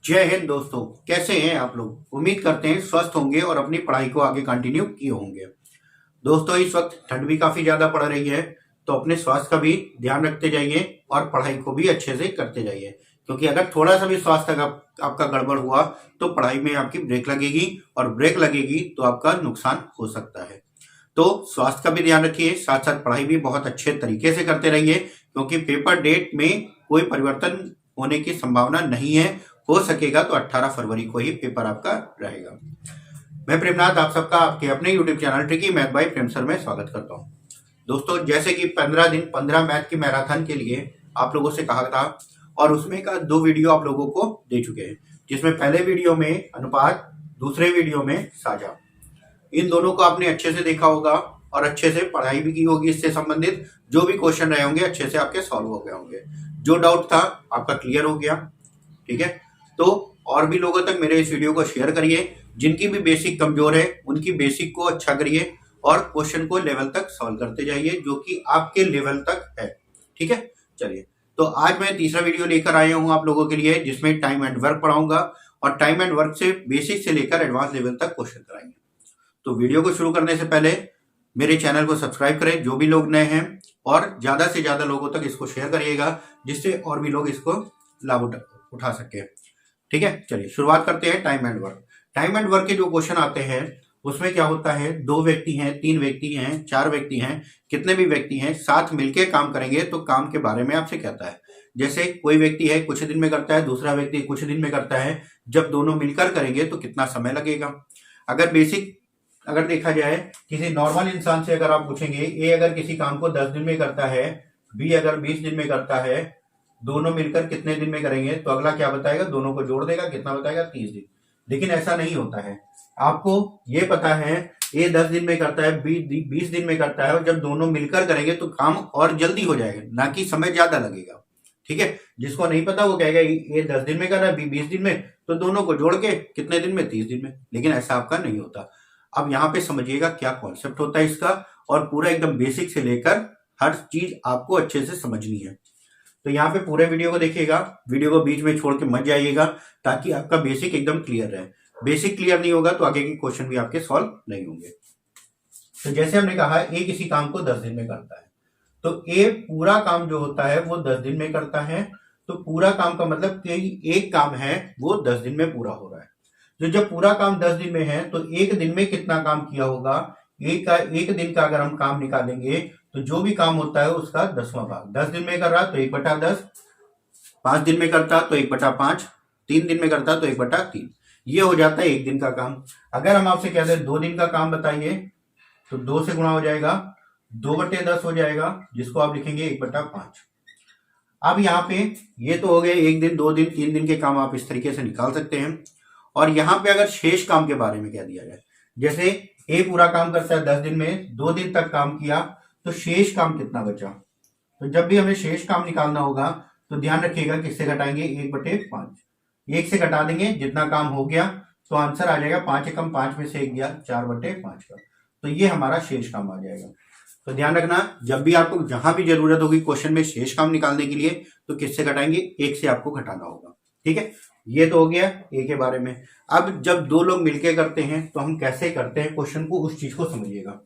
जय हिंद दोस्तों। कैसे हैं आप लोग? उम्मीद करते हैं स्वस्थ होंगे और अपनी पढ़ाई को आगे कंटिन्यू किए होंगे। दोस्तों, इस वक्त ठंड भी काफी ज्यादा पड़ रही है, तो अपने स्वास्थ्य का भी ध्यान रखते जाइए और पढ़ाई को भी अच्छे से करते जाइए, क्योंकि अगर थोड़ा सा भी स्वास्थ्य का आपका गड़बड़ हुआ तो पढ़ाई में आपकी ब्रेक लगेगी, और ब्रेक लगेगी तो आपका नुकसान हो सकता है। तो स्वास्थ्य का भी ध्यान रखिए, साथ साथ पढ़ाई भी बहुत अच्छे तरीके से करते रहिए, क्योंकि पेपर डेट में कोई परिवर्तन होने की संभावना नहीं है। हो सकेगा तो 18 फरवरी को ही पेपर आपका रहेगा। मैं प्रेमनाथ आप सबका आपके अपने YouTube channel tricky math bye प्रेम सर में स्वागत करता हूं। दोस्तों, जैसे कि 15 दिन 15 मैथ की मैराथन के लिए आप लोगों से कहा था, और उसमें का 2 वीडियो आप लोगों को दे चुके हैं, जिसमें पहले वीडियो में अनुपात, दूसरे वीडियो में साझा। इन दोनों को आपने अच्छे से देखा होगा और अच्छे से पढ़ाई भी की होगी। इससे संबंधित जो भी क्वेश्चन रहे होंगे अच्छे से आपके सॉल्व हो गए होंगे। जो डाउट था आपका क्लियर हो गया। ठीक है, तो और भी लोगों तक मेरे इस वीडियो को शेयर करिए। जिनकी भी बेसिक कमजोर है उनकी बेसिक को अच्छा करिए और क्वेश्चन को लेवल तक सॉल्व करते जाइए, जो कि आपके लेवल तक है। ठीक है, चलिए। तो आज मैं तीसरा वीडियो लेकर आया हूं आप लोगों के लिए, जिसमें टाइम एंड वर्क पढ़ाऊंगा, और टाइम एंड वर्क से बेसिक से लेकर एडवांस लेवल तक क्वेश्चन कराएंगे। तो वीडियो को शुरू करने से पहले मेरे चैनल को सब्सक्राइब करें जो भी लोग नए हैं, और ज्यादा से ज्यादा लोगों तक इसको शेयर करिएगा, जिससे और भी लोग इसको लाभ उठा सके। ठीक है, चलिए शुरुआत करते हैं। Time and work. Time and work के जो क्वेश्चन आते हैं उसमें क्या होता है, 2 व्यक्ति हैं, 3 व्यक्ति हैं, 4 व्यक्ति हैं, कितने भी व्यक्ति हैं, साथ मिलकर काम करेंगे तो काम के बारे में आपसे कहता है। जैसे कोई व्यक्ति है कुछ दिन में करता है, दूसरा व्यक्ति कुछ दिन में करता है, जब दोनों मिलकर करेंगे तो कितना समय लगेगा। अगर देखा जाए, किसी नॉर्मल इंसान से अगर आप पूछेंगे, ए अगर किसी काम को 10 दिन में करता है, बी अगर 20 दिन में करता है, दोनों मिलकर कितने दिन में करेंगे, तो अगला क्या बताएगा, दोनों को जोड़ देगा, कितना बताएगा, 30 दिन। लेकिन ऐसा नहीं होता है। आपको ये पता है ए 10 दिन में करता है, बी 20 दिन में करता है, और जब दोनों मिलकर करेंगे तो काम और जल्दी हो जाएगा, ना कि समय ज्यादा लगेगा। ठीक है, जिसको नहीं पता वो कहेगा ए 10 दिन में कर रहा है, बी 20 दिन में, तो दोनों को जोड़ के कितने दिन में, 30 दिन में। लेकिन ऐसा आपका नहीं होता। अब यहाँ पे समझिएगा क्या कॉन्सेप्ट होता है इसका, और पूरा एकदम बेसिक से लेकर हर चीज आपको अच्छे से समझनी है। तो यहाँ पे पूरे वीडियो को देखिएगा, वीडियो को बीच में छोड़ के मत जाइएगा, ताकि आपका बेसिक एकदम क्लियर रहे। बेसिक क्लियर नहीं होगा तो आगे के क्वेश्चन भी आपके सॉल्व नहीं होंगे। तो जैसे हमने कहा, ए किसी काम को 10 दिन में करता है, तो ए पूरा काम जो होता है वो 10 दिन में करता है। तो पूरा काम का मतलब कि एक काम है वो 10 दिन में पूरा हो रहा है। तो जब पूरा काम 10 दिन में है तो एक दिन में कितना काम किया होगा, एक दिन का अगर हम काम निकालेंगे तो जो भी काम होता है उसका 10वां भाग। 10 दिन में कर रहा तो 1/10, 5 दिन में करता तो 1/5, 3 दिन में करता तो 1/3। ये हो जाता है एक दिन का काम। अगर हम आपसे कहते हैं 2 दिन का काम बताइए, तो 2 से गुणा हो जाएगा, 2/10 हो जाएगा, जिसको आप लिखेंगे 1/5। अब यहाँ पे ये तो हो गए 1 दिन, 2 दिन, 3 दिन के काम, आप इस तरीके से निकाल सकते हैं। और यहाँ पे अगर शेष काम के बारे में कह दिया जाए, जैसे ए पूरा काम करता है 10 दिन में, 2 दिन तक काम किया, तो शेष काम कितना बचा। तो जब भी हमें शेष काम निकालना होगा तो ध्यान रखिएगा किससे घटाएंगे, 1/5। 1 से घटा देंगे, जितना काम हो गया तो आंसर आ जाएगा 5 एकम 5 में से 1 गया 4/5 का। तो ये हमारा शेष काम आ जाएगा। तो ध्यान रखना, जब भी आपको जहां भी जरूरत होगी क्वेश्चन में शेष काम निकालने के लिए, तो किससे घटाएंगे, 1 से आपको घटाना होगा। ठीक है, ये तो हो गया ए के बारे में। अब जब 2 लोग मिलकर करते हैं तो हम कैसे करते हैं क्वेश्चन को, उस चीज को समझिएगा।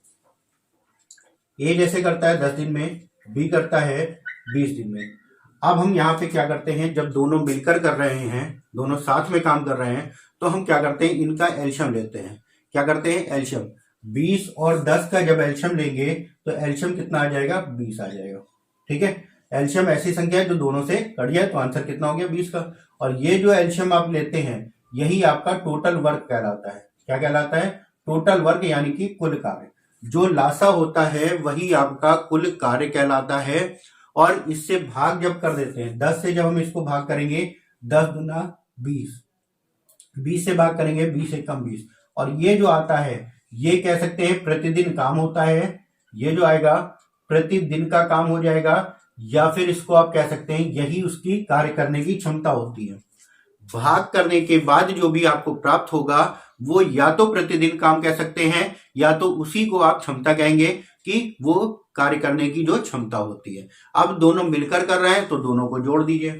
ए जैसे करता है 10 दिन में, बी करता है 20 दिन में। अब हम यहाँ पे क्या करते हैं, जब दोनों मिलकर कर रहे हैं, दोनों साथ में काम कर रहे हैं, तो हम क्या करते हैं, इनका एलशियम लेते हैं। क्या करते हैं, एलशियम। 20 और 10 का जब एलशियम लेंगे तो एलशियम कितना आ जाएगा, 20 आ जाएगा। ठीक है, एलशियम ऐसी संख्या है जो दोनों से कट जाए, तो आंसर कितना हो गया, 20 का। और ये जो एलशियम आप लेते हैं यही आपका टोटल वर्क कहलाता है। क्या कहलाता है, टोटल वर्क, यानी कि कुल कार्य। जो लासा होता है वही आपका कुल कार्य कहलाता है। और इससे भाग जब कर देते हैं, 10 से जब हम इसको भाग करेंगे, 10 गुना 20, 20 से भाग करेंगे, 20 एकम 20, और ये जो आता है ये कह सकते हैं प्रतिदिन काम होता है। ये जो आएगा प्रतिदिन का काम हो जाएगा, या फिर इसको आप कह सकते हैं यही उसकी कार्य करने की क्षमता होती है। भाग करने के बाद जो भी आपको प्राप्त होगा वो या तो प्रतिदिन काम कह सकते हैं, या तो उसी को आप क्षमता कहेंगे कि वो कार्य करने की जो क्षमता होती है। अब दोनों मिलकर कर रहे हैं तो दोनों को जोड़ दीजिए,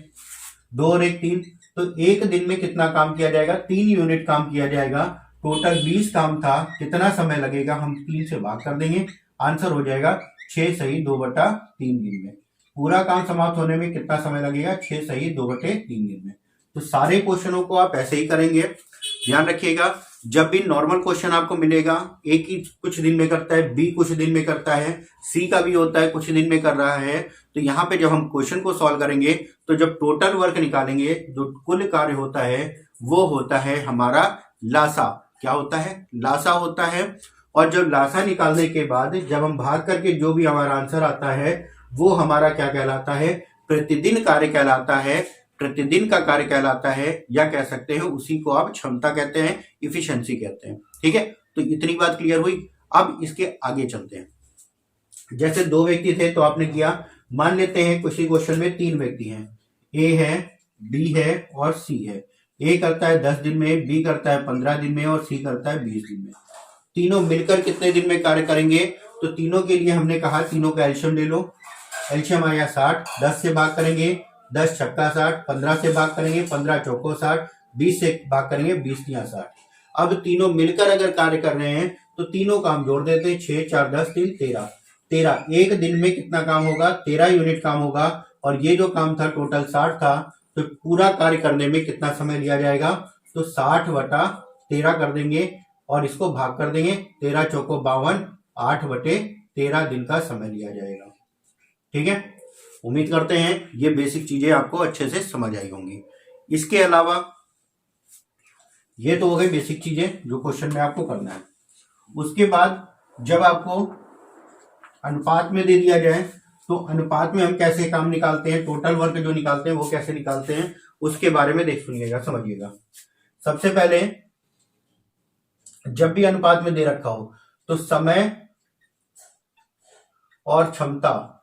2 और 1 3, तो एक दिन में कितना काम किया जाएगा, 3 यूनिट काम किया जाएगा। टोटल 20 काम था, कितना समय लगेगा, हम 3 से भाग कर देंगे, आंसर हो जाएगा 6 सही 2/3 दिन में। पूरा काम समाप्त होने में कितना समय लगेगा, 6 सही 2/3 दिन में। तो सारे क्वेश्चनों को आप ऐसे ही करेंगे। ध्यान रखिएगा, जब भी नॉर्मल क्वेश्चन आपको मिलेगा, ए की कुछ दिन में करता है, बी कुछ दिन में करता है, सी का भी होता है कुछ दिन में कर रहा है, तो यहाँ पे जब हम क्वेश्चन को सॉल्व करेंगे तो जब टोटल वर्क निकालेंगे, जो कुल कार्य होता है वो होता है हमारा लासा। क्या होता है, लासा होता है। और जब लासा निकालने के बाद जब हम भाग करके जो भी हमारा आंसर आता है वो हमारा क्या कहलाता है, प्रतिदिन कार्य कहलाता है। प्रतिदिन का कार्य कहलाता है, या कह सकते हैं उसी को आप क्षमता कहते हैं, इफिशिएंसी कहते हैं। ठीक है, तो इतनी बात क्लियर हुई। अब इसके आगे चलते हैं। जैसे 2 व्यक्ति थे तो आपने किया, मान लेते हैं किसी क्वेश्चन में 3 व्यक्ति हैं, ए है, बी है और सी है। ए करता है 10 दिन में, बी करता है 15 दिन में और सी करता है 20 दिन में। तीनों मिलकर कितने दिन में कार्य करेंगे, तो तीनों के लिए हमने कहा तीनों का एलसीएम ले लो। एलसीएम आया 60, 10 से भाग करेंगे, 10 छक्का 60, 15 से भाग करेंगे, 15 चौको 60, 20 से भाग करेंगे, 20 तिया 60। अब तीनों मिलकर अगर कार्य कर रहे हैं तो तीनों काम जोड़ देते हैं, 6 4 10 3 13। 13 एक दिन में कितना काम होगा, 13 यूनिट काम होगा। और ये जो काम था टोटल 60 था, तो पूरा कार्य करने में कितना समय लिया जाएगा, तो 60/13 कर देंगे और इसको भाग कर देंगे, 13 चौको 52, 8/13 दिन का समय लिया जाएगा। ठीक है, उम्मीद करते हैं ये बेसिक चीजें आपको अच्छे से समझ आई होंगी। इसके अलावा ये तो हो गई बेसिक चीजें जो क्वेश्चन में आपको करना है। उसके बाद जब आपको अनुपात में दे दिया जाए तो अनुपात में हम कैसे काम निकालते हैं, टोटल वर्क जो निकालते हैं वो कैसे निकालते हैं, उसके बारे में देख सुनिएगा, समझिएगा। सबसे पहले जब भी अनुपात में दे रखा हो तो समय और क्षमता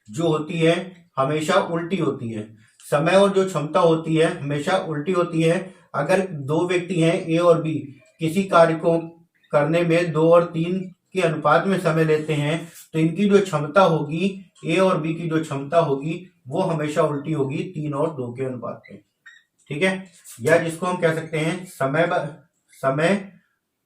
जो होती है हमेशा उल्टी होती है। समय और जो क्षमता होती है हमेशा उल्टी होती है। अगर 2 व्यक्ति हैं ए और बी, किसी कार्य को करने में 2 और 3 के अनुपात में समय लेते हैं, तो इनकी जो क्षमता होगी, ए और बी की जो क्षमता होगी वो हमेशा उल्टी होगी 3 और 2 के अनुपात में। ठीक है, या जिसको हम कह सकते हैं समय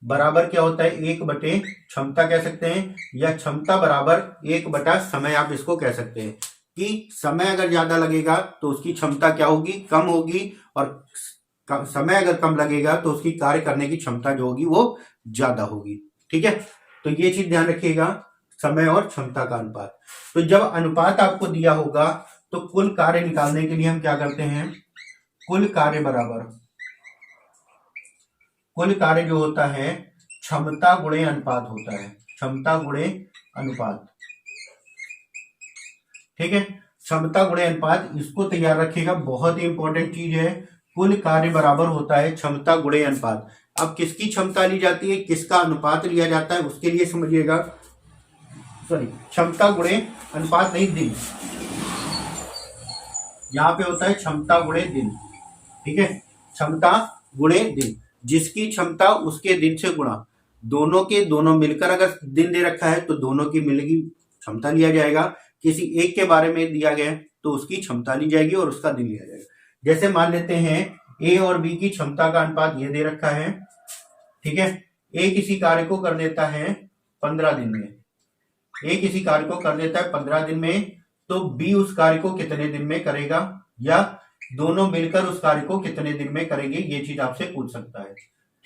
बराबर क्या होता है, 1 बटे क्षमता कह सकते हैं, या क्षमता बराबर 1 बटा समय आप इसको कह सकते हैं। कि समय अगर ज्यादा लगेगा तो उसकी क्षमता क्या होगी, कम होगी, और समय अगर कम लगेगा तो उसकी कार्य करने की क्षमता जो होगी वो ज्यादा होगी। ठीक है, तो ये चीज ध्यान रखिएगा, समय और क्षमता का अनुपात। तो जब अनुपात आपको दिया होगा तो कुल कार्य निकालने के लिए हम क्या करते हैं, कुल कार्य बराबर, कुल कार्य जो होता है क्षमता गुणे अनुपात होता है, क्षमता गुणे अनुपात। ठीक है, क्षमता गुणे अनुपात, इसको तैयार रखिएगा, बहुत ही इंपॉर्टेंट चीज है। कुल कार्य बराबर होता है क्षमता गुणे अनुपात। अब किसकी क्षमता ली जाती है, किसका अनुपात लिया जाता है, उसके लिए समझिएगा, सॉरी क्षमता गुणे अनुपात नहीं, दिन, यहाँ पे होता है क्षमता गुणे दिन। ठीक है, क्षमता गुणे दिन, जिसकी क्षमता उसके दिन से गुणा, दोनों के दोनों मिलकर अगर दिन दे रखा है तो दोनों की मिलेगी क्षमता लिया जाएगा। किसी एक के बारे में दिया गया तो उसकी क्षमता ली जाएगी और उसका दिन लिया जाएगा। जैसे मान लेते हैं ए और बी की क्षमता का अनुपात ये दे रखा है। ठीक है, ए किसी कार्य को कर देता है 15 दिन में, ए किसी कार्य को कर देता है 15 दिन में, तो बी उस कार्य को कितने दिन में करेगा, या दोनों मिलकर उस कार्य को कितने दिन में करेंगे, ये चीज आपसे पूछ सकता है।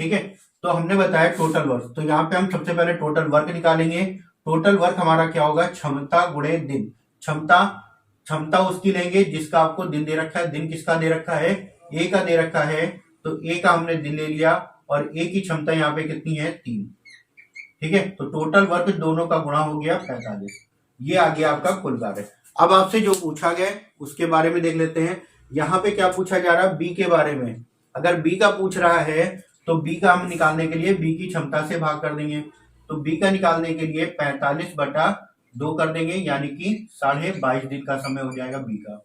ठीक है, तो हमने बताया टोटल वर्क, तो यहाँ पे हम सबसे पहले टोटल वर्क निकालेंगे। टोटल वर्क हमारा क्या होगा, क्षमता गुणे दिन। क्षमता उसकी लेंगे जिसका आपको दिन दे रखा है, दिन किसका दे रखा है, ए का दे रखा है, तो ए का हमने दिन ले लिया, और ए की क्षमता यहाँ पे कितनी है, 3। ठीक है, तो टोटल वर्क दोनों का गुणा हो गया 45। ये आ गया आपका कुल कार्य। अब आपसे जो पूछा गया उसके बारे में देख लेते हैं। यहाँ पे क्या पूछा जा रहा है, बी के बारे में। अगर बी का पूछ रहा है तो बी का हम निकालने के लिए बी की क्षमता से भाग कर देंगे। तो बी का निकालने के लिए 45/2 कर देंगे, यानी कि 22.5 दिन का समय हो जाएगा बी का।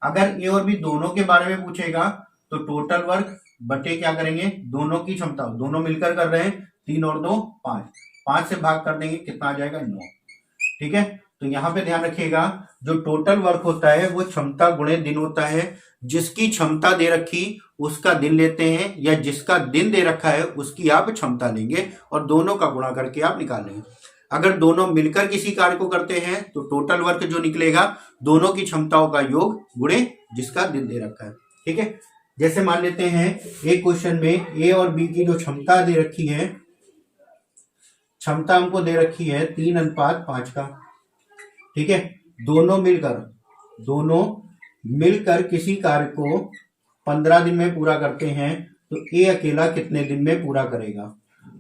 अगर ए और बी दोनों के बारे में पूछेगा तो टोटल वर्क बटे क्या करेंगे, दोनों की क्षमता, दोनों मिलकर कर रहे हैं, 3 और 2 5, 5 से भाग कर देंगे, कितना आ जाएगा, 9। ठीक है, तो यहाँ पे ध्यान रखिएगा, जो टोटल वर्क होता है वो क्षमता गुणे दिन होता है। जिसकी क्षमता दे रखी उसका दिन लेते हैं, या जिसका दिन दे रखा है उसकी आप क्षमता लेंगे और दोनों का गुणा करके आप निकालेंगे। अगर दोनों मिलकर किसी कार्य को करते हैं तो टोटल वर्क जो निकलेगा दोनों की क्षमताओं का योग गुणे जिसका दिन दे रखा है। ठीक है, जैसे मान लेते हैं एक क्वेश्चन में ए और बी की जो क्षमता दे रखी है, क्षमता हमको दे रखी है 3:5 का। ठीक है, दोनों मिलकर किसी कार्य को 15 दिन में पूरा करते हैं तो ए अकेला कितने दिन में पूरा करेगा।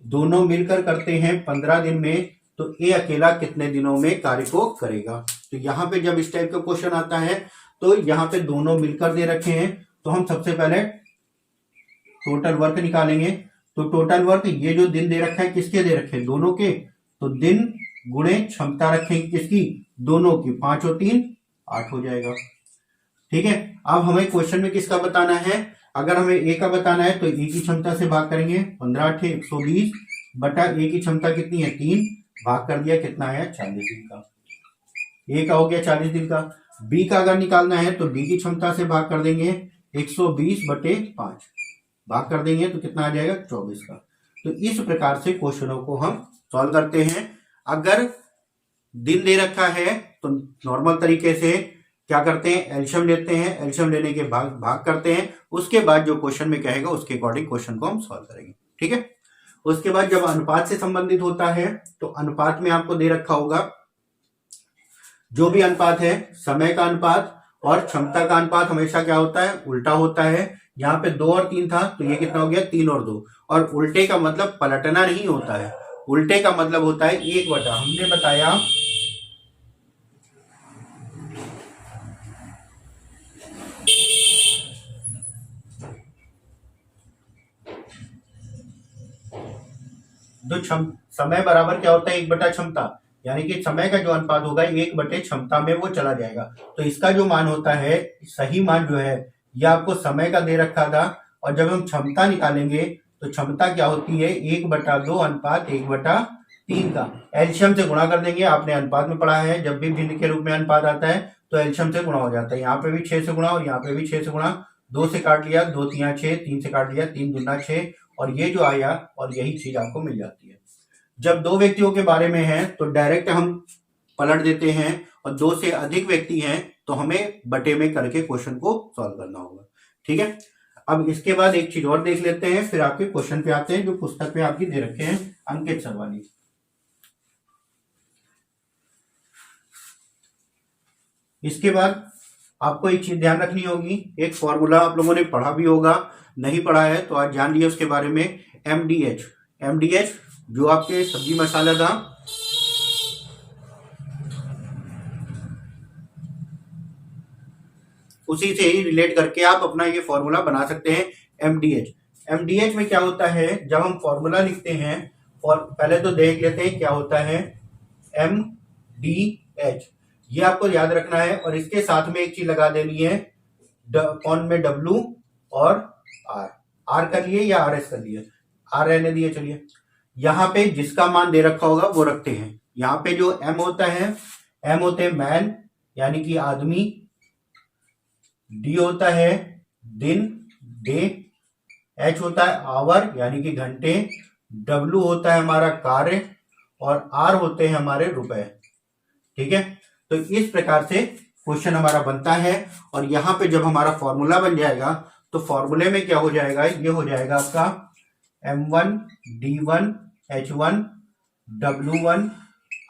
दोनों मिलकर करते हैं 15 दिन में तो ए अकेला कितने दिनों में कार्य को करेगा। तो यहाँ पे जब इस टाइप का क्वेश्चन आता है तो यहाँ पे दोनों मिलकर दे रखे हैं तो हम सबसे पहले टोटल वर्क निकालेंगे। तो टोटल वर्क ये जो दिन दे रखा है किसके दे रखे हैं, दोनों के, तो दिन गुणे क्षमता रखेंगे किसकी, दोनों की, 5 और 3 8 हो जाएगा। ठीक है, अब हमें क्वेश्चन में किसका बताना है, अगर हमें ए का बताना है तो ए की क्षमता से भाग करेंगे, 15 8 120 बटा ए की क्षमता कितनी है 3, भाग कर दिया, कितना आया 40 दिन का। ए का हो गया 40 दिन का। बी का अगर निकालना है तो डी की क्षमता से भाग कर देंगे, 120 बटे 5 भाग कर देंगे तो कितना आ जाएगा 24 का। तो इस प्रकार से क्वेश्चनों को हम सॉल्व करते हैं। अगर दिन दे रखा है तो नॉर्मल तरीके से क्या करते हैं, एलसीएम लेते हैं, एलसीएम लेने के भाग करते हैं, उसके बाद जो क्वेश्चन में कहेगा उसके अकॉर्डिंग क्वेश्चन को हम सॉल्व करेंगे। ठीक है, उसके बाद जब अनुपात से संबंधित होता है तो अनुपात में आपको दे रखा होगा जो भी अनुपात है, समय का अनुपात और क्षमता का अनुपात हमेशा क्या होता है, उल्टा होता है। यहाँ पे 2 और 3 था तो ये कितना हो गया 3 और 2। और उल्टे का मतलब पलटना नहीं होता है, उल्टे का मतलब होता है 1 बटा, हमने बताया जो समय बराबर क्या होता है 1 बटा क्षमता, यानी कि समय का जो अनुपात होगा 1 बटे क्षमता में वो चला जाएगा। तो इसका जो मान होता है, सही मान जो है ये आपको समय का दे रखा था, और जब हम क्षमता निकालेंगे तो क्षमता क्या होती है 1/2 अनुपात 1/3 का। एलसीएम से गुणा कर देंगे, आपने अनुपात में पढ़ा है जब भी भिन्न के रूप में अनुपात आता है तो एलसीएम से गुणा हो जाता है। यहाँ पे भी 6 से गुणा और यहाँ पे भी 6 से गुणा, 2 से काट लिया 2 3 6, 3 से काट लिया 3 दूना 6, और ये जो आया और यही चीज आपको मिल जाती है। जब 2 व्यक्तियों के बारे में है तो डायरेक्ट हम पलट देते हैं, और 2 से अधिक व्यक्ति हैं तो हमें बटे में करके क्वेश्चन को सॉल्व करना होगा। ठीक है, अब इसके बाद एक चीज और देख लेते हैं, फिर आपके क्वेश्चन पे आते हैं जो पुस्तक में आपकी दे रखे हैं अंकित सर वाली। इसके बाद आपको एक चीज ध्यान रखनी होगी, एक फॉर्मूला आप लोगों ने पढ़ा भी होगा, नहीं पढ़ा है तो आज जान लिया उसके बारे में। एमडीएच जो आपके सब्जी मसाला था, उसी से ही रिलेट करके आप अपना ये फॉर्मूला बना सकते हैं। एमडीएच में क्या होता है, जब हम फॉर्मूला लिखते हैं और पहले तो देख लेते हैं क्या होता है एमडीएच, ये आपको याद रखना है, और इसके साथ में एक चीज लगा देनी है कौन में डब्ल्यू और आर कर लिए या आर एस कर लिए, आर रहने दिए, चलिए। यहाँ पे जिसका मान दे रखा होगा वो रखते हैं। यहाँ पे जो एम होता है, एम होते हैं मैन यानी कि आदमी, डी होता है दिन डे, एच होता है आवर यानी कि घंटे, डब्ल्यू होता है हमारा कार्य, और आर होते हैं हमारे रुपए। ठीक है, तो इस प्रकार से क्वेश्चन हमारा बनता है। और यहाँ पे जब हमारा फॉर्मूला बन जाएगा तो फॉर्मूले में क्या हो जाएगा, ये हो जाएगा आपका M1 D1 H1 W1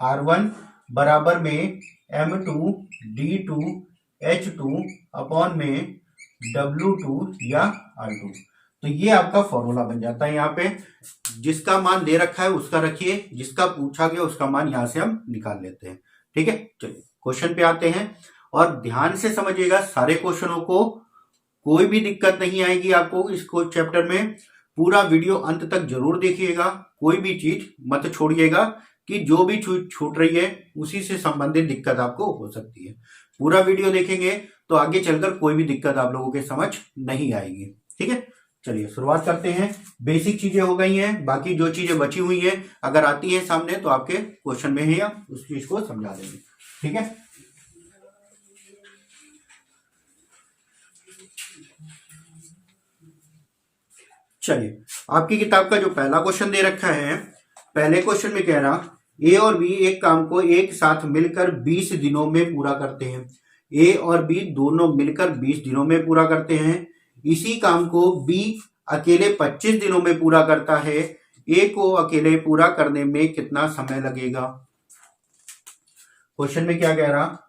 R1 बराबर में M2 D2 H2 अपॉन में W2 या R2। तो ये आपका फॉर्मूला बन जाता है। यहाँ पे जिसका मान दे रखा है उसका रखिए, जिसका पूछा गया उसका मान यहाँ से हम निकाल लेते हैं। ठीक है, चलिए क्वेश्चन पे आते हैं और ध्यान से समझिएगा सारे क्वेश्चनों को, कोई भी दिक्कत नहीं आएगी आपको इस चैप्टर में। पूरा वीडियो अंत तक जरूर देखिएगा, कोई भी चीज मत छोड़िएगा कि जो भी छूट रही है उसी से संबंधित दिक्कत आपको हो सकती है। पूरा वीडियो देखेंगे तो आगे चलकर कोई भी दिक्कत आप लोगों के समझ नहीं आएगी। ठीक है, चलिए शुरुआत करते हैं। बेसिक चीजें हो गई हैं, बाकी जो चीजें बची हुई हैं अगर आती है सामने तो आपके क्वेश्चन में ही हम उस चीज को समझा देंगे। ठीक है, चलिए, आपकी किताब का जो पहला क्वेश्चन दे रखा है, पहले क्वेश्चन में कह रहा ए और बी एक काम को एक साथ मिलकर 20 दिनों में पूरा करते हैं। ए और बी दोनों मिलकर 20 दिनों में पूरा करते हैं। इसी काम को बी अकेले 25 दिनों में पूरा करता है। ए को अकेले पूरा करने में कितना समय लगेगा? क्वेश्चन में क्या कह रहा,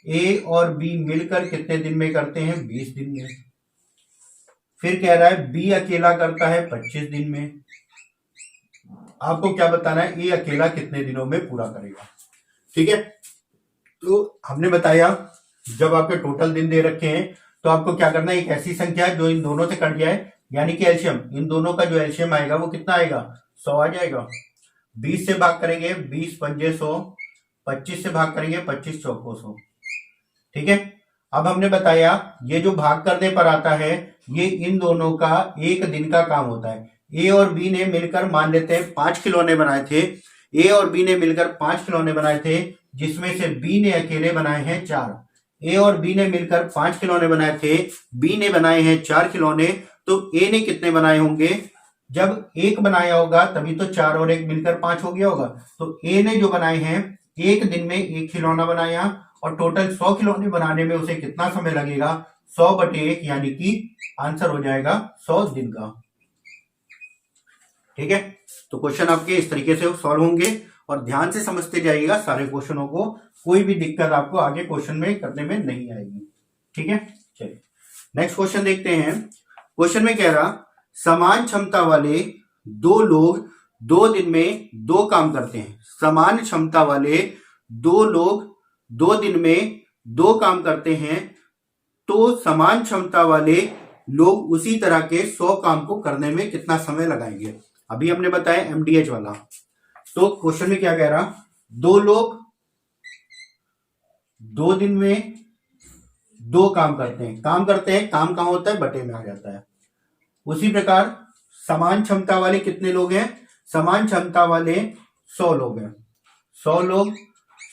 ए और बी मिलकर कितने दिन में करते हैं? 20 दिन में। फिर कह रहा है बी अकेला करता है 25 दिन में। आपको क्या बताना है, ए अकेला कितने दिनों में पूरा करेगा। ठीक है, तो हमने बताया जब आपके टोटल दिन दे रखे हैं तो आपको क्या करना है, एक ऐसी संख्या जो इन दोनों से कट जाए, यानी कि एलसीएम, इन दोनों का जो एलसीएम आएगा वो कितना आएगा? 100 आ जाएगा। 20 से भाग करेंगे 20 पंजे 100, 25 से भाग करेंगे 25 चौको 100। ठीक है, अब हमने बताया ये जो भाग करने पर आता है ये इन दोनों का एक दिन का काम होता है। ए और बी ने मिलकर, मान लेते हैं 5 खिलौने बनाए थे। ए और बी ने मिलकर 5 खिलौने बनाए थे, जिसमें से बी ने अकेले बनाए हैं 4। ए और बी ने मिलकर 5 खिलौने बनाए थे, बी ने बनाए हैं 4 खिलौने, तो ए ने कितने बनाए होंगे? जब एक बनाया होगा तभी तो 4 और 1 मिलकर 5 हो गया होगा। तो ए ने जो बनाए हैं एक दिन में एक खिलौना बनाया, और टोटल 100 खिलौने बनाने में उसे कितना समय लगेगा? 100/1, यानी कि आंसर हो जाएगा 100 दिन का। ठीक है, तो क्वेश्चन आपके इस तरीके से सॉल्व होंगे और ध्यान से समझते जाइएगा सारे क्वेश्चनों को, कोई भी दिक्कत आपको आगे क्वेश्चन में करने में नहीं आएगी। ठीक है, चलिए नेक्स्ट क्वेश्चन देखते हैं। क्वेश्चन में कह रहा, समान क्षमता वाले 2 लोग 2 दिन में 2 काम करते हैं। समान क्षमता वाले 2 लोग 2 दिन में 2 काम करते हैं, तो समान क्षमता वाले लोग उसी तरह के 100 काम को करने में कितना समय लगाएंगे? अभी हमने बताया एमडीएच वाला। तो क्वेश्चन में क्या कह रहा, 2 लोग 2 दिन में 2 काम करते हैं। काम कहां होता है? बटे में आ जाता है। उसी प्रकार समान क्षमता वाले कितने लोग हैं? समान क्षमता वाले 100 लोग हैं। 100 लोग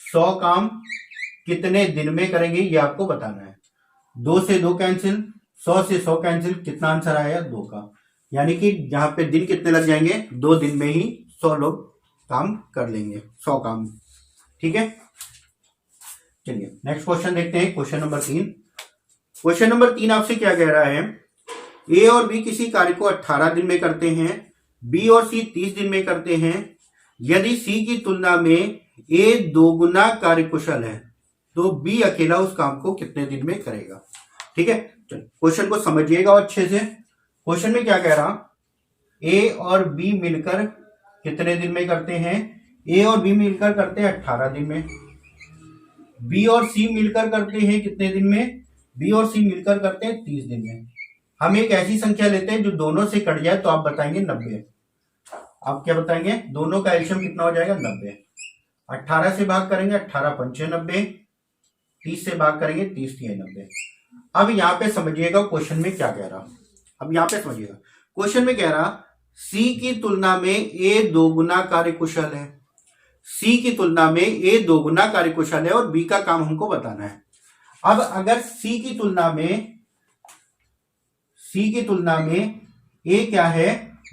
100 काम कितने दिन में करेंगे ये आपको बताना है। 2 से 2 कैंसिल, 100 से 100 कैंसिल, कितना आंसर आया? 2 का। यानी कि यहाँ पे दिन कितने लग जाएंगे? 2 दिन में ही 100 लोग काम कर लेंगे, 100 काम। ठीक है, चलिए नेक्स्ट क्वेश्चन देखते हैं। Question number 3। क्वेश्चन नंबर 3 आपसे क्या कह रहा है, ए और बी किसी कार्य को 18 दिन में करते हैं, बी और सी 30 दिन में करते हैं। यदि सी की तुलना में ए 2 गुना कार्यकुशल है तो बी अकेला उस काम को कितने दिन में करेगा? ठीक है, चलिए क्वेश्चन को समझिएगा अच्छे से। क्वेश्चन में क्या कह रहा, ए और बी मिलकर कितने दिन में करते हैं? ए और बी मिलकर करते हैं 18 दिन में। बी और सी मिलकर करते हैं कितने दिन में? बी और सी मिलकर करते हैं 30 दिन में। हम एक ऐसी संख्या लेते हैं जो दोनों से कट जाए, तो आप बताएंगे 90। आप क्या बताएंगे? दोनों का एलसीएम कितना हो जाएगा? 90। 18 से भाग करेंगे 18 पंचे 90, 30 से भाग करेंगे 30 तिया 90। अब यहाँ पे समझिएगा क्वेश्चन में क्या कह रहा। अब यहाँ पे समझिएगा, क्वेश्चन में कह रहा सी की तुलना में ए 2 गुना कार्यकुशल है। सी की तुलना में ए 2 गुना कार्यकुशल है और बी का काम हमको बताना है। अब अगर सी की तुलना में ए क्या है?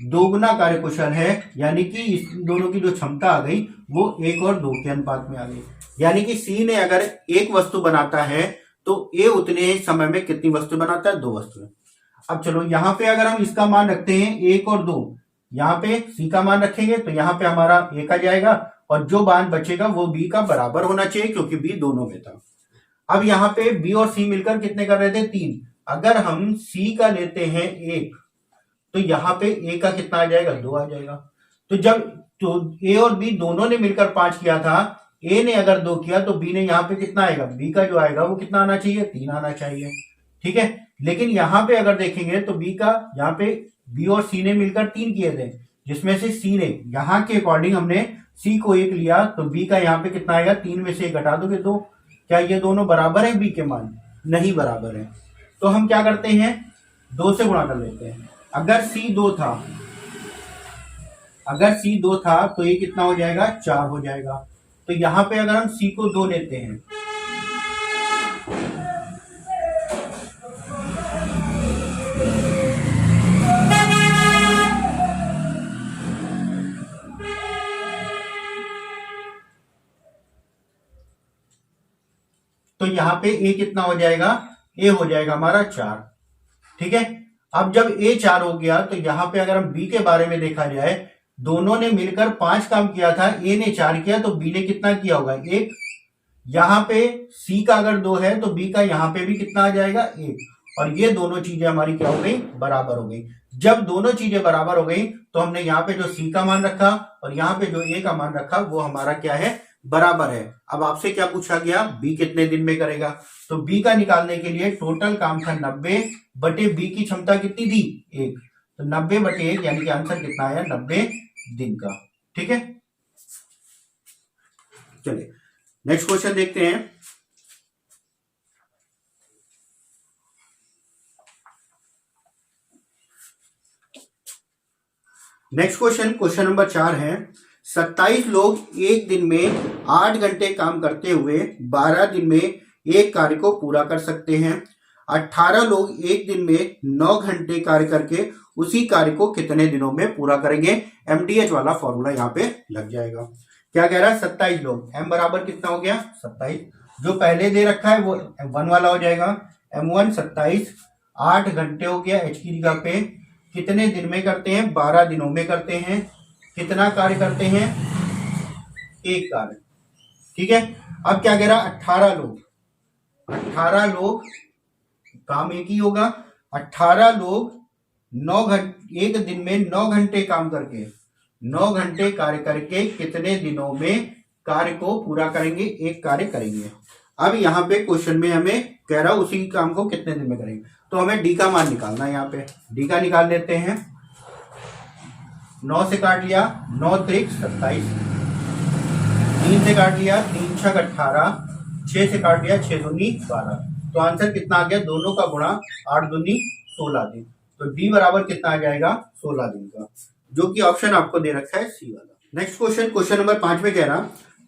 2 गुना कार्यकुशल है, यानी कि इस दोनों की जो क्षमता आ गई वो 1 और 2 के अनुपात में आ गई। यानी कि सी ने अगर एक वस्तु बनाता है तो ए उतने समय में कितनी वस्तु बनाता है? 2 वस्तुएं। अब चलो यहाँ पे अगर हम इसका मान रखते हैं 1 और 2, यहाँ पे सी का मान रखेंगे तो यहाँ पे हमारा ए आ जाएगा, और जो मान बचेगा वो बी का बराबर होना चाहिए क्योंकि बी दोनों में था। अब यहाँ पे बी और सी मिलकर कितने कर रहे थे? 3। अगर हम सी का लेते हैं 1 तो यहाँ पे ए का कितना आ जाएगा? 2 आ जाएगा। तो जब ए और बी दोनों ने मिलकर 5 किया था, ए ने अगर 2 किया तो बी ने यहाँ पे कितना आएगा? बी का जो आएगा वो कितना आना चाहिए? 3 आना चाहिए। ठीक है, लेकिन यहाँ पे अगर देखेंगे तो बी का, यहाँ पे बी और सी ने मिलकर 3 किए थे, जिसमें से सी ने, यहाँ के अकॉर्डिंग हमने सी को 1 लिया, तो बी का यहाँ पे कितना आएगा? 3 में से 1 घटा दोगे 2। क्या ये दोनों बराबर है? बी के मान नहीं बराबर है, तो हम क्या करते हैं? 2 से गुणा कर लेते हैं। अगर सी 2 था तो ये कितना हो जाएगा? 4 हो जाएगा। तो यहाँ पे अगर हम सी को 2 लेते हैं यहाँ पे ए कितना हो जाएगा, ए हो जाएगा हमारा 4। ठीक है, अब जब ए 4 हो गया तो यहाँ पे अगर हम बी के बारे में देखा जाए, दोनों ने मिलकर 5 काम किया था, ए ने 4 किया तो बी ने कितना किया होगा, 1। यहाँ पे सी का अगर 2 है तो बी का यहाँ पे भी कितना आ जाएगा, 1। और ये दोनों चीजें हमारी क्या हो गई, बराबर हो गई। जब दोनों चीजें बराबर हो गई तो हमने यहाँ पे जो सी का मान रखा और यहाँ पे जो ए का मान रखा वो हमारा क्या है, बराबर है। अब आपसे क्या पूछा गया, बी कितने दिन में करेगा, तो बी का निकालने के लिए टोटल काम था 90 बटे बी की क्षमता कितनी थी, 1। तो 90 बटे 1 यानी कि आंसर कितना आया, 90 दिन का। ठीक है, चलिए नेक्स्ट क्वेश्चन देखते हैं। नेक्स्ट क्वेश्चन नंबर 4 है, 27 लोग एक दिन में 8 घंटे काम करते हुए 12 दिन में एक कार्य को पूरा कर सकते हैं। 18 लोग एक दिन में 9 घंटे कार्य करके उसी कार्य को कितने दिनों में पूरा करेंगे। एमडीएच वाला फॉर्मूला यहाँ पे लग जाएगा। क्या कह रहा है, 27 लोग, एम बराबर कितना हो गया, 27। जो पहले दे रखा है वो M1 वाला हो जाएगा, M1 27, 8 घंटे हो गया एच की जगह पे, कितने दिन में करते हैं, 12 दिनों में करते हैं। कितना कार्य करते हैं, एक कार्य। ठीक है, अब क्या कह रहा, 18 लोग, 18 लोग काम एक ही होगा। 18 लोग 9 घंटे एक दिन में 9 घंटे काम करके, 9 घंटे कार्य करके कितने दिनों में कार्य को पूरा करेंगे, एक कार्य करेंगे। अब यहाँ पे क्वेश्चन में हमें कह रहा उसी काम को कितने दिन में करेंगे, तो हमें डी का मान निकालना है। यहाँ पे डी का निकाल लेते हैं। 9 से काट लिया, 9 त्रिक 27, 3 से काट लिया, 3 छक 18, 6 से काट लिया, 6 दूनी 12। तो आंसर कितना आ गया, दोनों का गुणा 8 दूनी 16 दिन। तो डी बराबर कितना आ जाएगा, 16 दिन का, जो कि ऑप्शन आपको दे रखा है सी वाला। नेक्स्ट क्वेश्चन नंबर 5 में कह रहा,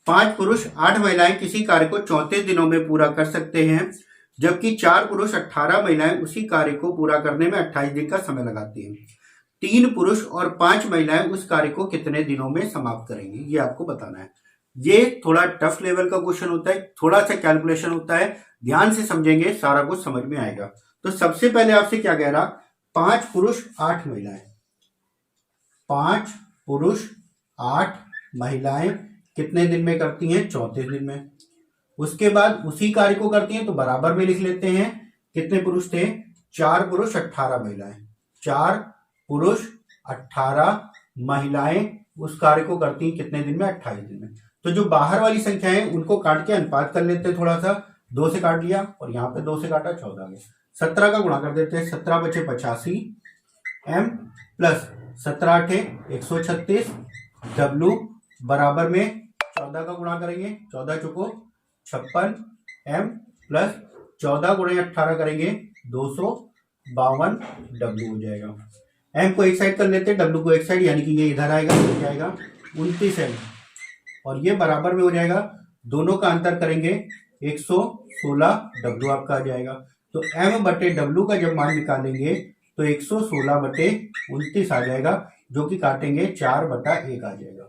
5 पुरुष 8 महिलाएं किसी कार्य को 34 दिनों में पूरा कर सकते हैं, जबकि 4 पुरुष 18 महिलाएं उसी कार्य को पूरा करने में 28 दिन का समय लगाती हैं। 3 पुरुष और 5 महिलाएं उस कार्य को कितने दिनों में समाप्त करेंगी, ये आपको बताना है। ये थोड़ा टफ लेवल का क्वेश्चन होता है, थोड़ा सा कैलकुलेशन होता है, ध्यान से समझेंगे सारा कुछ समझ में आएगा। तो सबसे पहले आपसे क्या कह रहा, 5 पुरुष 8 महिलाएं, 5 पुरुष 8 महिलाएं कितने दिन में करती हैं, 34 दिन में। उसके बाद उसी कार्य को करती हैं तो बराबर में लिख लेते हैं, कितने पुरुष थे, 4 पुरुष 18 महिलाएं, 4 पुरुष 18 महिलाएं उस कार्य को करती हैं कितने दिन में, 28 दिन में। तो जो बाहर वाली संख्या है उनको काट के अनुपात कर लेते हैं, थोड़ा सा 2 से काट लिया और यहाँ पे 2 से काटा, 14 गया। 17 का गुणा कर देते हैं, 17 बचे 85 m प्लस 17 8 136 w बराबर में 14 का गुणा करेंगे, 14 चौको 56 m प्लस 14 गुणे 18 करेंगे 252 w हो जाएगा। m को एक साइड कर लेते हैं, w को एक साइड, यानी कि ये इधर आएगा, तो क्या आएगा 29 m, और ये बराबर में हो जाएगा, दोनों का अंतर करेंगे 116 w आपका आ जाएगा। तो m बटे w का जब मान निकालेंगे तो 116 बटे 29 आ जाएगा, जो कि काटेंगे 4 बटा 1 आ जाएगा।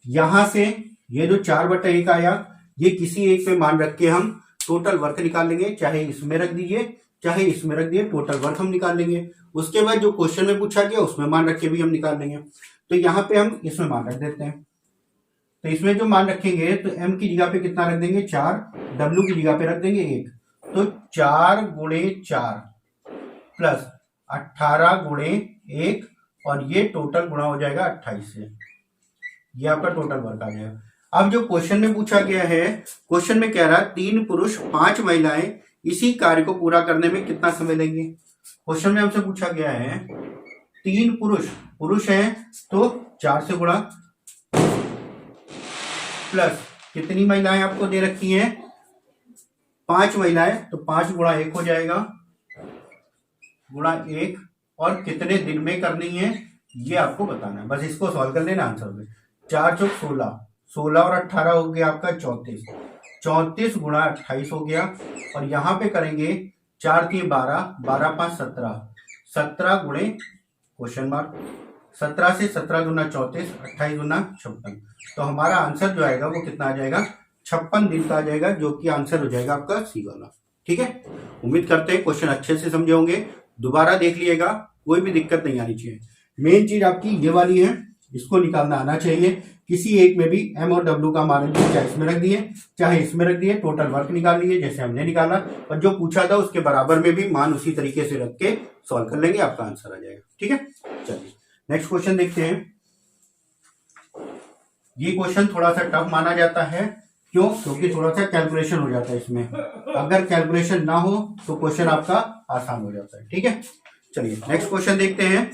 यहां से ये जो 4 बटा 1 आया, ये किसी एक पे मान रख के हम टोटल वर्क निकाल लेंगे, चाहे इसमें रख दीजिए चाहे इसमें रख दिए, टोटल वर्क हम निकाल लेंगे। उसके बाद जो क्वेश्चन में पूछा गया उसमें मान रख के भी हम निकाल लेंगे। तो यहाँ पे हम इसमें मान रख देते हैं, तो इसमें जो मान रखेंगे तो m की जगह पे कितना रख देंगे, 4, w की जगह पे रख देंगे 1, तो 4 गुणे 4 प्लस 18 गुणे 1, और ये टोटल गुणा हो जाएगा 28 से, ये आपका टोटल वर्क आ जाएगा। अब जो क्वेश्चन में पूछा गया है, क्वेश्चन में कह रहा है 3 पुरुष 5 महिलाएं इसी कार्य को पूरा करने में कितना समय लेंगे। क्वेश्चन में हमसे पूछा गया है 3 पुरुष हैं तो 4 से गुणा, प्लस कितनी महिलाएं आपको दे रखी हैं, 5 महिलाएं, तो 5 गुणा 1 हो जाएगा, गुणा 1, और कितने दिन में करनी है ये आपको बताना है। बस इसको सॉल्व कर लेना आंसर में। 4 चौक 16, 16 और 18 हो गया आपका 34, 34 गुणा 28 हो गया, और यहाँ पे करेंगे 4 3 12, 12 5 17, 17 गुणे क्वेश्चन मार्क, 17 से 17 दूना 34, 28 दूना 56, तो हमारा आंसर जो आएगा वो कितना आ जाएगा, 56 दिन का आ जाएगा, जो कि आंसर हो जाएगा आपका सी वाला। ठीक है, उम्मीद करते हैं क्वेश्चन अच्छे से समझे होंगे। दोबारा देख लिएगा, कोई भी दिक्कत नहीं आनी चाहिए। मेन चीज आपकी ये वाली है, इसको निकालना आना चाहिए। किसी एक में भी एम और डब्ल्यू का मान लीजिए, चाहे इसमें रख दिए चाहे इसमें रख दिए, टोटल वर्क निकाल लिए जैसे हमने निकाला, और जो पूछा था उसके बराबर में भी मान उसी तरीके से रख के सॉल्व कर लेंगे, आपका आंसर आ जाएगा। ठीक है, चलिए नेक्स्ट क्वेश्चन देखते हैं। ये क्वेश्चन थोड़ा सा टफ माना जाता है, क्यों? क्योंकि थोड़ा सा कैलकुलेशन हो जाता है इसमें। अगर कैलकुलेशन ना हो तो क्वेश्चन आपका आसान हो जाता है। ठीक है, चलिए नेक्स्ट क्वेश्चन देखते हैं।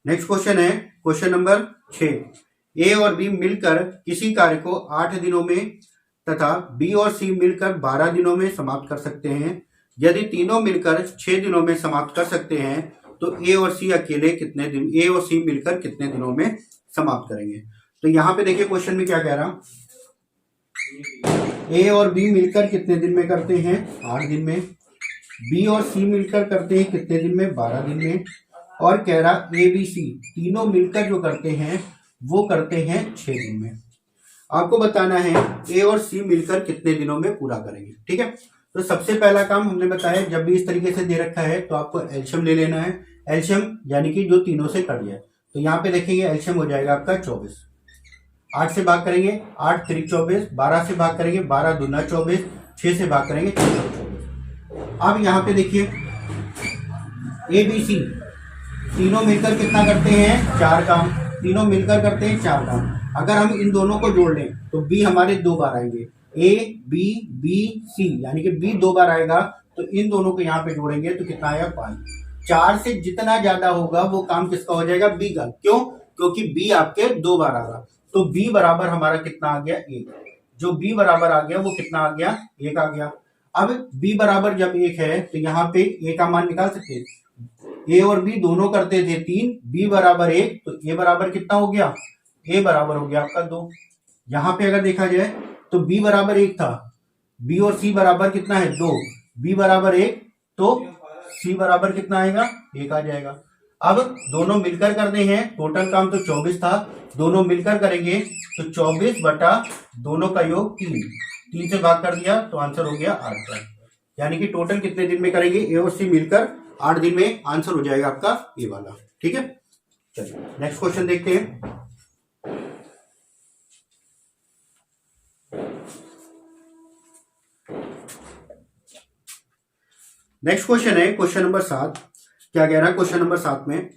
नेक्स्ट क्वेश्चन है क्वेश्चन नंबर 6। ए और बी मिलकर किसी कार्य को 8 दिनों में तथा बी और सी मिलकर 12 दिनों में समाप्त कर सकते हैं। यदि तीनों मिलकर 6 दिनों में समाप्त कर सकते हैं तो ए और सी अकेले कितने दिन, ए और सी मिलकर कितने दिनों में समाप्त करेंगे? तो यहाँ पे देखिए क्वेश्चन में क्या कह रहा, ए और बी मिलकर कितने दिन में करते हैं? 8 दिन में। बी और सी मिलकर करते हैं कितने दिन में? 12 दिन में। और कह रहा ए बी सी तीनों मिलकर जो करते हैं वो करते हैं 6 दिन में। आपको बताना है ए और सी मिलकर कितने दिनों में पूरा करेंगे। ठीक है, तो सबसे पहला काम हमने बताया, जब भी इस तरीके से दे रखा है तो आपको एलसीएम ले लेना है। एलसीएम यानी कि जो तीनों से कट जाए, तो यहाँ पे देखेंगे एलसीएम हो जाएगा आपका 24। 8 से भाग करेंगे 8 3 24, 12 से भाग करेंगे 12 दूना 24, 6 से भाग करेंगे 24। अब यहाँ पे देखिए ए बी सी तीनों मिलकर कितना करते हैं? 4 काम। तीनों मिलकर करते हैं 4 काम। अगर हम इन दोनों को जोड़ लें तो बी हमारे 2 बार आएंगे, ए बी बी सी, यानी कि बी 2 बार आएगा। तो इन दोनों को यहाँ पे जोड़ेंगे तो कितना आएगा? 5। 4 से जितना ज्यादा होगा वो काम किसका हो जाएगा? बी का। क्यों? क्योंकि बी आपके 2 बार आ रहा, तो बी बराबर हमारा कितना आ गया? 1। जो बी बराबर आ गया वो कितना आ गया? 1 आ गया। अब बी बराबर जब 1 है तो यहाँ पे ए का मान निकाल सकते हैं। ए और बी दोनों करते थे 3, बी बराबर 1, तो ए बराबर कितना हो गया? ए बराबर हो गया आपका 2। यहाँ पे अगर देखा जाए तो बी बराबर 1 था, बी और सी बराबर कितना है? 2। बी बराबर 1, तो सी बराबर कितना आएगा? 1 आ जाएगा। अब दोनों मिलकर करते हैं, टोटल काम तो 24 था, दोनों मिलकर करेंगे तो 24 बटा दोनों का योग 3, 3 से भाग कर दिया तो आंसर हो गया 8। यानी कि टोटल कितने दिन में करेंगे? ए और सी मिलकर 8 दिन में आंसर हो जाएगा आपका ए वाला। ठीक है, चलिए नेक्स्ट क्वेश्चन देखते हैं। नेक्स्ट क्वेश्चन है क्वेश्चन नंबर 7। क्या कह रहा है क्वेश्चन नंबर 7 में?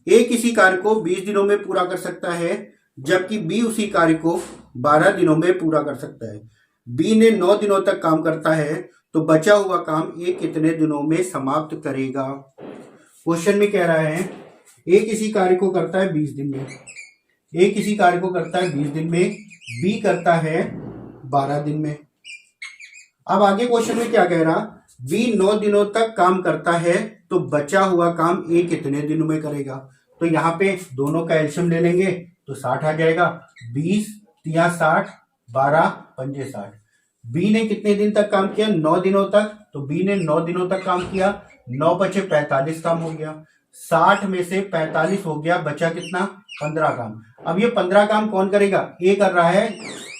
ए किसी कार्य को 20 दिनों में पूरा कर सकता है, जबकि बी उसी कार्य को 12 दिनों में पूरा कर सकता है। बी ने 9 दिनों तक काम करता है, तो बचा हुआ काम ए कितने दिनों में समाप्त करेगा? क्वेश्चन में कह रहा है ए किसी कार्य को करता है 20 दिन में, ए किसी कार्य को करता है 20 दिन में, बी करता है 12 दिन में। अब आगे क्वेश्चन में क्या कह रहा, बी 9 दिनों तक काम करता है, तो बचा हुआ काम ए कितने दिनों में करेगा? तो यहाँ पे दोनों का एलसीएम ले लेंगे तो 60 आ जाएगा। 20 3 60, 12 5 60। बी ने कितने दिन तक काम किया? 9 दिनों तक, तो बी ने 9 दिनों तक काम किया, 9 5 45 काम हो गया। 60 में से 45 हो गया, बचा कितना? 15 काम। अब ये 15 काम कौन करेगा? ए कर रहा है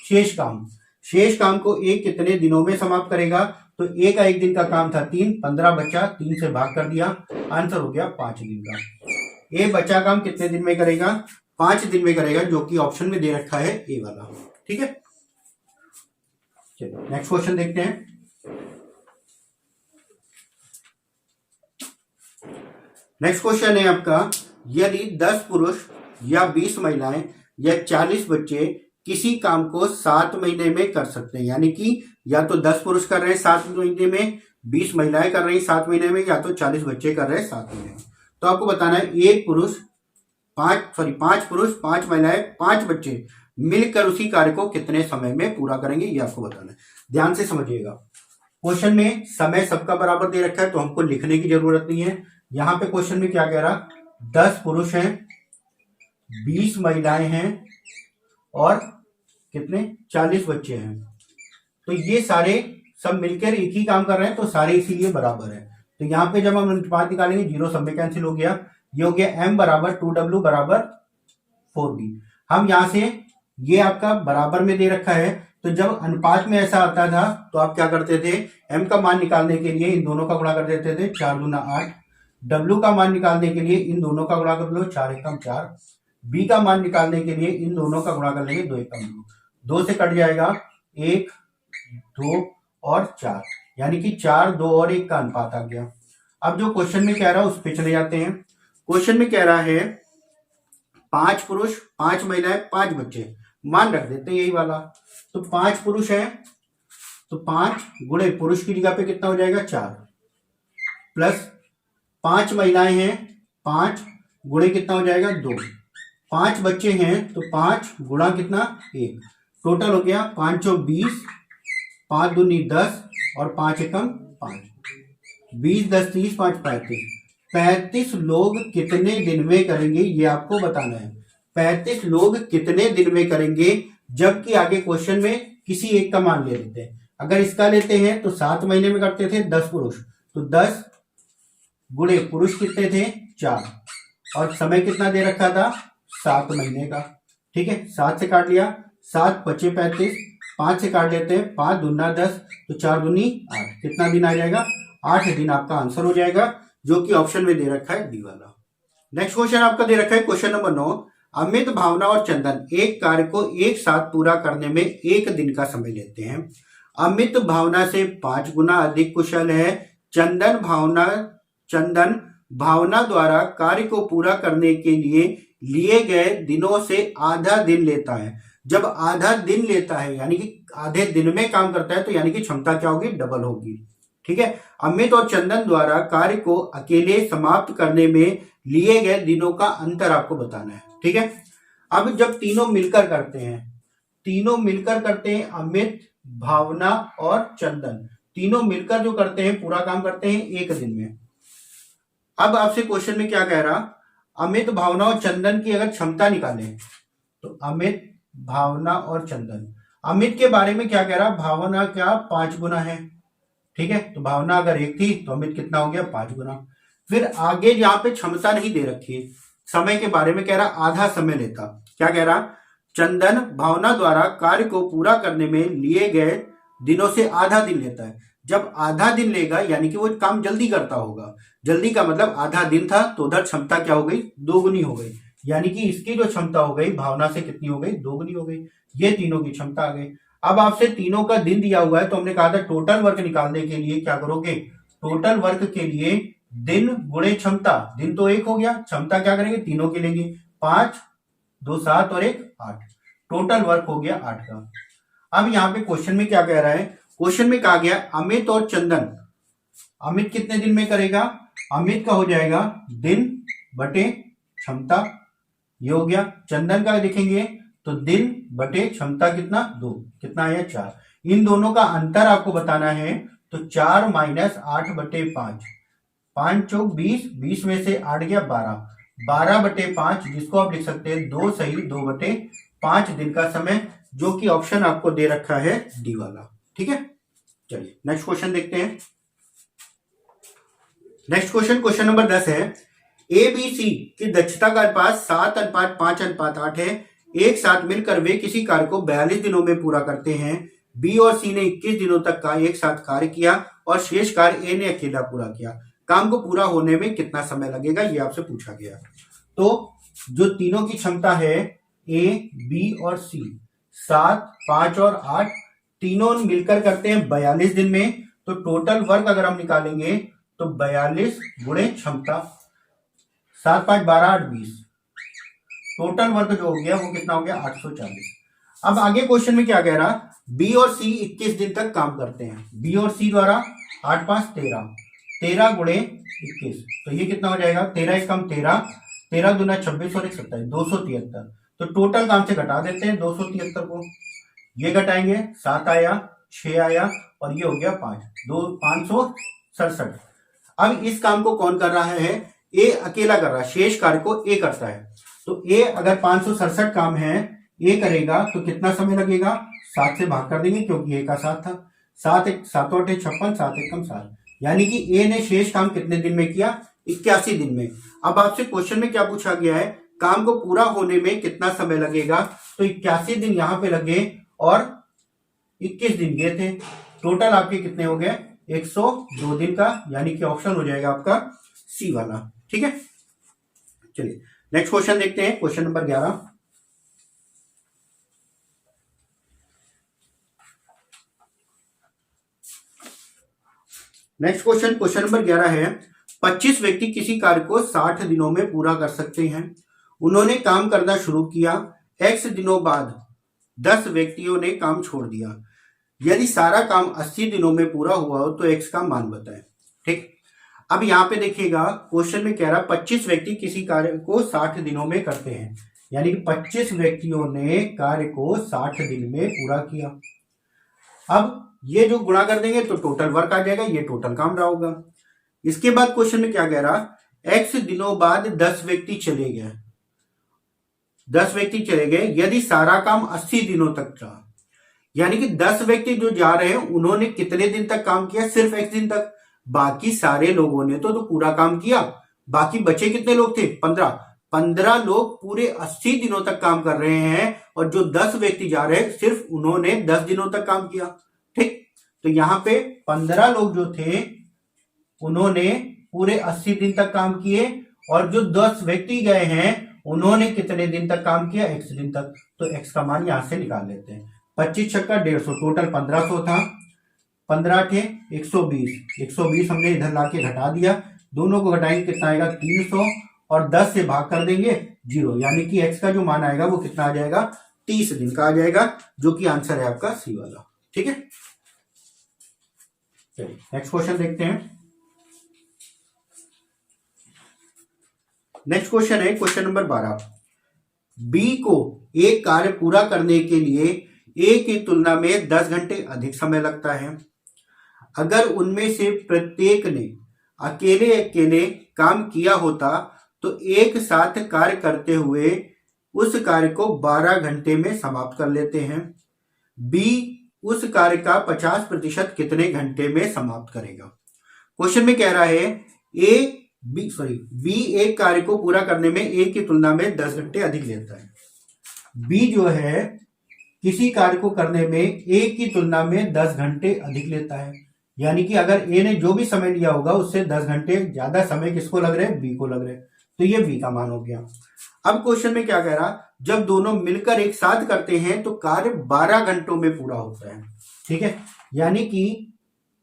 शेष काम। शेष काम को ए कितने दिनों में समाप्त करेगा? तो ए का 1 दिन का काम था 3, 15 बचा, 3 से भाग कर दिया, आंसर हो गया 5 दिन का। ए बचा काम कितने दिन में करेगा? 5 दिन में करेगा, जो कि ऑप्शन में दे रखा है ए वाला। ठीक है, चलिए नेक्स्ट क्वेश्चन देखते हैं। नेक्स्ट क्वेश्चन है आपका, यदि 10 पुरुष या 20 महिलाएं या 40 बच्चे किसी काम को 7 महीने में कर सकते हैं, यानी कि या तो 10 पुरुष कर रहे हैं 7 महीने में, 20 महिलाएं कर रही हैं 7 महीने में, या तो 40 बच्चे कर रहे हैं 7 महीने में। तो आपको बताना है 5 पुरुष 5 महिलाएं 5 बच्चे मिलकर उसी कार्य को कितने समय में पूरा करेंगे, ये आपको बताना है। ध्यान से समझिएगा, क्वेश्चन में समय सबका बराबर दे रखा है तो हमको लिखने की जरूरत नहीं है। यहाँ पे क्वेश्चन में क्या कह रहा, 10 पुरुष हैं, 20 महिलाएं हैं और कितने? 40 बच्चे हैं। तो ये सारे सब मिलकर एक ही काम कर रहे हैं, तो सारे इसीलिए बराबर है। तो यहाँ पे जब हम अनुपात निकालेंगे, 0 सब में कैंसिल हो गया, ये हो गया m बराबर 2w बराबर 4b। हम यहाँ से ये आपका बराबर में दे रखा है, तो जब अनुपात में ऐसा आता था तो आप क्या करते थे, m का मान निकालने के लिए इन दोनों का गुणा कर देते थे, 4 दूना 8। w का मान निकालने के लिए इन दोनों का गुणा कर लो, 4 एकम 4। b का मान निकालने के लिए इन दोनों का गुणा कर लेंगे, 2 एकम 2। 2 से कट जाएगा 1, 2 और 4, यानी कि 4, 2 और 1 का अनुपात आ गया। अब जो क्वेश्चन में कह रहा है उस पे चले जाते हैं। क्वेश्चन में कह रहा है 5 पुरुष 5 महिलाएं 5 बच्चे, मान रख देते हैं यही वाला। तो 5 पुरुष है तो 5 गुणे पुरुष की जगह पे कितना हो जाएगा 4, प्लस 5 महिलाएं हैं 5 गुणे कितना हो जाएगा 2। 5 बच्चे हैं तो 5 गुणा कितना 1, टोटल हो गया 5 चौक 20, 5 दूनी 10 और 5 एकम 5। 20 10 30, 5 35। 35 लोग कितने दिन में करेंगे ये आपको बताना है। 35 लोग कितने दिन में करेंगे, जबकि आगे क्वेश्चन में किसी एक का मान ले लेते हैं। अगर इसका लेते हैं तो 7 महीने में करते थे 10 पुरुष, तो 10 गुणे पुरुष कितने थे 4, और समय कितना दे रखा था 7 महीने का। ठीक है, 7 से काट लिया, 7 बचे 35, 5 से काट लेते हैं, 5 दूना 10, तो 4 दूनी 8, कितना दिन आ जाएगा 8 दिन आपका आंसर हो जाएगा, जो कि ऑप्शन में दे रखा है डी वाला। नेक्स्ट क्वेश्चन आपका दे रखा है क्वेश्चन नंबर 9। अमित, भावना और चंदन एक कार्य को एक साथ पूरा करने में 1 दिन का समय लेते हैं। अमित भावना से 5 गुना अधिक कुशल है। चंदन भावना द्वारा कार्य को पूरा करने के लिए गए दिनों से आधा दिन लेता है। जब आधा दिन लेता है यानी कि आधे दिन में काम करता है, तो यानी कि क्षमता क्या होगी, डबल होगी। ठीक है, अमित और चंदन द्वारा कार्य को अकेले समाप्त करने में लिए गए दिनों का अंतर आपको बताना है। ठीक है, अब जब तीनों मिलकर करते हैं अमित, भावना और चंदन, तीनों मिलकर जो करते हैं पूरा काम करते हैं 1 दिन में। अब आपसे क्वेश्चन में क्या कह रहा, अमित, भावना और चंदन की अगर क्षमता निकालें, तो अमित, भावना और चंदन, अमित के बारे में क्या कह रहा, भावना क्या 5 गुना है। ठीक है, तो भावना अगर 1 थी तो अमित कितना हो गया 5 गुना। फिर आगे यहाँ पे क्षमता नहीं दे रखी है, समय के बारे में कह रहा आधा समय लेता। क्या कह रहा, चंदन भावना द्वारा कार्य को पूरा करने में लिए गए दिनों से आधा दिन लेता है। जब आधा दिन लेगा यानी कि वो काम जल्दी करता होगा। जल्दी का मतलब आधा दिन था तो उधर क्षमता क्या हो गई, 2 गुनी हो गई, यानी कि इसकी जो क्षमता हो गई भावना से कितनी हो गई, 2 गुनी हो गई। ये तीनों की क्षमता आ गई। अब आपसे तीनों का दिन दिया हुआ है, तो हमने कहा था टोटल वर्क निकालने के लिए क्या करोगे, टोटल वर्क के लिए दिन गुणे क्षमता, दिन तो 1 हो गया, क्षमता क्या करेंगे तीनों की लेंगे, 5 2 7 और 1 8, टोटल वर्क हो गया 8 का। अब यहाँ पे क्वेश्चन में क्या कह रहा है, क्वेश्चन में कहा गया अमित और चंदन, अमित कितने दिन में करेगा, अमित का हो जाएगा दिन बटे क्षमता, ये हो गया। चंदन का देखेंगे तो दिन बटे क्षमता कितना 2, कितना आया 4। इन दोनों का अंतर आपको बताना है, तो 4 माइनस 8 बटे 5, 5 चौक 20, 20 में से 8 गया 12, 12 बटे 5, जिसको आप लिख सकते हैं 2 सही 2 बटे 5 दिन का समय, जो कि ऑप्शन आपको दे रखा है डी वाला। ठीक है, चलिए नेक्स्ट क्वेश्चन देखते हैं। नेक्स्ट क्वेश्चन, क्वेश्चन नंबर 10 है, ए बी सी की दक्षता का अनुपात 7:5:8 है। एक साथ मिलकर वे किसी कार्य को 42 दिनों में पूरा करते हैं। बी और सी ने 21 दिनों तक का एक साथ कार्य किया और शेष कार्य ए ने अकेला पूरा किया। काम को पूरा होने में कितना समय लगेगा, ये आपसे पूछा गया। तो जो तीनों की क्षमता है ए, बी और सी, 7, 5 और 8, तीनों मिलकर करते हैं 42 दिन में। तो टोटल वर्क अगर हम निकालेंगे तो 42 गुणे क्षमता, 7 5 12 8 20, टोटल वर्क जो हो गया वो कितना हो गया 840। अब आगे क्वेश्चन में क्या कह रहा, बी और सी 21 दिन तक काम करते हैं। बी और सी द्वारा 8 5 13, 13 गुणे 21, तो ये कितना हो जाएगा 13 एकम 13, 13 दूना 26 और 1 27, 273। तो टोटल काम से घटा देते हैं 273 को, ये घटाएंगे 7 आया, 6 आया और ये हो गया 5, 567। अब इस काम को कौन कर रहा है, ए अकेला कर रहा है, शेष कार्य को ए करता है। तो ए अगर 567 काम है ए करेगा तो कितना समय लगेगा, 7 से भाग कर देंगे क्योंकि ए का 7 था, 7 7 8 56, 7 एकम 7, यानी कि ए ने शेष काम कितने दिन में किया, 81 दिन में। अब आपसे क्वेश्चन में क्या पूछा गया है, काम को पूरा होने में कितना समय लगेगा, तो 81 दिन यहाँ पे लगे और 21 दिन ये थे। टोटल आपके कितने हो गए? 102 दिन का, यानी कि ऑप्शन हो जाएगा आपका सी वाला। ठीक है, चलिए नेक्स्ट क्वेश्चन देखते हैं, question number 11। Next question, question number 11 है, 25 व्यक्ति किसी कार्य को 60 दिनों में पूरा कर सकते हैं। उन्होंने काम करना शुरू किया, x दिनों बाद 10 व्यक्तियों ने काम छोड़ दिया। यदि सारा काम 80 दिनों में पूरा हुआ हो तो x का मान बताएं। ठीक, अब यहां पे देखिएगा क्वेश्चन में कह रहा 25 व्यक्ति किसी कार्य को 60 दिनों में करते हैं, यानी कि 25 व्यक्तियों ने कार्य को 60 दिन में पूरा किया। अब ये जो गुणा कर देंगे तो टोटल वर्क आ जाएगा, ये टोटल काम रहा होगा। इसके बाद क्वेश्चन में क्या कह रहा, x दिनों बाद 10 व्यक्ति चले गए, 10 व्यक्ति चले गए, यदि सारा काम 80 दिनों तक रहा, यानी कि 10 व्यक्ति जो जा रहे हैं उन्होंने कितने दिन तक काम किया? सिर्फ x दिन तक। बाकी सारे लोगों ने तो पूरा काम किया, बाकी बचे कितने लोग थे? 15 लोग पूरे 80 दिनों तक काम कर रहे हैं, और जो 10 व्यक्ति जा रहे हैं सिर्फ उन्होंने 10 दिनों तक काम किया। ठीक, तो यहां पे 15 लोग जो थे उन्होंने पूरे 80 दिन तक काम किए, और जो 10 व्यक्ति गए हैं उन्होंने कितने दिन तक काम किया? x दिन तक। तो x का मान यहां से निकाल लेते हैं। 25 छक्का 150, टोटल 1500 था, 15 थे 120, 120 हमने इधर लाके घटा दिया, दोनों को घटाएंगे कितना आएगा? 300, और 10 से भाग कर देंगे 0, यानी कि x का जो मान आएगा वो कितना आ जाएगा? 30 दिन का आ जाएगा, जो कि आंसर है आपका सी वाला। ठीक है, चलिए नेक्स्ट क्वेश्चन देखते हैं। नेक्स्ट क्वेश्चन है क्वेश्चन नंबर 12। बी को एक कार्य पूरा करने के लिए ए की तुलना में 10 घंटे अधिक समय लगता है। अगर उनमें से प्रत्येक ने अकेले अकेले काम किया होता तो एक साथ कार्य करते हुए उस कार्य को 12 घंटे में समाप्त कर लेते हैं। बी उस कार्य का 50% कितने घंटे में समाप्त करेगा? क्वेश्चन में कह रहा है बी एक कार्य को पूरा करने में ए की तुलना में 10 घंटे अधिक लेता है। बी जो है किसी कार्य को करने में ए की तुलना में 10 घंटे अधिक लेता है, यानी कि अगर ए ने जो भी समय लिया होगा उससे 10 घंटे ज्यादा समय किसको लग रहे हैं? बी को लग रहे हैं, तो ये बी का मान हो गया। अब क्वेश्चन में क्या कह रहा, जब दोनों मिलकर एक साथ करते हैं तो कार्य 12 घंटों में पूरा होता है। ठीक है, यानी कि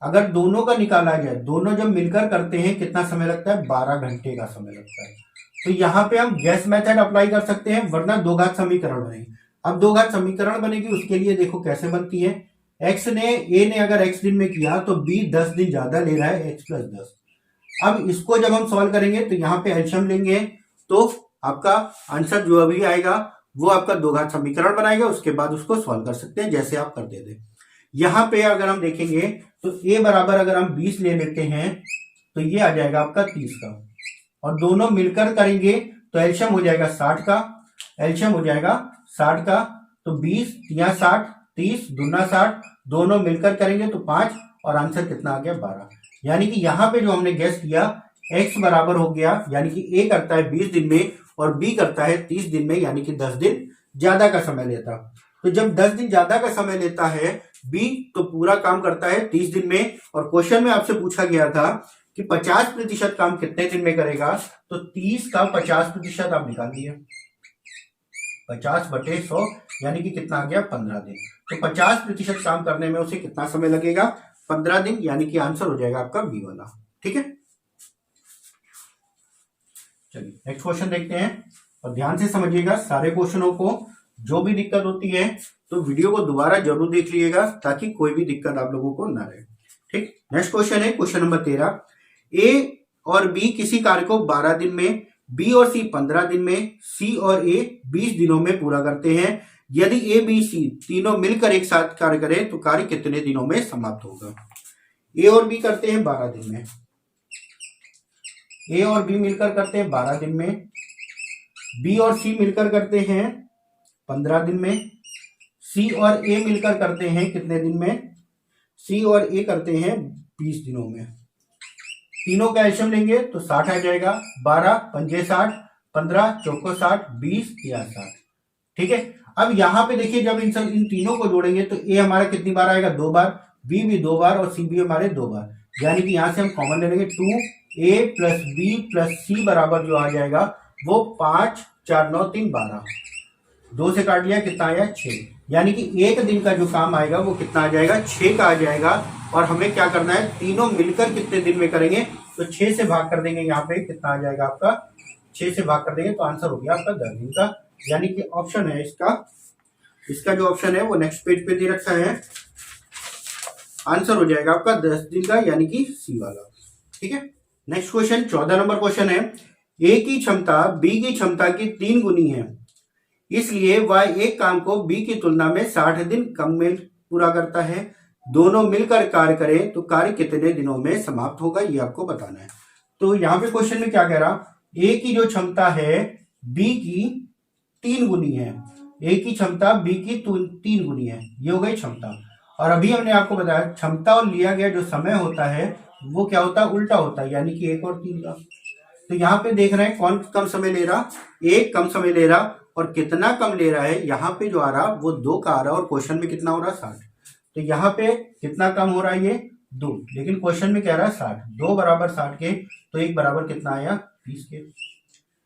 अगर दोनों का निकाला जाए, दोनों जब मिलकर करते हैं कितना समय लगता है? 12 घंटे का समय लगता है। तो यहां पे हम गैस मेथड अप्लाई कर सकते हैं, वरना दो घात समीकरण बनेगी। अब दो घात समीकरण बनेगी, उसके लिए देखो कैसे बनती है। ए ने अगर x दिन में किया तो b 10 दिन ज्यादा ले रहा है, x + 10। अब इसको जब हम सॉल्व करेंगे तो यहाँ पे एलसीएम लेंगे, तो आपका आंसर जो अभी आएगा वो आपका दो घात समीकरण बनाएगा, उसके बाद उसको सॉल्व कर सकते हैं जैसे आप करते थे। यहाँ पे अगर हम देखेंगे तो a बराबर अगर हम 20 ले लेते हैं तो ये आ जाएगा आपका 30 का, और दोनों मिलकर करेंगे तो एलसीएम हो जाएगा 60 का, एलसीएम हो जाएगा 60 का, तो 20 या 60, 30 दूना 60, दोनों मिलकर करेंगे तो 5, और आंसर कितना आ गया? 12। यानी कि यहाँ पे जो हमने गैस किया x बराबर हो गया, यानी कि a करता है 20 दिन में और b करता है 30 दिन में, यानी कि 10 दिन ज्यादा का समय लेता। तो जब 10 दिन ज्यादा का समय लेता है b, तो पूरा काम करता है 30 दिन में। और क्वेश्चन में आपसे पूछा गया था कि 50% काम कितने दिन में करेगा, तो 30 का 50% आप निकाल दिए, 50/100 यानी कि कितना आ गया? 15 दिन। तो 50% काम करने में उसे कितना समय लगेगा? 15 दिन, यानी कि आंसर हो जाएगा आपका बी वाला। ठीक है, चलिए नेक्स्ट क्वेश्चन देखते हैं, और ध्यान से समझिएगा सारे क्वेश्चनों को। जो भी दिक्कत होती है तो वीडियो को दोबारा जरूर देख लीजिएगा, ताकि कोई भी दिक्कत आप लोगों को ना रहे। ठीक, नेक्स्ट क्वेश्चन है क्वेश्चन नंबर 13। ए और बी किसी कार्य को 12 दिन में, बी और सी 15 दिन में, सी और ए 20 दिनों में पूरा करते हैं। यदि ए बी सी तीनों मिलकर एक साथ कार्य करें तो कार्य कितने दिनों में समाप्त होगा? ए और बी करते हैं 12 दिन में, ए और बी मिलकर करते हैं 12 दिन में, बी और सी मिलकर करते हैं 15 दिन में, सी और ए मिलकर करते हैं कितने दिन में? सी और ए करते हैं 20 दिनों में। तीनों का एलसीएम लेंगे तो 60 आ जाएगा, 12 पंजे 60, 15 चौको 60, 20 या 60। ठीक है। अब यहाँ पे देखिए जब इन तीनों को जोड़ेंगे तो ए हमारा कितनी बार आएगा, 2 बार, बी भी 2 बार और सी भी हमारे 2 बार, यानी कि यहां से हम कॉमन ले लेंगे 2a प्लस बी प्लस सी बराबर जो आ जाएगा वो 5 4 9 3 12, 2 से काट लिया कितना आया 6, यानी कि एक दिन का जो काम आएगा वो कितना आ जाएगा 6 का आ जाएगा। और हमें क्या करना है, तीनों मिलकर कितने दिन में करेंगे, तो 6 से भाग कर देंगे, यहाँ पे कितना आ जाएगा आपका 6 से भाग कर देंगे तो आंसर हो गया आपका 10 दिन का, यानी कि ऑप्शन है इसका जो ऑप्शन है वो नेक्स्ट पेज पे दे रखा है, आंसर हो जाएगा आपका 10 दिन का, यानी कि सी वाला। ठीक है। नेक्स्ट क्वेश्चन 14 नंबर क्वेश्चन है, ए की क्षमता बी की क्षमता की 3 गुनी है, इसलिए वह एक काम को बी की तुलना में 60 दिन कम में पूरा करता है। दोनों मिलकर कार्य करें तो कार्य कितने दिनों में समाप्त होगा, ये आपको बताना है। तो यहाँ पे क्वेश्चन में क्या कह रहा, ए की जो क्षमता है बी की 3 गुनी है, ए की क्षमता बी की 3 गुनी है, ये हो गई क्षमता। और अभी हमने आपको बताया क्षमता और लिया गया जो समय होता है वो क्या होता है, उल्टा होता है, यानी कि 1 और 3 का। तो यहाँ पे देख रहे हैं कौन कम समय ले रहा, एक कम समय ले रहा, और कितना कम ले रहा है, यहाँ पे जो आ रहा वो 2 का आ रहा, और क्वेश्चन में कितना हो रहा 60। तो यहाँ पे कितना कम हो रहा है, ये 2, लेकिन क्वेश्चन में क्या रहा 60, 2 बराबर 60 के, तो 1 बराबर कितना आया 30 के।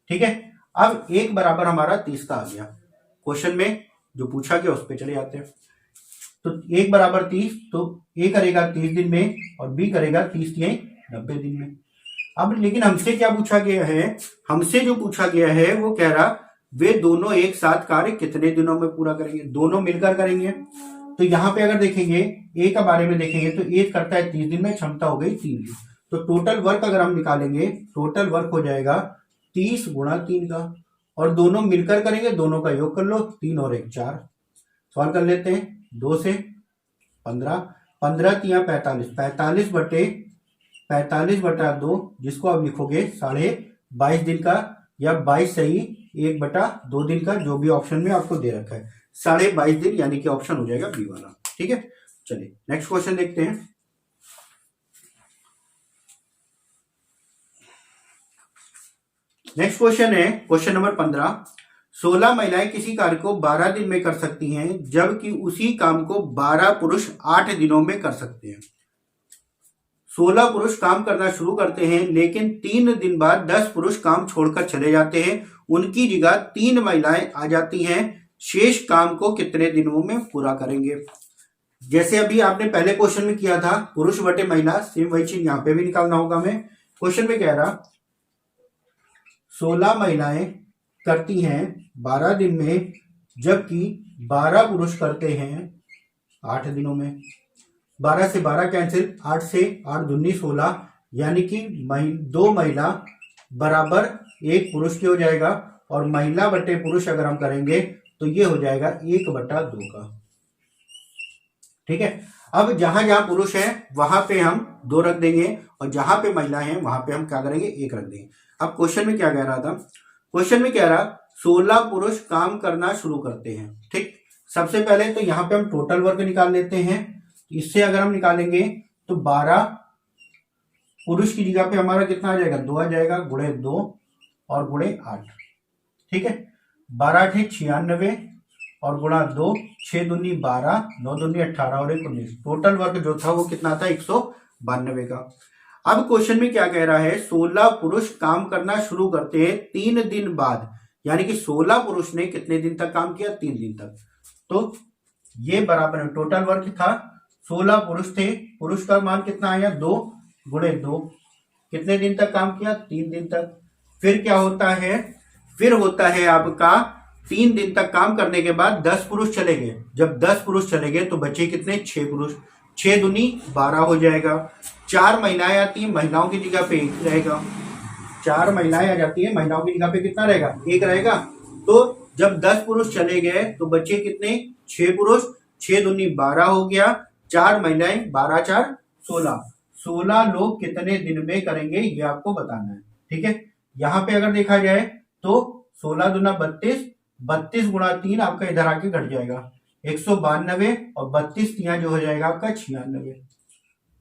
ठीक है। अब 1 बराबर हमारा 30 का आ गया, क्वेश्चन में जो पूछा गया उस पर चले जाते हैं। तो 1 बराबर 30, तो ए करेगा 30 दिन में और बी करेगा 30 या 90 दिन में। अब लेकिन हमसे क्या पूछा गया है, हमसे जो पूछा गया है वो कह रहा वे दोनों एक साथ कार्य कितने दिनों में पूरा करेंगे, दोनों मिलकर करेंगे। तो यहाँ पे अगर देखेंगे ए का बारे में देखेंगे तो ए करता है 30 दिन में, क्षमता हो गई 3 दिन, तो टोटल वर्क अगर हम निकालेंगे, टोटल वर्क हो जाएगा 30 गुणा 3 का, और दोनों मिलकर करेंगे, दोनों का योग कर लो, 3 और 1 4, सॉल्व कर लेते हैं, 2 से 15, 15 तिया 45, 45 बटे 45 बटा 2, जिसको आप लिखोगे 22.5 दिन का, या 22 सही 1 बटा 2 दिन का, जो भी ऑप्शन में आपको दे रखा है 22.5 दिन, यानी कि ऑप्शन हो जाएगा बी वाला। ठीक है। चलिए नेक्स्ट क्वेश्चन देखते हैं। नेक्स्ट क्वेश्चन है क्वेश्चन नंबर 15, 16 महिलाएं किसी कार्य को 12 दिन में कर सकती हैं, जबकि उसी काम को 12 पुरुष 8 दिनों में कर सकते हैं। 16 पुरुष काम करना शुरू करते हैं, लेकिन 3 दिन बाद 10 पुरुष काम छोड़कर चले जाते हैं, उनकी जगह 3 महिलाएं आ जाती हैं, शेष काम को कितने दिनों में पूरा करेंगे। जैसे अभी आपने पहले क्वेश्चन में किया था पुरुष बटे महिला, सेम वही चीज यहाँ पे भी निकालना होगा हमें। क्वेश्चन में कह रहा 16 महिलाएं करती हैं 12 दिन में, जबकि 12 पुरुष करते हैं 8 दिनों में। 12 से 12 कैंसिल, 8 से 8 दूनी 16, यानी कि 2 महिला बराबर 1 पुरुष की हो जाएगा, और महिला बटे पुरुष अगर हम करेंगे तो ये हो जाएगा 1 बटा 2 का। ठीक है। अब जहां जहां पुरुष है वहां पे हम 2 रख देंगे, और जहां पे महिला है वहां पे हम क्या करेंगे 1 रख देंगे। अब क्वेश्चन में क्या कह रहा था, क्वेश्चन में कह रहा 16 पुरुष काम करना शुरू करते हैं। ठीक, सबसे पहले तो यहाँ पे हम टोटल वर्क निकाल लेते हैं, इससे अगर हम निकालेंगे तो 12 पुरुष की जगह पे हमारा कितना आ जाएगा 2 आ जाएगा, गुणे 2 और गुणे 8। ठीक है। 12 8 96 और गुणा 2, 6 दूनी 12, 9 दूनी 18 और 1 19। टोटल वर्क जो था वो कितना था 192 का। अब क्वेश्चन में क्या कह रहा है, 16 पुरुष काम करना शुरू करते हैं 3 दिन बाद, यानी कि 16 पुरुष ने कितने दिन तक काम किया 3 दिन तक। तो ये बराबर है, टोटल वर्क था 16 पुरुष थे, पुरुष का मान कितना आया 2 गुणे 2, कितने दिन तक काम किया 3 दिन तक। फिर क्या होता है, फिर होता है आपका 3 दिन तक काम करने के बाद 10 पुरुष चले गए, जब 10 पुरुष चले गए तो बचे कितने 6 पुरुष, 6 दूनी 12 हो जाएगा। 4 महिलाएं आती हैं, महिलाओं की जगह पे 1 रहेगा, 4 महिलाएं आ जाती है, महिलाओं की जगह पे कितना रहेगा 1 रहेगा। तो जब 10 पुरुष चले गए तो बचे कितने 6 पुरुष, 6 दूनी 12 हो गया, 4 महिलाएं 12 4 16, 16 लोग कितने दिन में करेंगे ये आपको बताना है। ठीक है। यहाँ पे अगर देखा जाए तो 16 दूना 32, 32 गुणा 3 आपका इधर आके घट जाएगा 192, और 32 तिया जो हो जाएगा आपका 96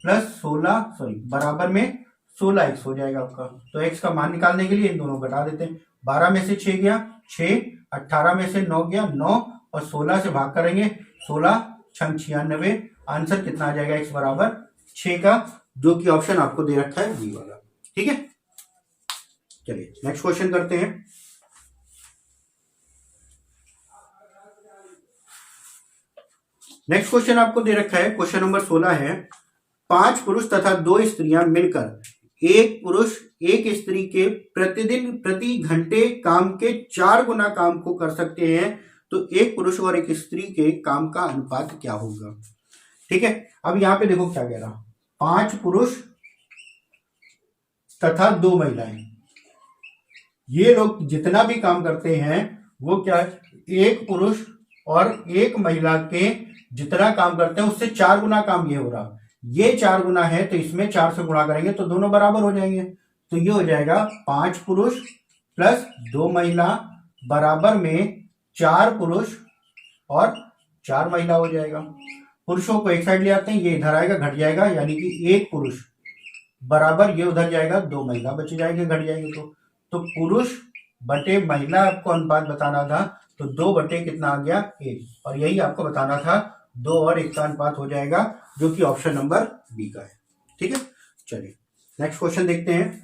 प्लस 16 बराबर में 16 x हो जाएगा आपका। तो x का मान निकालने के लिए इन दोनों घटा देते हैं, 12 में से 6 गया 6, 18 में से 9 गया 9 और 16 से भाग करेंगे 16 छंग 96। आंसर कितना आ जाएगा x बराबर 6 का, जो कि ऑप्शन आपको दे रखा है बी वाला। ठीक है, चलिए नेक्स्ट क्वेश्चन करते हैं। नेक्स्ट क्वेश्चन आपको दे रखा है, क्वेश्चन नंबर 16 है, 5 पुरुष तथा 2 स्त्रियां मिलकर एक पुरुष एक स्त्री के प्रतिदिन प्रति घंटे काम के 4 गुना काम को कर सकते हैं, तो एक पुरुष और एक स्त्री के काम का अनुपात क्या होगा। ठीक है, अब यहां पे देखो क्या कह रहा, 5 पुरुष तथा 2 महिलाएं, ये लोग जितना भी काम करते हैं वो क्या है, एक पुरुष और एक महिला के जितना काम करते हैं उससे 4 गुना काम ये हो रहा, ये 4 गुना है तो इसमें 4 से गुणा करेंगे तो दोनों बराबर हो जाएंगे, तो ये हो जाएगा 5 पुरुष प्लस 2 महिला बराबर में 4 पुरुष और 4 महिला हो जाएगा। पुरुषों को एक साइड ले आते हैं, ये इधर आएगा घट जाएगा, यानी कि एक पुरुष बराबर ये उधर जाएगा 2 महिला बच जाएंगे घट जाएंगे, तो पुरुष बटे महिला आपको अनुपात बताना था, तो 2 बटे कितना आ गया 1, और यही आपको बताना था 2 और 1 का अनुपात हो जाएगा, जो कि ऑप्शन नंबर बी का है। ठीक है, चलिए नेक्स्ट क्वेश्चन देखते हैं।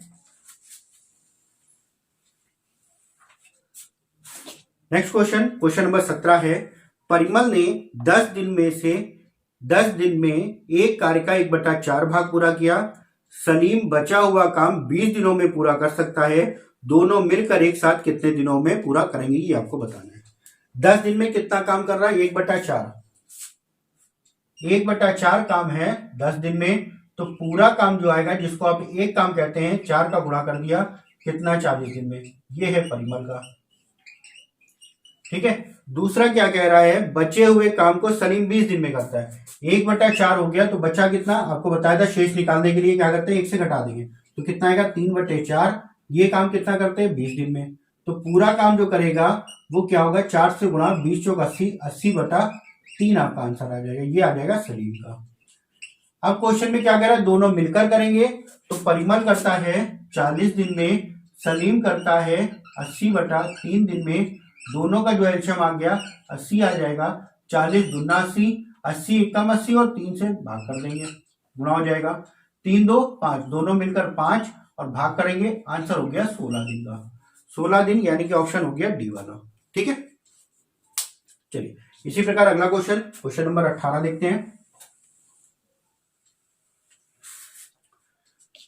नेक्स्ट क्वेश्चन, क्वेश्चन नंबर 17 है, परिमल ने 10 दिन में एक कार्य का 1/4 भाग पूरा किया, सलीम बचा हुआ काम 20 दिनों में पूरा कर सकता है, दोनों मिलकर एक साथ कितने दिनों में पूरा करेंगे, ये आपको बताना है। 10 दिन में कितना काम कर रहा है, 1/4, 1/4 काम है 10 दिन में, तो पूरा काम जो आएगा, जिसको आप एक काम कहते हैं, 4 का गुणा कर दिया कितना 40 दिन में, ये है परिमल का। ठीक है, दूसरा क्या कह रहा है, बचे हुए काम को सलीम 20 दिन में करता है, 1/4 हो गया, तो बचा कितना आपको बताया था, शेष निकालने के लिए क्या करते हैं 1 से घटा देंगे, तो कितना आएगा 3/4, ये काम कितना करते हैं 20 दिन में, तो पूरा काम जो करेगा वो क्या होगा 4 से गुणा 20 चौक 80, 80/3 आपका आंसर आ जाएगा, ये आ जाएगा सलीम का। अब क्वेश्चन में क्या कह रहा है, दोनों मिलकर करेंगे, तो परिमल करता है 40 दिन में, सलीम करता है 80/3 दिन में, दोनों का जो एलसीएम आ गया 80 आ जाएगा, 40 दूना 80, 80 कम 80 और 3 से भाग कर देंगे, गुणा हो जाएगा, 3 2 5, दोनों मिलकर 5 और भाग करेंगे, आंसर हो गया 16 दिन का, 16 दिन, यानी कि ऑप्शन हो गया डी वाला। ठीक है, चलिए इसी प्रकार अगला क्वेश्चन, क्वेश्चन नंबर 18 देखते हैं।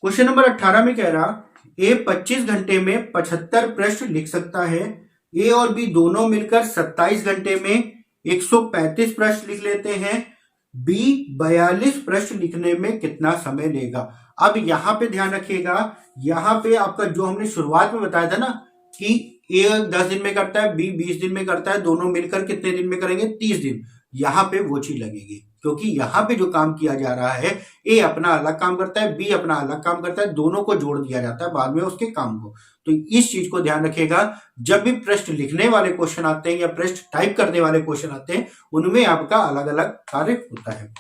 क्वेश्चन नंबर 18 में कह रहा, ए 25 घंटे में 75 प्रश्न लिख सकता है, ए और बी दोनों मिलकर 27 घंटे में 135 प्रश्न लिख लेते हैं, बी 42 प्रश्न लिखने में कितना समय लेगा। अब यहां पे ध्यान रखिएगा, यहां पे आपका जो हमने शुरुआत में बताया था ना कि ए 10 दिन में करता है, बी 20 दिन में करता है, दोनों मिलकर कितने दिन में करेंगे 30 दिन, यहां पे वो चीज लगेगी, क्योंकि यहां पे जो काम किया जा रहा है, ए अपना अलग काम करता है, बी अपना अलग काम करता है, दोनों को जोड़ दिया जाता है बाद में उसके काम को। तो इस चीज को ध्यान रखिएगा, जब भी प्रश्न लिखने वाले क्वेश्चन आते हैं या प्रश्न टाइप करने वाले क्वेश्चन आते हैं, उनमें आपका अलग अलग कार्य होता है।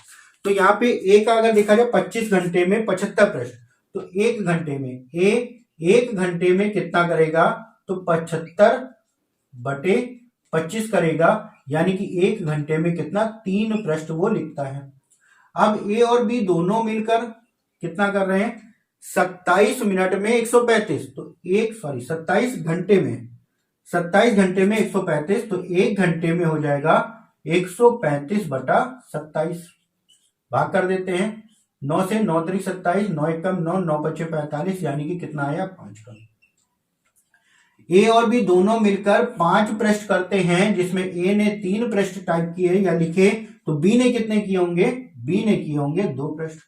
तो यहाँ पे ए का अगर देखा जाए 25 घंटे में 75 प्रश्न, तो 1 घंटे में ए 1 घंटे में कितना करेगा, तो 75/25 करेगा, यानी कि 1 घंटे में कितना 3 प्रश्न वो लिखता है। अब ए और बी दोनों मिलकर कितना कर रहे हैं, 27 मिनट में 135, तो 27 घंटे में 135, तो 1 घंटे में हो जाएगा 135/27, भाग कर देते हैं, 9 से 9 3 27, 9 1 कम 9, 9 5 45, यानी कि कितना आया 5 कम। ए और बी दोनों मिलकर 5 प्रश्न करते हैं, जिसमें ए ने 3 प्रश्न टाइप किए या लिखे, तो बी ने कितने किए होंगे, बी ने किए होंगे 2 प्रश्न।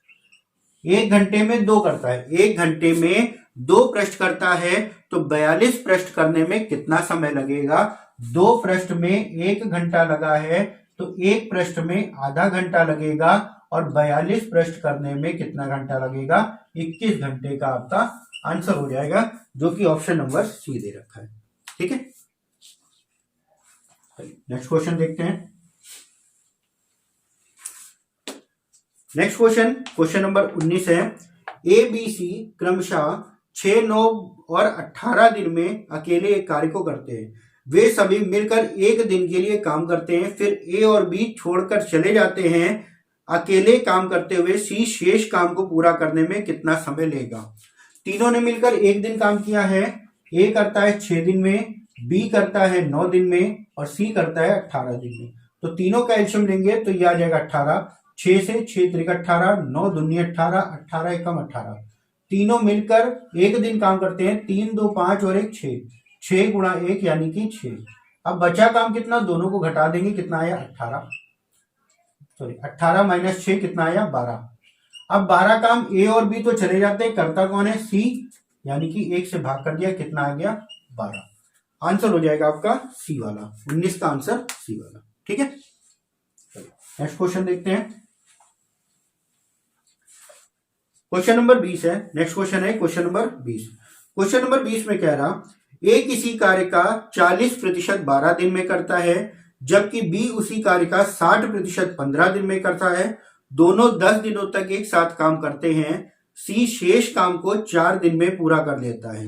1 घंटे में 2 करता है, 1 घंटे में 2 प्रश्न करता है, तो 42 प्रश्न करने में कितना समय लगेगा, 2 प्रश्न में 1 घंटा लगा है, तो 1 प्रश्न में आधा घंटा लगेगा, और 42 प्रश्न करने में कितना घंटा लगेगा, 21 घंटे का आपका आंसर हो जाएगा, जो कि ऑप्शन नंबर सी दे रखा है। ठीक है, नेक्स्ट क्वेश्चन देखते हैं। नेक्स्ट क्वेश्चन, क्वेश्चन नंबर 19 है, ए बी सी क्रमशः 6 9 और 18 दिन में अकेले एक कार्य को करते हैं, वे सभी मिलकर एक दिन के लिए काम करते हैं, फिर ए और बी छोड़कर चले जाते हैं। अकेले काम करते हुए सी शेष काम को पूरा करने में कितना समय लेगा? तीनों ने मिलकर एक दिन काम किया है। ए करता है 6 दिन में, बी करता है 9 दिन में और सी करता है 18 दिन में। तो तीनों का एल्शियम लेंगे तो ये आ जाएगा 18। 6 से 6 त्रिक 18, 9 दूनी 18, 18 एकम 18। तीनों मिलकर एक दिन काम करते हैं। 3 2 5 और 1 6, 6 गुणा 1 यानी कि 6। अब बचा काम कितना, दोनों को घटा देंगे, कितना आया 18, सॉरी 18 माइनस 6 कितना आया 12। अब 12 काम ए और बी तो चले जाते हैं, करता कौन है सी, यानी कि 1 से भाग कर दिया, कितना आ गया 12। आंसर हो जाएगा आपका सी वाला, 19 का आंसर सी वाला। ठीक है, नेक्स्ट क्वेश्चन देखते हैं। क्वेश्चन नंबर 20 है, नेक्स्ट क्वेश्चन है क्वेश्चन नंबर 20। क्वेश्चन नंबर 20 में कह रहा ए किसी कार्य का 40% 12 दिन में करता है, जबकि बी उसी कार्य का 60% 15 दिन में करता है। दोनों 10 दिनों तक एक साथ काम करते हैं। सी शेष काम को 4 दिन में पूरा कर लेता है।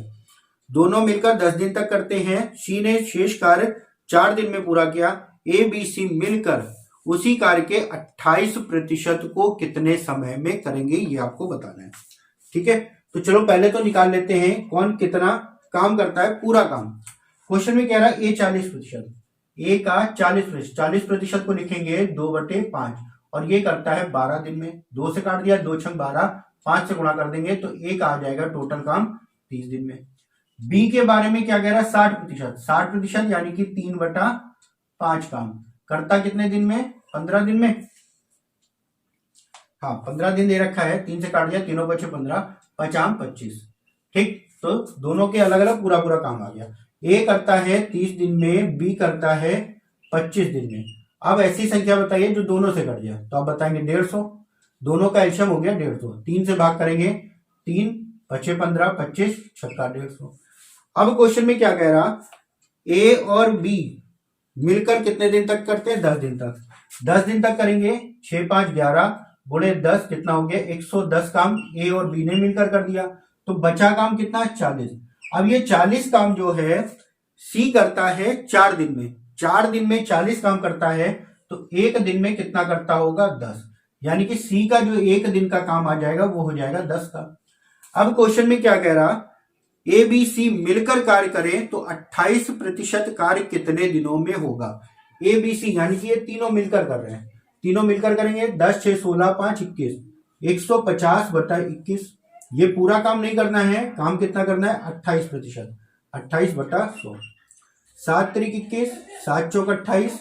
दोनों मिलकर 10 दिन तक करते हैं। सी ने शेष कार्य 4 दिन में पूरा किया। ए बी सी मिलकर उसी कार्य के 28% को कितने समय में करेंगे, ये आपको बताना है। ठीक है, तो चलो पहले तो निकाल लेते हैं कौन कितना काम करता है पूरा काम। क्वेश्चन में कह रहा है ए 40%, ए का 40% को लिखेंगे 2/5 और ये करता है 12 दिन में। 2 से काट दिया, 2 छंग 12, 5 से गुणा कर देंगे तो एक आ जाएगा टोटल काम 30 दिन में। बी के बारे में क्या कह रहा है 60%, यानी कि 3/5 काम करता कितने दिन में, 15 दिन में। हाँ 15 दिन दे रखा है, 3 से काट दिया, तीनों बचे 15, 5 25। ठीक, तो दोनों के अलग अलग पूरा पूरा काम आ गया। ए करता है 30 दिन में, बी करता है 25 दिन में। अब ऐसी संख्या बताइए जो दोनों से कट जाए, तो आप बताएंगे 150। दोनों का एल्शियम हो गया 150, 3 से भाग करेंगे 3, बचे 15, 25 छक्का 150। अब क्वेश्चन में क्या कह रहा, ए और बी मिलकर कितने दिन तक करते हैं, 10 दिन तक। 10 दिन तक करेंगे, 6 5 11 गुणे 10 कितना हो गया 110 काम ए और बी ने मिलकर कर दिया। तो बचा काम कितना 40। अब ये 40 काम जो है सी करता है 4 दिन में। 4 दिन में 40 काम करता है, तो एक दिन में कितना करता होगा 10, यानी कि सी का जो एक दिन का काम आ जाएगा वो हो जाएगा 10 का। अब क्वेश्चन में क्या कह रहा, ए बी सी मिलकर कार्य करें तो 28% कार्य कितने दिनों में होगा। ए बी सी यानी कि ये तीनों मिलकर कर रहे हैं, तीनों मिलकर करेंगे 10 6 16 5 21, 150/21। ये पूरा काम नहीं करना है, काम कितना करना है 28%, 28/100। 7 त्रिक 21, 7 चौक 28,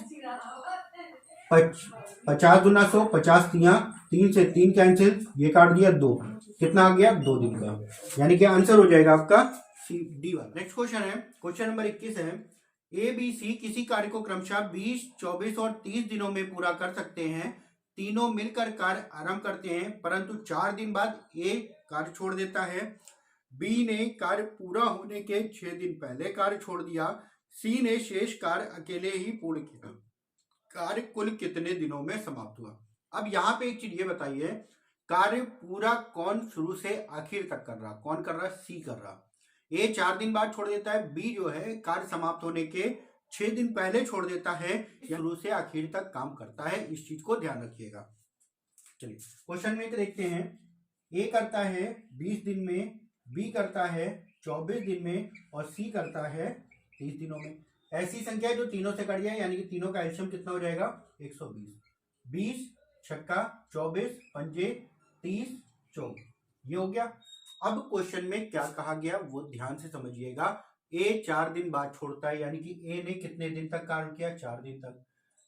50 दूना 100, 50 तिया, 3 से 3 कैंसिल, ये काट दिया 2, कितना आ गया 2 दिन का, यानी कि आंसर हो जाएगा आपका सी डी वाला। नेक्स्ट क्वेश्चन है क्वेश्चन नंबर 21 है, ए बी सी किसी कार्य को क्रमशः 20 24 और 30 दिनों में पूरा कर सकते हैं। तीनों मिलकर कार्य आरंभ करते हैं, परंतु 4 दिन बाद ए कार्य छोड़ देता है। बी ने कार्य पूरा होने के 6 दिन पहले कार्य छोड़ दिया। सी ने शेष कार्य अकेले ही पूर्ण किया। कार्य कुल कितने दिनों में समाप्त हुआ। अब यहाँ पे एक चीज ये बताइए, कार्य पूरा कौन शुरू से आखिर तक कर रहा, कौन कर रहा, सी कर रहा। ए 4 दिन बाद छोड़ देता है, बी जो है कार्य समाप्त होने के 6 दिन पहले छोड़ देता है, शुरू से आखिर तक काम करता है, इस चीज को ध्यान रखिएगा। चलिए क्वेश्चन में देखते हैं, ए करता है 20 दिन में, बी करता है 24 दिन में और सी करता है 30 दिनों में। ऐसी संख्या जो तीनों से कट जाए, यानी कि तीनों का एल्शियम कितना हो जाएगा 120। 20 छक्का 24 पंजे 30 चौक, ये हो गया। अब क्वेश्चन में क्या कहा गया वो ध्यान से समझिएगा। ए 4 दिन बाद छोड़ता है, यानी कि ए ने कितने दिन तक कार्य किया 4 दिन तक।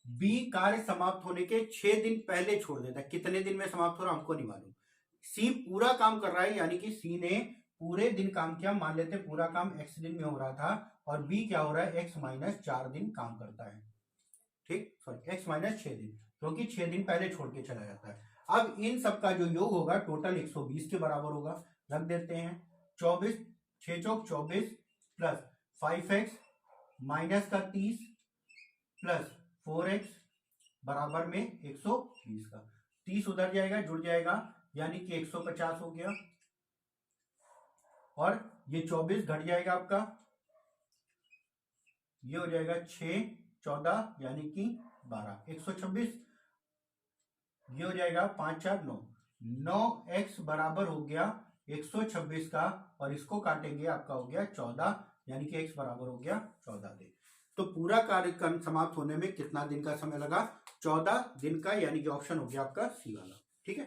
बी कार्य समाप्त होने के 6 दिन पहले छोड़ देता है, कितने दिन में समाप्त हो रहा हमको नहीं मालूम। सी पूरा काम कर रहा है, यानी कि सी ने पूरे दिन काम किया, मान लेते पूरा काम x दिन में हो रहा था, और बी क्या हो रहा है x - 4 दिन काम करता है। ठीक, सॉरी x - 6 दिन, क्योंकि 6 दिन पहले छोड़ के चला जाता है। अब इन सब का जो योग होगा टोटल 120 के बराबर होगा, रख देते हैं। 24 6 चौक 24 प्लस 5x माइनस का 30 प्लस 4x बराबर में 120 का 30 उधर जाएगा जुड़ जाएगा, यानी कि 150 हो गया, और ये 24 घट जाएगा आपका, ये हो जाएगा 6 14 यानी कि 12 126। ये हो जाएगा 5 4 9 9x बराबर हो गया 126 का, और इसको काटेंगे आपका हो गया 14 यानी कि x बराबर हो गया 14 दिन। तो पूरा कार्यक्रम समाप्त होने में कितना दिन का समय लगा? 14 दिन का, यानी कि ऑप्शन हो गया आपका सी वाला। ठीक है,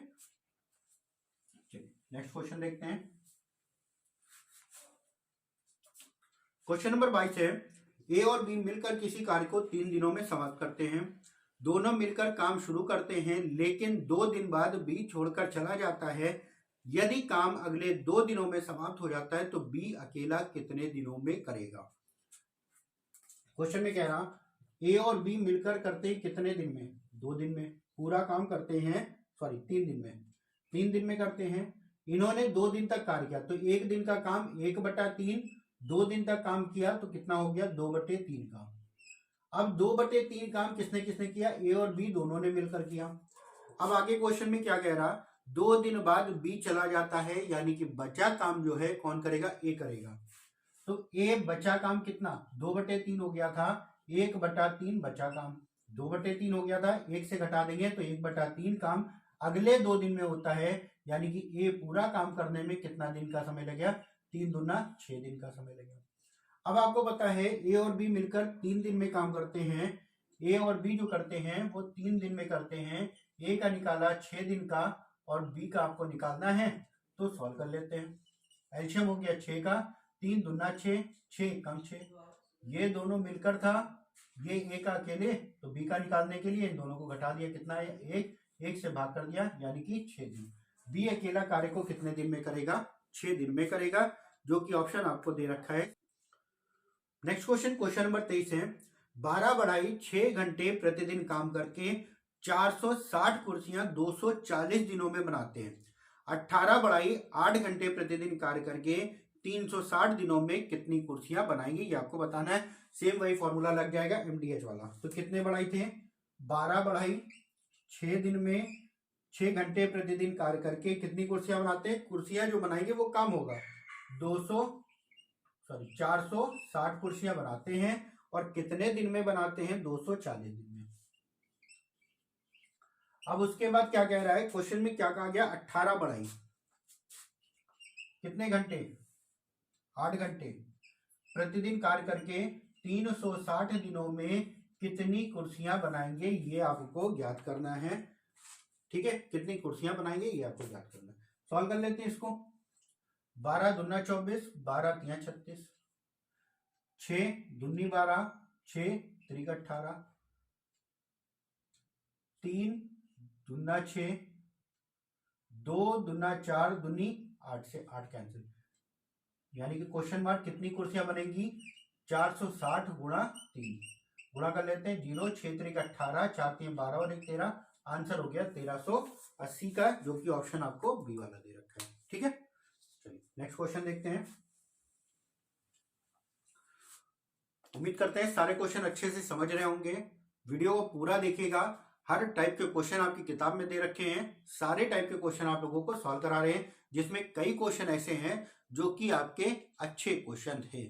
चलिए नेक्स्ट क्वेश्चन देखते हैं। क्वेश्चन नंबर 22 है, ए और बी मिलकर किसी कार्य को 3 दिनों में समाप्त करते हैं। दोनों मिलकर काम शुरू करते हैं, लेकिन 2 दिन बाद बी छोड़कर चला जाता है। यदि काम अगले 2 दिनों में समाप्त हो जाता है तो बी अकेला कितने दिनों में करेगा? क्वेश्चन में कह रहा ए और बी मिलकर करते हैं कितने दिन में? 2 दिन में। पूरा काम करते हैं, सॉरी 3 दिन में, 3 दिन में करते हैं। इन्होंने 2 दिन तक कार्य किया, तो 1 दिन का काम 1/3, 2 दिन तक काम किया तो कितना हो गया? 2/3 का। अब 2/3 काम किसने किसने किया? ए और बी दोनों ने मिलकर किया। अब आगे क्वेश्चन में क्या कह रहा? 2 दिन बाद बी चला जाता है, यानी कि बचा काम जो है कौन करेगा? ए करेगा। तो ए बचा काम कितना? 2/3 हो गया था, 1/3 बचा काम 2/3 हो गया था, 1 से घटा देंगे तो 1/3 काम अगले 2 दिन में होता है, यानी कि ए पूरा काम करने में कितना दिन का समय लगेगा? 3 दूना 6 दिन का समय लगेगा। अब आपको पता है ए और बी मिलकर 3 दिन में काम करते हैं। ए और बी जो करते हैं वो 3 दिन में करते हैं। ए का निकाला 6 दिन का और बी का आपको निकालना है, तो सॉल्व कर लेते हैं। एलसीएम हो गया 6 का, 3 दूना 6, 6 कम 6, ये दोनों मिलकर था, ये ए का अकेले, तो बी का निकालने के लिए इन दोनों को घटा दिया, कितना है? 1 से भाग कर दिया, यानी कि 6 दिन। बी अकेला कार्य को कितने दिन में करेगा? 6 दिन में करेगा, जो कि ऑप्शन आपको दे रखा है। नेक्स्ट क्वेश्चन, क्वेश्चन नंबर 23 है, 12 बढ़ाई 6 घंटे प्रतिदिन काम करके 460 कुर्सियां 240 दिनों में बनाते हैं। 18 बढ़ाई 8 घंटे प्रतिदिन कार्य करके 360 दिनों में कितनी कुर्सियां बनाएंगे? ये आपको बताना है। सेम वही फॉर्मूला लग जाएगा एमडीएच वाला। तो कितने बढ़ाई थे? 12 बढ़ाई 6 दिन में 6 घंटे प्रतिदिन कार्य करके कितनी कुर्सियां बनाते हैं? कुर्सियां जो बनाएंगे वो काम होगा 460 कुर्सियां बनाते हैं, और कितने दिन में बनाते हैं? 240 दिन में। अब उसके बाद क्या कह रहा है क्वेश्चन में? क्या कहा गया? 18 बढ़ाई कितने घंटे? 8 घंटे प्रतिदिन कार्य करके 360 दिनों में कितनी कुर्सियां बनाएंगे? ये आपको ज्ञात करना है। ठीक है, कितनी कुर्सियां बनाएंगे ये आपको ज्ञात करना है। सॉल्व कर लेते हैं इसको। 12 दूना 24, 12 तिया 36, 6 दूनी 12, 6 त्रिक 18, 3 दूना 6, 2 दूना 4, दूनी 8 से 8 कैंसिल, यानी कि क्वेश्चन मार्क कितनी कुर्सियां बनेगी? 460 गुणा 3, गुणा कर लेते हैं। 0 6 त्रिक 18, 4 3 12 और 1 13, आंसर हो गया 1380 का, जो कि ऑप्शन आपको बी वाला दे रखा है। ठीक है, चलिए नेक्स्ट क्वेश्चन देखते हैं। उम्मीद करते हैं सारे क्वेश्चन अच्छे से समझ रहे होंगे। वीडियो को पूरा देखिएगा, हर टाइप के क्वेश्चन आपकी किताब में दे रखे हैं। सारे टाइप के क्वेश्चन आप लोगों को सॉल्व करा रहे हैं, जिसमें कई क्वेश्चन ऐसे हैं जो कि आपके अच्छे क्वेश्चन थे।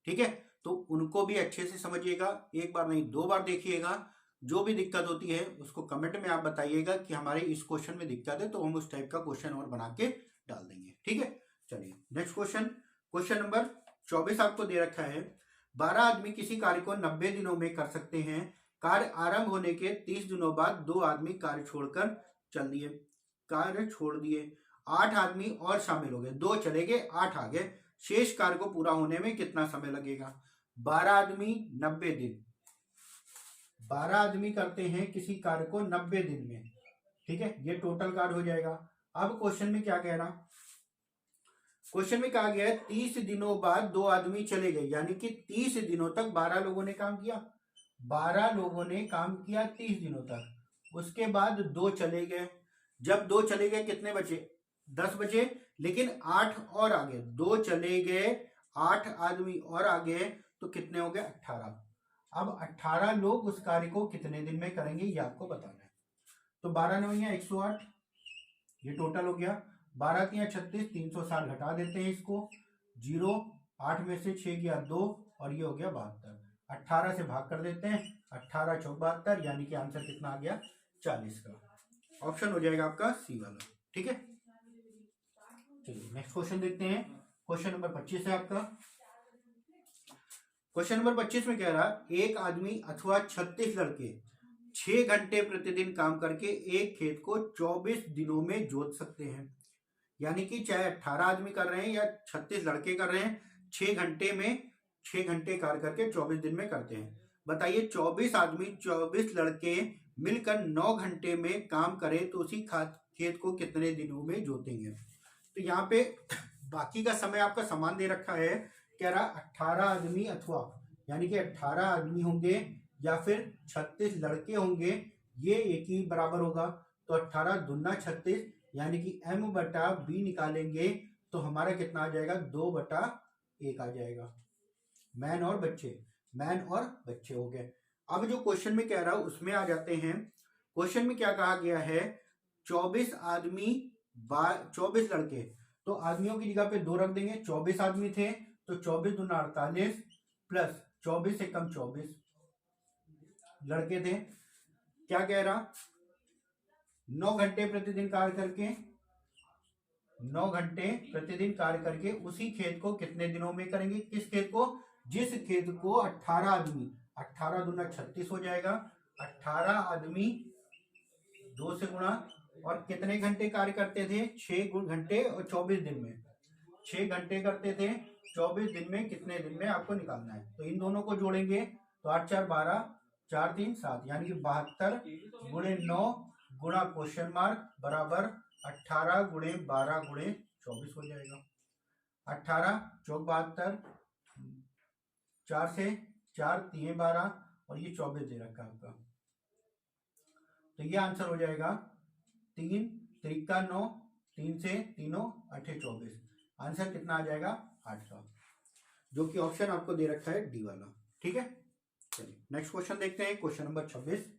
ठीक है, तो उनको भी अच्छे से समझिएगा, एक बार नहीं 2 बार देखिएगा। जो भी दिक्कत होती है उसको कमेंट में आप बताइएगा कि हमारे इस क्वेश्चन में दिक्कत है, तो हम उस टाइप का क्वेश्चन और बना के डाल देंगे। ठीक है, चलिए नेक्स्ट क्वेश्चन, क्वेश्चन नंबर 24 आपको दे रखा है। 12 आदमी किसी कार्य को 90 दिनों में कर सकते हैं। कार्य आरंभ होने के 30 दिनों बाद 2 आदमी कार्य छोड़कर चल दिए, कार्य छोड़ दिए। 8 आदमी और शामिल हो गए, 2 चले गए 8 आ गए। शेष कार्य को पूरा होने में कितना समय लगेगा? 12 आदमी 90 दिन, 12 आदमी करते हैं किसी कार्य को 90 दिन में। ठीक है, ये टोटल कार्य हो जाएगा। अब क्वेश्चन में क्या कह रहा? क्वेश्चन में कहा गया है 30 दिनों बाद 2 आदमी चले गए, यानी कि 30 दिनों तक 12 लोगों ने काम किया। 12 लोगों ने काम किया 30 दिनों तक, उसके बाद 2 चले गए। जब 2 चले गए कितने बचे? 10 बचे, लेकिन 8 और आ गए। 2 चले गए, 8 आदमी और आ गए, तो कितने हो गए? 18। अब 18 लोग उस कार्य को कितने दिन में करेंगे ये आपको बताना है। तो 12 9 108, ये टोटल हो गया। 12 3 36, 360 घटा देते हैं इसको। 0 8 में से 6 गया 2, और ये हो गया 72। 18 से भाग कर देते हैं, 18 चौक 72, यानी कि आंसर कितना आ गया 40 का। ऑप्शन हो जाएगा आपका सी वाला। ठीक है, चलिए नेक्स्ट क्वेश्चन देखते हैं। क्वेश्चन नंबर 25 है आपका। क्वेश्चन नंबर 25 में कह रहा एक आदमी अथवा 36 लड़के 6 घंटे प्रतिदिन काम करके एक खेत को 24 दिनों में जोत सकते हैं। यानी कि चाहे 18 आदमी कर रहे हैं या 36 लड़के कर रहे हैं, 6 घंटे कार्य करके 24 दिन में करते हैं। बताइए 24 आदमी 24 लड़के मिलकर 9 घंटे में काम करें तो उसी खेत को कितने दिनों में जोतेंगे। तो यहाँ पे बाकी का समय आपका समान दे रखा है। कह रहा 18 आदमी अथवा, यानी कि 18 आदमी होंगे या फिर 36 लड़के होंगे, ये एक ही बराबर होगा। तो 18 दूना 36, यानी कि m बटा b निकालेंगे तो हमारा कितना आ जाएगा 2/1 आ जाएगा। मैन और बच्चे हो गए। अब जो क्वेश्चन में कह रहा हूं उसमें आ जाते हैं। क्वेश्चन में क्या कहा गया है, 24 आदमी 24 लड़के, तो आदमियों की जगह पे 2 रख देंगे। 24 आदमी थे तो 24 दूना 48 प्लस 24 से कम 24 लड़के थे। क्या कह रहा, 9 घंटे प्रतिदिन कार्य करके 9 घंटे प्रतिदिन कार्य करके उसी खेत को कितने दिनों में करेंगे। किस खेत को, जिस खेत को 18 आदमी, 18 दूना 36 हो जाएगा। 18 आदमी 2 से गुणा, और कितने घंटे कार्य करते थे 6 घंटे और 24 दिन में 6 घंटे करते थे 24 दिन में, कितने दिन में आपको निकालना है। तो इन दोनों को जोड़ेंगे तो 8 4 12, 4 3 7, यानी कि 72 गुणे 9 गुणा क्वेश्चन मार्क बराबर 18 गुणे 12 गुणे 24 हो जाएगा। 18 चौक 72, 4 से 4 3 12, और ये 24 दे रखा आपका। तो ये आंसर हो जाएगा 3 त्रिका 9, 3 से 3 8 24, आंसर कितना आ जाएगा 8 का, जो कि ऑप्शन आपको दे रखा है डी वाला। ठीक है, चलिए नेक्स्ट क्वेश्चन देखते हैं। Question number 26।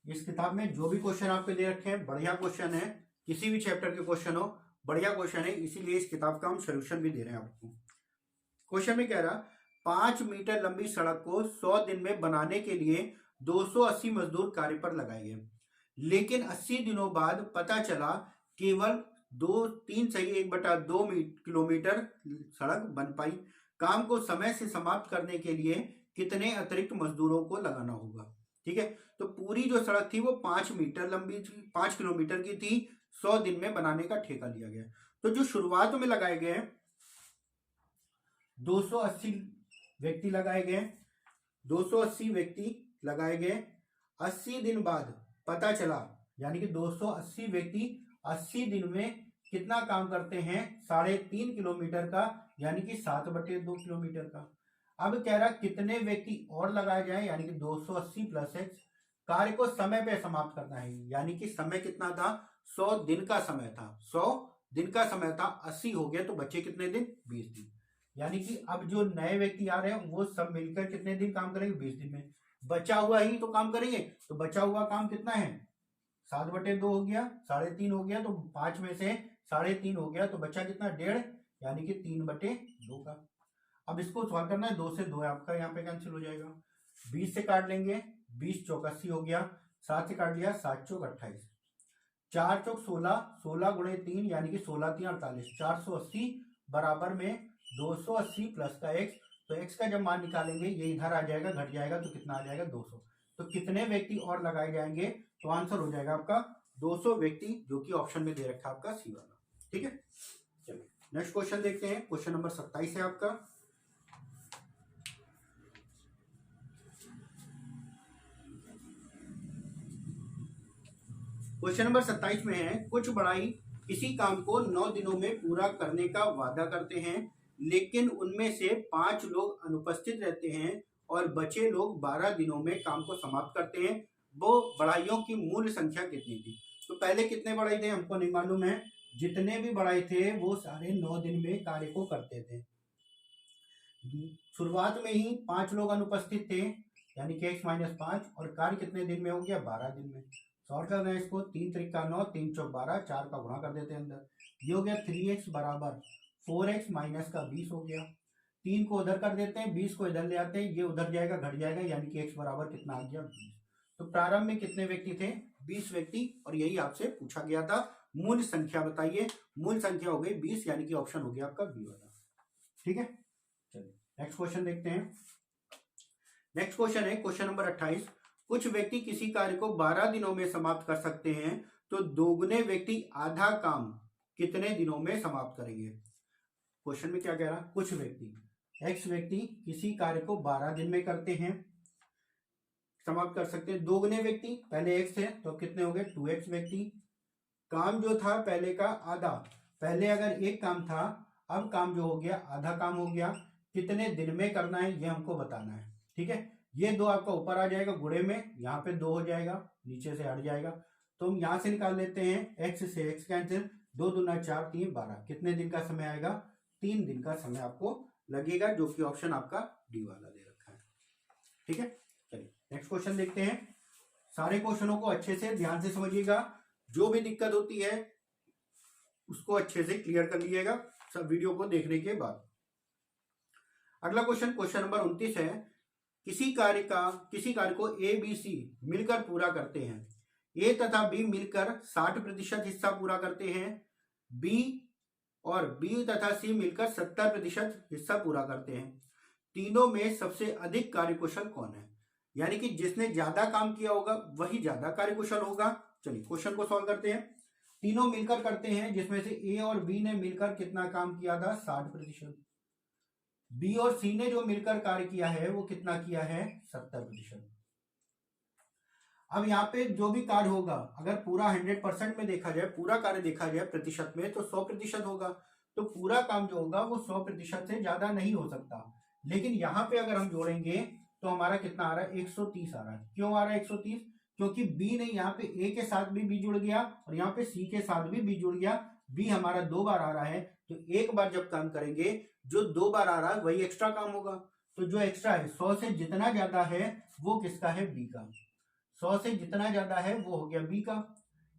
इस किताब में जो भी क्वेश्चन आपको दे रखे हैं बढ़िया क्वेश्चन है, किसी भी चैप्टर के क्वेश्चन हो बढ़िया क्वेश्चन है, इसीलिए इस किताब का हम सोल्यूशन भी दे रहे हैं आपको। क्वेश्चन में कह रहा 5 मीटर लंबी सड़क को 100 दिन में बनाने के लिए 280 मजदूर कार्य पर लगाए गए, लेकिन 80 दिनों बाद पता चला केवल 1/2 किलोमीटर सड़क बन पाई। काम को समय से समाप्त करने के लिए कितने अतिरिक्त मजदूरों को लगाना होगा। ठीक है, तो पूरी जो सड़क थी वो 5 मीटर लंबी थी, 5 किलोमीटर की थी, 100 दिन में बनाने का ठेका लिया गया। तो जो शुरुआत में लगाए गए 280 व्यक्ति लगाए गए, 280 व्यक्ति लगाए गए। 80 दिन बाद पता चला, यानी कि 280 व्यक्ति 80 दिन में कितना काम करते हैं 3.5 किलोमीटर का, यानी कि 7/2 किलोमीटर का। अब कह रहा कितने व्यक्ति और लगाए जाए, यानी कि 280 प्लस एक्स। कार्य को समय पे समाप्त करना है, यानी कि समय कितना था 100 दिन का समय था, 100 दिन का समय था, 80 हो गया तो बचे कितने दिन 20 दिन। यानी कि अब जो नए व्यक्ति आ रहे हैं वो सब मिलकर कितने दिन काम करेंगे 20 दिन में, बचा हुआ ही तो काम करेंगे। तो बचा हुआ काम कितना है 7/2 हो गया, 3.5 हो गया, तो 5 में से 3.5 हो गया तो बचा कितना 1.5, यानी कि 3/2 का। अब इसको सॉल्व करना है, 2 से 2 आपका यहाँ पे कैंसिल हो जाएगा, 20 से काट लेंगे, 20 चौक 80 हो गया, 7 से काट लिया, 7 चौक 28, 4 चौक 16, 16 गुणे 3, यानी कि 16 3 48, 480 बराबर में 280 प्लस का एक्स। तो एक्स का जब मान निकालेंगे ये इधर आ जाएगा, घट जाएगा तो कितना आ जाएगा 200। तो कितने व्यक्ति और लगाए जाएंगे, तो आंसर हो जाएगा आपका 200 व्यक्ति, जो कि ऑप्शन में दे रखा है आपका सी वाला। ठीक है, चलिए नेक्स्ट क्वेश्चन देखते हैं। क्वेश्चन नंबर 27 है आपका। क्वेश्चन नंबर 27 में है, कुछ बढ़ई किसी काम को 9 दिनों में पूरा करने का वादा करते हैं, लेकिन उनमें से 5 लोग अनुपस्थित रहते हैं और बचे लोग 12 दिनों में काम को समाप्त करते हैं। वो बढ़ाइयों की मूल संख्या कितनी थी। तो पहले कितने बढ़ई थे हमको नहीं मालूम है, जितने भी बढ़ई थे वो सारे 9 दिन में कार्य को करते थे। शुरुआत में ही 5 लोग अनुपस्थित थे, यानी कि x - 5, और कार्य कितने दिन में हो गया 12 दिन में। सॉल्व करना है इसको, 3 त्रिका 9, 3 चौक 12, 4 का गुणा कर देते हैं अंदर, ये हो गया 3x बराबर 4x - का 20 हो गया। 3 को उधर कर देते हैं, 20 को इधर ले आते हैं, ये उधर जाएगा, घट जाएगा, यानी कि x बराबर कितना आ गया 20। तो प्रारंभ में कितने व्यक्ति थे? 20 व्यक्ति, और यही आपसे पूछा गया था। मूल संख्या बताइए। मूल संख्या हो गई 20, यानी कि ऑप्शन हो गया आपका बी वाला। ठीक है, चलिए नेक्स्ट क्वेश्चन देखते हैं। नेक्स्ट क्वेश्चन है क्वेश्चन नंबर 28। कुछ व्यक्ति किसी कार्य को 12 दिनों में समाप्त कर सकते हैं, तो दोगुने व्यक्ति आधा काम कितने दिनों में समाप्त करेंगे? क्वेश्चन में क्या कह रहा? कुछ व्यक्ति, x व्यक्ति किसी कार्य को 12 दिन में करते हैं, समाप्त कर सकते हैं। दोगुने व्यक्ति, पहले x है तो कितने हो गए? 2x व्यक्ति। काम जो था पहले का आधा, पहले अगर एक काम था, अब काम जो हो गया आधा काम हो गया। कितने दिन में करना है ये हमको बताना है। ठीक है, ये 2 आपका ऊपर आ जाएगा गुणे में, यहाँ पे 2 हो जाएगा, नीचे से हट जाएगा, तो हम यहां से निकाल लेते हैं। x से x कैंसिल, 2 दूना 4, 3 12। कितने दिन का समय आएगा? 3 दिन का समय आपको लगेगा, जो कि ऑप्शन आपका डी वाला दे रखा है। ठीक है, चलिए नेक्स्ट क्वेश्चन देखते हैं। सारे क्वेश्चनों को अच्छे से ध्यान से समझिएगा, जो भी दिक्कत होती है उसको अच्छे से क्लियर कर लीजिएगा सब वीडियो को देखने के बाद। अगला क्वेश्चन, क्वेश्चन नंबर 29 है। किसी कार्य को ए बी सी मिलकर पूरा करते हैं। ए तथा बी मिलकर 60% हिस्सा पूरा करते हैं। बी और बी तथा सी मिलकर 70% हिस्सा पूरा करते हैं। तीनों में सबसे अधिक कार्यकुशल कौन है? यानी कि जिसने ज्यादा काम किया होगा वही ज्यादा कार्यकुशल होगा। चलिए क्वेश्चन को सॉल्व करते हैं। तीनों मिलकर करते हैं, जिसमें से ए और बी ने मिलकर कितना काम किया था? 60%। बी और सी ने जो मिलकर कार्य किया है वो कितना किया है? 70%। अब यहाँ पे जो भी कार्य होगा, अगर पूरा 100% में देखा जाए, पूरा कार्य देखा जाए प्रतिशत में, तो 100% होगा। तो पूरा काम जो होगा वो 100% से ज्यादा नहीं हो सकता। लेकिन यहाँ पे अगर हम जोड़ेंगे तो हमारा कितना आ रहा है? 130 आ रहा है। क्यों आ रहा है 130? क्योंकि बी ने यहाँ पे ए के साथ भी बी जुड़ गया और यहाँ पे सी के साथ भी बी जुड़ गया। बी हमारा 2 बार आ रहा है, तो एक बार जब काम करेंगे, जो 2 बार आ रहा है वही एक्स्ट्रा काम होगा। तो जो एक्स्ट्रा है 100 से जितना ज्यादा है वो किसका है? बी का। 100 से जितना ज्यादा है वो हो गया बी का।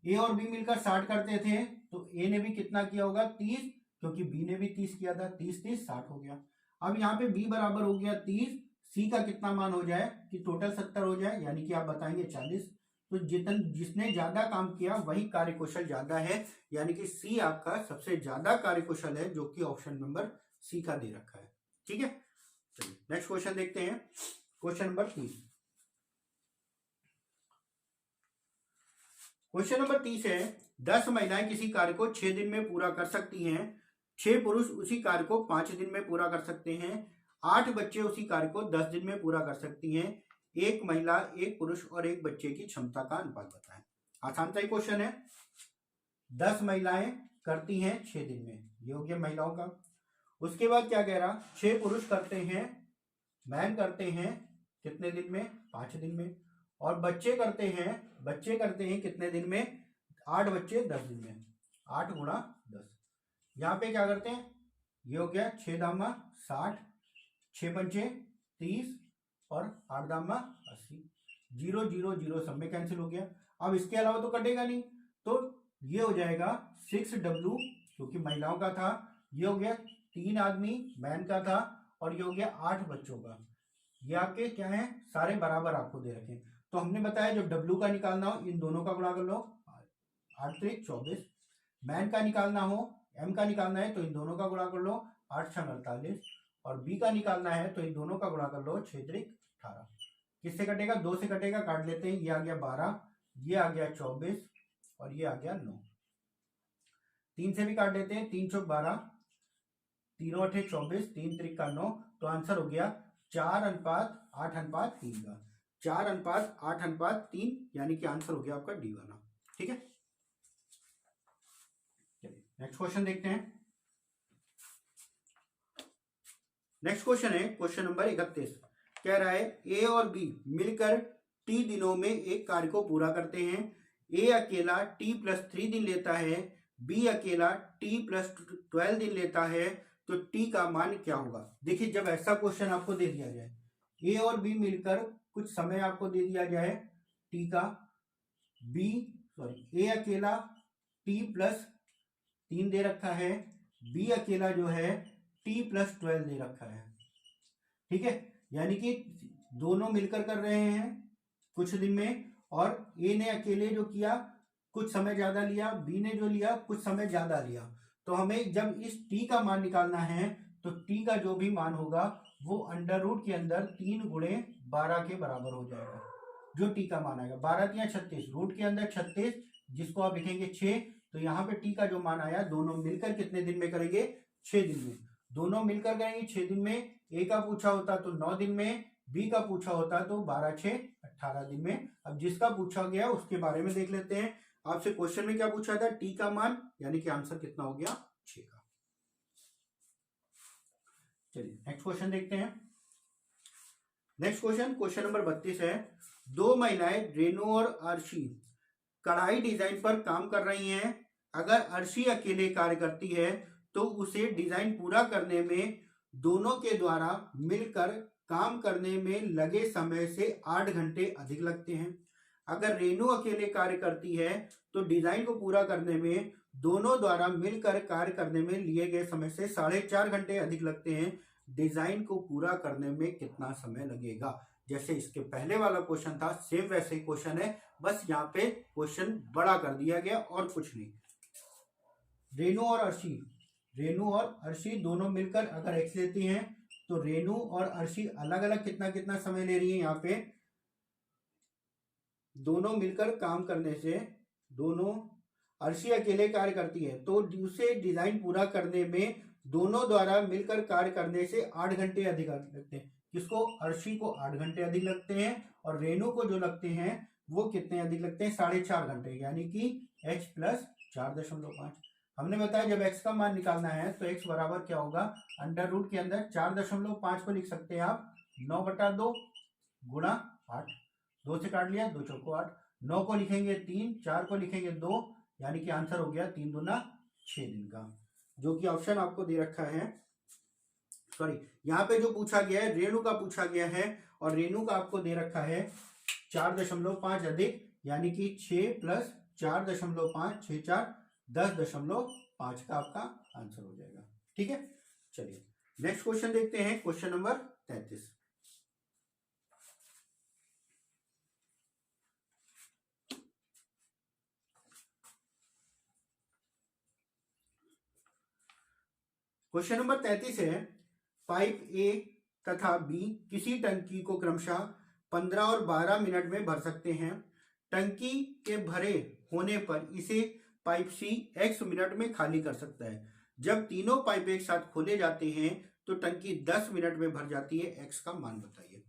ए और बी मिलकर 60 करते थे, तो ए ने भी कितना किया होगा? 30, क्योंकि बी ने भी 30 किया था। 30 30 60 हो गया। अब यहाँ पे बी बराबर हो गया 30, सी का कितना मान हो जाए कि टोटल 70 हो जाए, यानी कि आप बताएंगे 40। तो जिसने ज्यादा काम किया वही कार्यकुशल ज्यादा है, यानी कि सी आपका सबसे ज्यादा कार्यकुशल है, जो कि ऑप्शन नंबर सी का दे रखा है। ठीक है, चलिए नेक्स्ट क्वेश्चन देखते हैं। Question number 30। क्वेश्चन नंबर 30 है। 10 महिलाएं किसी कार्य को 6 दिन में पूरा कर सकती हैं। 6 पुरुष उसी कार्य को 5 दिन में पूरा कर सकते हैं। 8 बच्चे उसी कार्य को 10 दिन में पूरा कर सकती हैं। एक महिला, एक पुरुष और एक बच्चे की क्षमता का अनुपात बताएं। आसान सा ही क्वेश्चन है। 10 महिलाएं करती हैं 6 दिन में, ये हो गया महिलाओं का। उसके बाद क्या कह रहा? 6 पुरुष करते हैं, मैन करते हैं कितने दिन में? 5 दिन में। और बच्चे करते हैं कितने दिन में? 8 बच्चे 10 दिन में। 8 गुणा 10। यहाँ पे क्या करते हैं? ये हो गया 6 दामा 60, 6 पंचे 30 और 8 दामा 80। 0 0 0 सब में कैंसिल हो गया। अब इसके अलावा तो कटेगा नहीं, तो ये हो जाएगा 6W, क्योंकि महिलाओं का था। ये हो गया 3 आदमी मैन का था, और ये हो गया 8 बच्चों का। ये आपके क्या है? सारे बराबर आपको दे रखे। तो हमने बताया जो W का निकालना हो इन दोनों का गुणा कर लो, 8 3 24। मैन का निकालना हो, M का निकालना है तो इन दोनों का गुणा कर लो, 8 6 48। और B का निकालना है तो इन दोनों का गुणा कर लो, 6 3 18। किससे कटेगा? 2 से कटेगा, काट लेते हैं। ये आ गया 12, ये आ गया 24 और ये आ गया 9। 3 से भी काट लेते हैं, 3 चौक 12, 3 8 24, 3 3 का 9। तो आंसर हो गया 4:8:3 का। 4:8:3, यानी कि आंसर हो गया आपका डी वाला। ठीक है, चलिए नेक्स्ट क्वेश्चन देखते हैं। नेक्स्ट क्वेश्चन है क्वेश्चन नंबर 31। कह रहा है ए और बी मिलकर टी दिनों में एक कार्य को पूरा करते हैं। ए अकेला T+3 दिन लेता है, बी अकेला T+12 दिन लेता है, तो टी का मान क्या होगा? देखिए, जब ऐसा क्वेश्चन आपको दे दिया जाए, ए और बी मिलकर कुछ समय आपको दे दिया जाए टी का, ए अकेला T+3 दे रखा है, बी अकेला जो है T+12 दे रखा है। ठीक है, यानी कि दोनों मिलकर कर रहे हैं कुछ दिन में, और ए ने अकेले जो किया कुछ समय ज्यादा लिया, बी ने जो लिया कुछ समय ज्यादा लिया। तो हमें जब इस टी का मान निकालना है तो टी का जो भी मान होगा वो अंडर रूट के अंदर 3 × 12 के बराबर हो जाएगा। जो टी का मान आएगा 12×3 = 36, रूट के अंदर 36 जिसको आप लिखेंगे 6। तो यहाँ पे टी का जो मान आया दोनों मिलकर कितने दिन में करेंगे, 6 दिन में। दोनों मिलकर करेंगे 6 दिन में। ए का पूछा होता तो 9 दिन में, बी का पूछा होता तो 12×6 = 18 दिन में। अब जिसका पूछा गया उसके बारे में देख लेते हैं। आपसे क्वेश्चन में क्या पूछा था, टी का मान, यानी कि आंसर कितना हो गया, 6 का। चलिए नेक्स्ट क्वेश्चन देखते हैं। नेक्स्ट क्वेश्चन नंबर 32 है। 2 महिलाएं रेनू और अर्शी कढ़ाई डिजाइन पर काम कर रही हैं। अगर अर्शी अकेले कार्य करती है तो उसे डिजाइन पूरा करने में दोनों के द्वारा मिलकर काम करने में लगे समय से 8 घंटे अधिक लगते हैं। अगर रेनू अकेले कार्य करती है तो डिजाइन को पूरा करने में दोनों द्वारा मिलकर कार्य करने में लिए गए समय से 4.5 घंटे अधिक लगते हैं। डिजाइन को पूरा करने में कितना समय लगेगा। जैसे इसके पहले वाला क्वेश्चन था सेम वैसे ही क्वेश्चन है, बस यहाँ पे क्वेश्चन बड़ा कर दिया गया और कुछ नहीं। रेनू और अर्शी दोनों मिलकर अगर एक्स लेती हैं तो रेनू और अर्शी अलग अलग कितना कितना समय ले रही है। यहाँ पे दोनों मिलकर काम करने से, दोनों अर्शी अकेले कार्य करती है तो उसे डिजाइन पूरा करने में दोनों द्वारा मिलकर कार्य करने से 8 घंटे अधिक लगते हैं। किसको, अर्शी को 8 घंटे अधिक लगते हैं, और रेनू को जो लगते हैं वो कितने अधिक लगते हैं, 4.5 घंटे, यानी कि h + 4.5। हमने बताया जब x का मान निकालना है तो x बराबर क्या होगा, अंडर रूट के अंदर 4.5 को लिख सकते हैं आप 9/2 गुणा 8, 2 से काट लिया, 2 चौको 8, 9 को लिखेंगे 3, 4 को लिखेंगे 2, यानी कि आंसर हो गया 3 दूना 6 दिन का, जो कि ऑप्शन आपको दे रखा है। सॉरी, यहाँ पे जो पूछा गया है रेणु का पूछा गया है, और रेणु का आपको दे रखा है 4.5 अधिक, यानी कि 6 + 4.5, 6 4 10.5 का आपका आंसर हो जाएगा। ठीक है, चलिए नेक्स्ट क्वेश्चन देखते हैं, क्वेश्चन नंबर 33। क्वेश्चन नंबर 33 है, पाइप ए तथा बी किसी टंकी को क्रमशः 15 और 12 मिनट में भर सकते हैं। टंकी के भरे होने पर इसे पाइप सी x मिनट में खाली कर सकता है। जब तीनों पाइप एक साथ खोले जाते हैं तो टंकी 10 मिनट में भर जाती है। x का मान बताइए।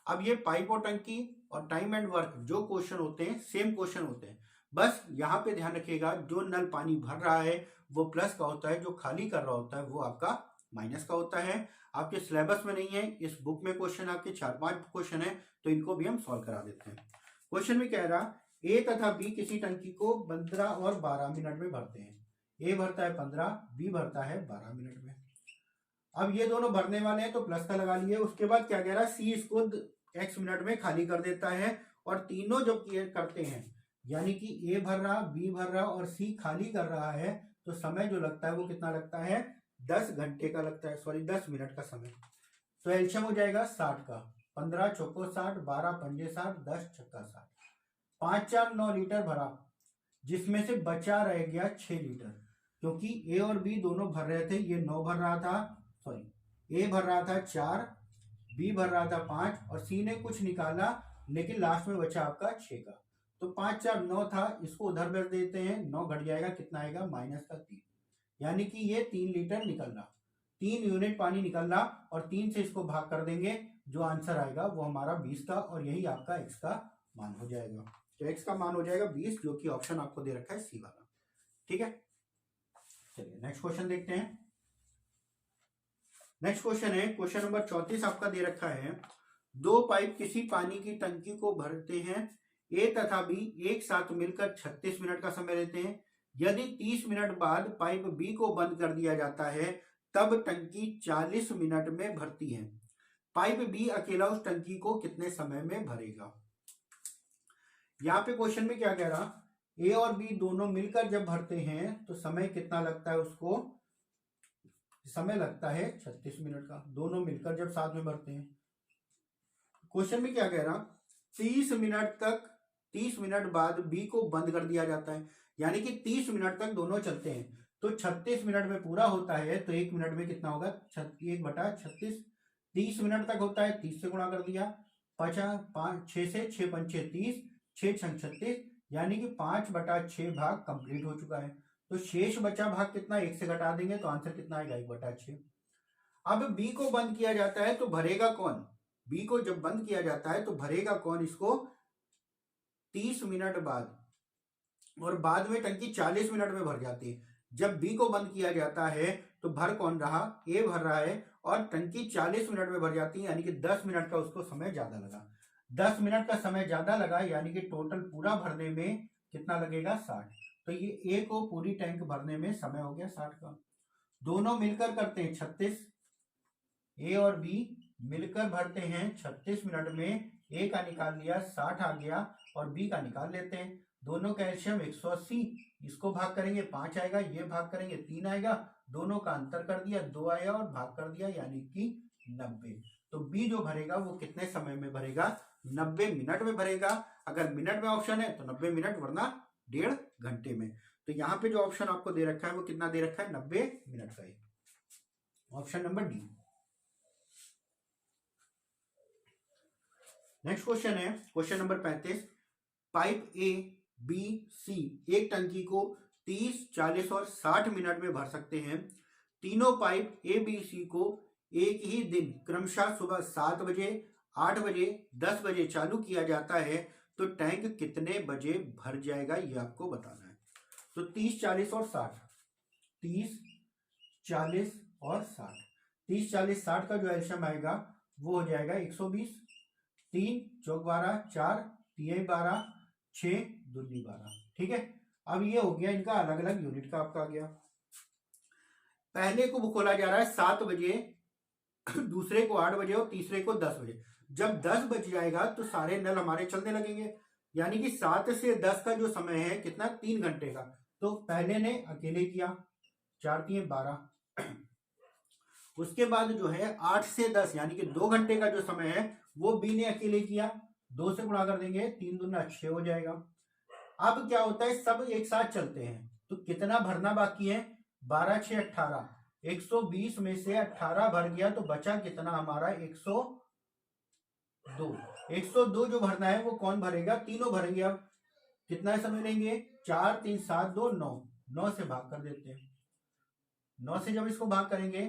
अब ये पाइप और टंकी और टाइम एंड वर्क जो क्वेश्चन होते हैं सेम क्वेश्चन होते हैं, बस यहाँ पे ध्यान रखिएगा जो नल पानी भर रहा है वो प्लस का होता है, जो खाली कर रहा होता है वो आपका माइनस का होता है। आपके सिलेबस में नहीं है, इस बुक में क्वेश्चन आपके 4-5 क्वेश्चन है, तो इनको भी हम सॉल्व करा देते हैं। क्वेश्चन में कह रहा ए तथा बी किसी टंकी को 15 और 12 मिनट में भरते हैं। ए भरता है 15, बी भरता है 12 मिनट में। अब ये दोनों भरने वाले हैं तो प्लस का लगा लिए। उसके बाद क्या कह रहा है, सी इसको x मिनट में खाली कर देता है, और तीनों जब करते हैं यानी कि ए भर रहा, बी भर रहा और सी खाली कर रहा है, तो समय जो लगता है वो कितना लगता है, 10 घंटे का लगता है, सॉरी 10 मिनट का समय। तो एल्शियम हो जाएगा 60 का, 15 चौको 60, 12 पंजे 60, 10 छक्का 60, 5 4 9 लीटर भरा, जिसमें से बचा रह गया 6 लीटर, क्योंकि ए और बी दोनों भर रहे थे। ये 9 भर रहा था, सॉरी ए भर रहा था 4, बी भर रहा था 5 और सी ने कुछ निकाला, लेकिन लास्ट में बचा आपका 6 का। तो 5 4 9 था, इसको उधर भर देते हैं, 9 घट जाएगा, कितना आएगा, -3, यानी कि ये 3 लीटर निकल रहा, 3 यूनिट पानी निकल रहा, और 3 से इसको भाग कर देंगे, जो आंसर आएगा वो हमारा 20 का, और यही आपका x का मान हो जाएगा। तो x का मान हो जाएगा 20, जो कि ऑप्शन आपको दे रखा है सी वाला। ठीक है, चलिए नेक्स्ट क्वेश्चन देखते हैं। नेक्स्ट क्वेश्चन है, क्वेश्चन नंबर 34 आपका दे रखा है। 2 पाइप किसी पानी की टंकी को भरते हैं। ए तथा बी एक साथ मिलकर 36 मिनट का समय लेते हैं। यदि 30 मिनट बाद पाइप बी को बंद कर दिया जाता है तब टंकी 40 मिनट में भरती है। पाइप बी अकेला उस टंकी को कितने समय में भरेगा। यहाँ पे क्वेश्चन में क्या कह रहा, ए और बी दोनों मिलकर जब भरते हैं तो समय कितना लगता है उसको, समय लगता है 36 मिनट का, दोनों मिलकर जब साथ में भरते हैं। क्वेश्चन में क्या कह रहा, 30 मिनट बाद बी को बंद कर दिया जाता है, यानी कि 30 मिनट तक दोनों चलते हैं। तो 36 मिनट में पूरा होता है, तो 1 मिनट में कितना होगा, 1/36। 30 मिनट तक होता है, 30 से गुणा कर दिया, 6 से 6 पंचे 30, 6 छंग 36, यानी कि 5/6 भाग कंप्लीट हो चुका है। तो शेष बचा भाग कितना, 1 से घटा देंगे तो आंसर कितना आएगा, 1/6। अब बी को बंद किया जाता है तो भरेगा कौन, बी को जब बंद किया जाता है तो भरेगा कौन इसको 30 मिनट बाद, और बाद में टंकी 40 मिनट में भर जाती है। जब बी को बंद किया जाता है तो भर कौन रहा, ए भर रहा है, और टंकी 40 मिनट में भर जाती है, यानी कि 10 मिनट का उसको समय ज्यादा लगा। 10 मिनट का समय ज्यादा लगा, यानी कि टोटल पूरा भरने में कितना लगेगा, 60। तो ये ए को पूरी टैंक भरने में समय हो गया 60 का। दोनों मिलकर करते हैं 36, ए और बी मिलकर भरते हैं 36 मिनट में। ए का निकाल लिया 60 आ गया, और बी का निकाल लेते हैं। दोनों का एलसीएम 180, इसको भाग करेंगे 5 आएगा, ये भाग करेंगे 3 आएगा, दोनों का अंतर कर दिया 2 आया, और भाग कर दिया, यानी कि 90। तो बी जो भरेगा वो कितने समय में भरेगा, 90 मिनट में भरेगा। अगर मिनट में ऑप्शन है तो 90 मिनट, वरना 1.5 घंटे में। तो यहाँ पे जो ऑप्शन आपको दे रखा है वो कितना दे रखा है, 90 मिनट का है, option number D. Next question है question number 35। Pipe A B C एक टंकी को 30, 40 और 60 मिनट में भर सकते हैं। तीनों पाइप ए बी सी को एक ही दिन क्रमशः सुबह 7 बजे, 8 बजे, 10 बजे चालू किया जाता है, तो टैंक कितने बजे भर जाएगा, ये आपको बताना है। तो 30, 40 और 60, 30, 40 और 60, 30, 40, 60 का जो एलसीएम आएगा वो हो जाएगा 120। 3 चौक 12, 4 3 12, 6 दूनी 12। ठीक है, अब ये हो गया इनका अलग अलग यूनिट का आपका आ गया। पहले को खोला जा रहा है 7 बजे, दूसरे को 8 बजे और तीसरे को 10 बजे। जब 10 बज जाएगा तो सारे नल हमारे चलने लगेंगे, यानी कि 7 से 10 का जो समय है कितना, 3 घंटे का। तो पहले ने अकेले किया, 4 3 12। उसके बाद जो है 8 से 10 यानी कि 2 घंटे का जो समय है वो बी ने अकेले किया, 2 से गुणा कर देंगे, 3 दूना 6 हो जाएगा। अब क्या होता है, सब एक साथ चलते हैं, तो कितना भरना बाकी है, 12 6 18, 120 में से 18 भर गया तो बचा कितना हमारा, 102। 102 जो भरना है वो कौन भरेगा, तीनों भरेंगे। अब कितना समय लेंगे, 4 3 7 2 9, 9 से भाग कर देते हैं। 9 से जब इसको भाग करेंगे,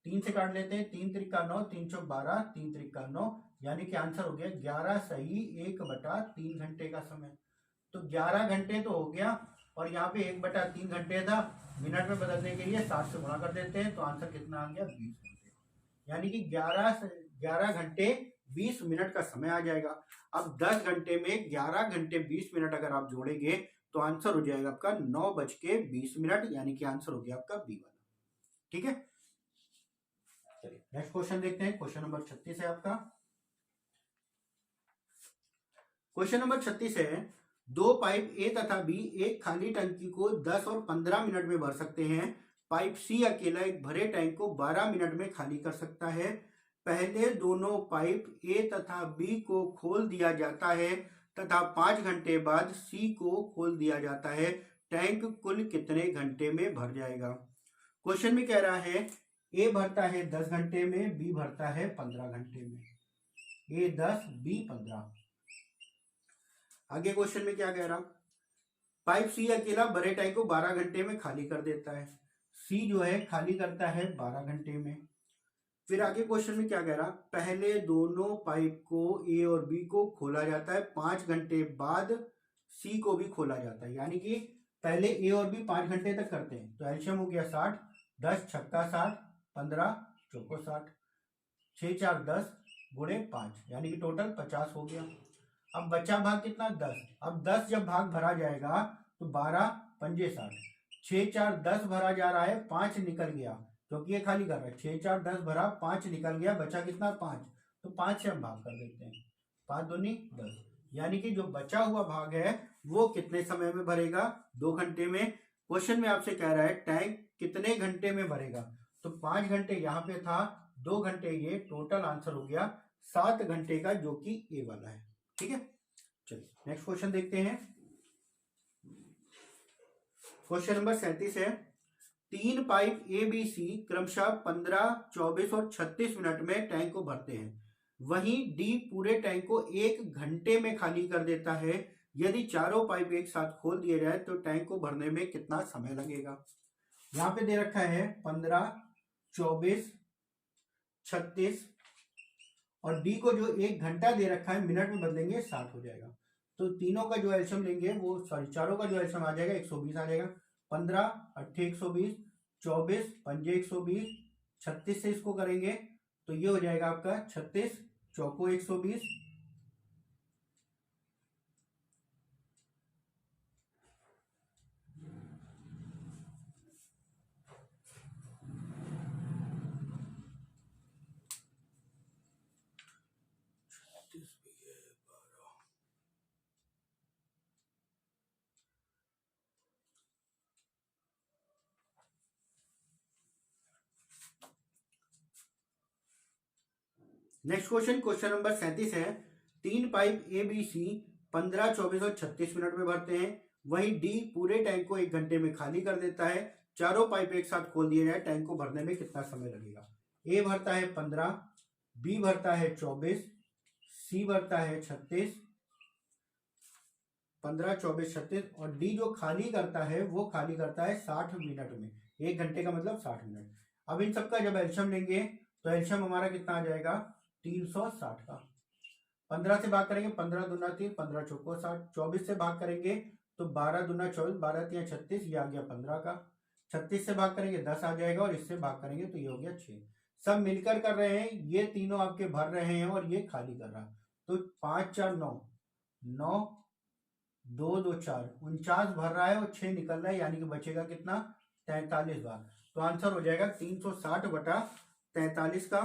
3 से काट लेते हैं, 3 त्रिका 9, 3 चौक 12, 3 त्रिका 9, यानी कि आंसर हो गया 11 सही 1/3 घंटे का समय। तो 11 घंटे तो हो गया, और यहाँ पे 1/3 घंटे था, मिनट में बदलने के लिए 7 से गुणा कर देते हैं, तो आंसर कितना आ गया, 20 घंटे, यानी कि 11 घंटे 20 मिनट का समय आ जाएगा। अब 10 घंटे में 11 घंटे 20 मिनट अगर आप जोड़ेंगे तो आंसर हो जाएगा आपका 9:20, यानी कि आंसर हो गया आपका बी वाला। ठीक है, चलिए नेक्स्ट क्वेश्चन देखते हैं। क्वेश्चन नंबर 36 है आपका। क्वेश्चन नंबर 36 है, दो पाइप ए तथा बी एक खाली टंकी को 10 और 15 मिनट में भर सकते हैं। पाइप सी अकेला एक भरे टैंक को 12 मिनट में खाली कर सकता है। पहले दोनों पाइप ए तथा बी को खोल दिया जाता है तथा 5 घंटे बाद सी को खोल दिया जाता है। टैंक कुल कितने घंटे में भर जाएगा। क्वेश्चन में कह रहा है ए भरता है 10 घंटे में, बी भरता है 15 घंटे में। ए 10 बी 15। आगे क्वेश्चन में क्या कह रहा, पाइप सी अकेला भरे टैंक को 12 घंटे में खाली कर देता है। सी जो है खाली करता है 12 घंटे में। फिर आगे क्वेश्चन में क्या कह रहा, पहले दोनों पाइप को ए और बी को खोला जाता है, 5 घंटे बाद सी को भी खोला जाता है, यानी कि पहले ए और बी 5 घंटे तक करते हैं। तो एलसीएम हो गया 60, 10 छक्का 60, 15 चौको 60, 6 4 10 गुणे 5, यानी कि टोटल 50 हो गया। अब बचा भाग कितना, 10। अब 10 जब भाग भरा जाएगा तो 12 पंजे 60, 6 4 10 भरा जा रहा है, 5 निकल गया क्योंकि ये खाली कर रहा है। 6 4 10 भरा, 5 निकल गया, बचा कितना 5, तो 5 से हम भाग कर देते हैं, 5 दूनी 10, यानी कि जो बचा हुआ भाग है वो कितने समय में भरेगा, 2 घंटे में। क्वेश्चन में आपसे कह रहा है टैंक कितने घंटे में भरेगा, तो 5 घंटे यहाँ पे था, 2 घंटे ये, टोटल आंसर हो गया 7 घंटे का, जो कि ए वाला है। ठीक है, चलिए नेक्स्ट क्वेश्चन देखते हैं। क्वेश्चन नंबर 37 है, 3 पाइप ए बी सी क्रमशः 15, 24 और 36 मिनट में टैंक को भरते हैं। वहीं डी पूरे टैंक को 1 घंटे में खाली कर देता है। यदि चारों पाइप एक साथ खोल दिए जाए तो टैंक को भरने में कितना समय लगेगा। यहां पे दे रखा है 15, 24, 36 और डी को जो 1 घंटा दे रखा है मिनट में बदलेंगे 60 हो जाएगा। तो तीनों का जो एलसीएम लेंगे वो चारों का जो एलसीएम आ जाएगा 120 आ जाएगा। 15 अट्ठे 120, 24 पंजे 120, 36 से इसको करेंगे तो ये हो जाएगा आपका 36 चौको 120, नेक्स्ट क्वेश्चन, क्वेश्चन नंबर 37 है, 3 पाइप ए बी सी 15, 24 और 36 मिनट में भरते हैं। वहीं डी पूरे टैंक को 1 घंटे में खाली कर देता है। चारों पाइप एक साथ खोल दिए जाए, टैंक को भरने में कितना समय लगेगा। ए भरता है 15, बी भरता है 24, सी भरता है 36, 15, 24, 36 और डी जो खाली करता है वो खाली करता है 60 मिनट में। 1 घंटे का मतलब 60 मिनट। अब इन सबका जब एल्शियम लेंगे तो एल्शियम हमारा कितना आ जाएगा 360 का। 15 से भाग करेंगे 15 दूना 3, 15 चौको 60। 24 से भाग करेंगे तो 12 दूना 24, 12 3 36, ये आ गया 15 का। 36 से भाग करेंगे 10 आ जाएगा और इससे भाग करेंगे तो ये हो गया 6। सब मिलकर कर रहे हैं, ये तीनों आपके भर रहे हैं और ये खाली कर रहा। तो 5 4 9, 9 2 2 4, 49 भर रहा है और 6 निकल रहा है, यानी कि बचेगा कितना 43 बार। तो आंसर हो जाएगा 360 बटा 43 का,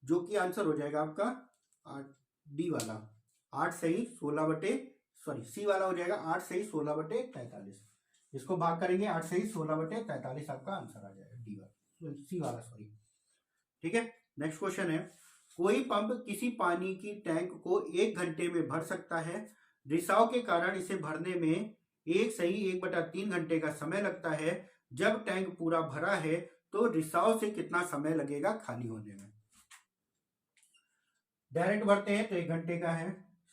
जो कि आंसर हो जाएगा आपका डी वाला 8 सही 16 बटे सी वाला हो जाएगा 8 सही 16 बटे 43। इसको भाग करेंगे 8 सही 16 बटे 43, आपका आंसर आ जाएगा डी वाला, सी वाला सॉरी। ठीक है, नेक्स्ट क्वेश्चन है, कोई पंप किसी पानी की टैंक को 1 घंटे में भर सकता है। रिसाव के कारण इसे भरने में 1 सही 1/3 घंटे का समय लगता है। जब टैंक पूरा भरा है तो रिसाव से कितना समय लगेगा खाली होने में। डायरेक्ट भरते हैं तो 1 घंटे का है,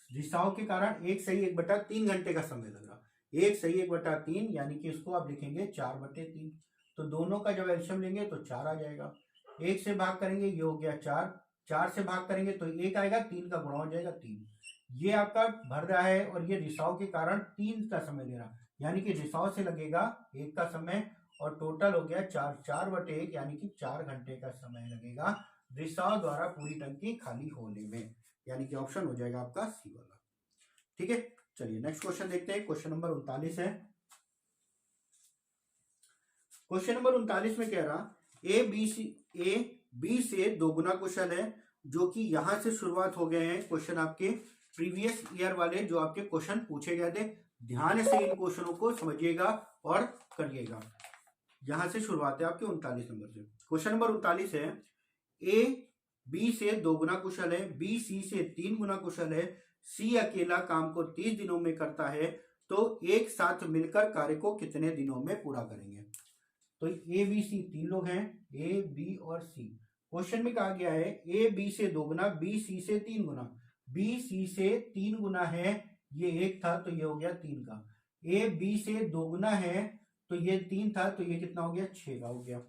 रिसाव के कारण 1 सही 1/3 घंटे का समय लग रहा। 1 सही 1/3 यानी कि इसको आप लिखेंगे 4/3। तो दोनों का जब एल्शियम लेंगे तो 4 आ जाएगा। 1 से भाग करेंगे ये हो गया 4, 4 से भाग करेंगे तो 1 आएगा, 3 का गुणा हो जाएगा 3। ये आपका भर रहा है और ये रिसाव के कारण 3 का समय ले रहा, यानी कि रिसाव से लगेगा 1 का समय और टोटल हो गया 4, 4/1 यानी कि 4 घंटे का समय लगेगा रिसाव द्वारा पूरी टंकी खाली होने में, यानी कि ऑप्शन हो जाएगा आपका सी वाला। ठीक है, चलिए नेक्स्ट क्वेश्चन देखते हैं। क्वेश्चन नंबर 39 है। क्वेश्चन नंबर 39 में कह रहा ए बी से 2 गुना कुशल है, जो कि यहां से शुरुआत हो गए हैं क्वेश्चन आपके प्रीवियस ईयर वाले जो आपके क्वेश्चन पूछे गए थे। ध्यान से इन क्वेश्चनों को समझिएगा और करिएगा। यहां से शुरुआत है आपके 39 नंबर से। क्वेश्चन नंबर 39 है, ए बी से 2 गुना कुशल है, बी सी से 3 गुना कुशल है, सी अकेला काम को 30 दिनों में करता है, तो एक साथ मिलकर कार्य को कितने दिनों में पूरा करेंगे। तो ए बी सी 3 लोग हैं, ए बी और सी। क्वेश्चन में कहा गया है ए बी से 2 गुना, बी सी से 3 गुना। बी सी से 3 गुना है, ये 1 था तो ये हो गया 3 का। ए बी से 2 गुना है तो ये 3 था तो ये कितना हो गया 6 का हो गया।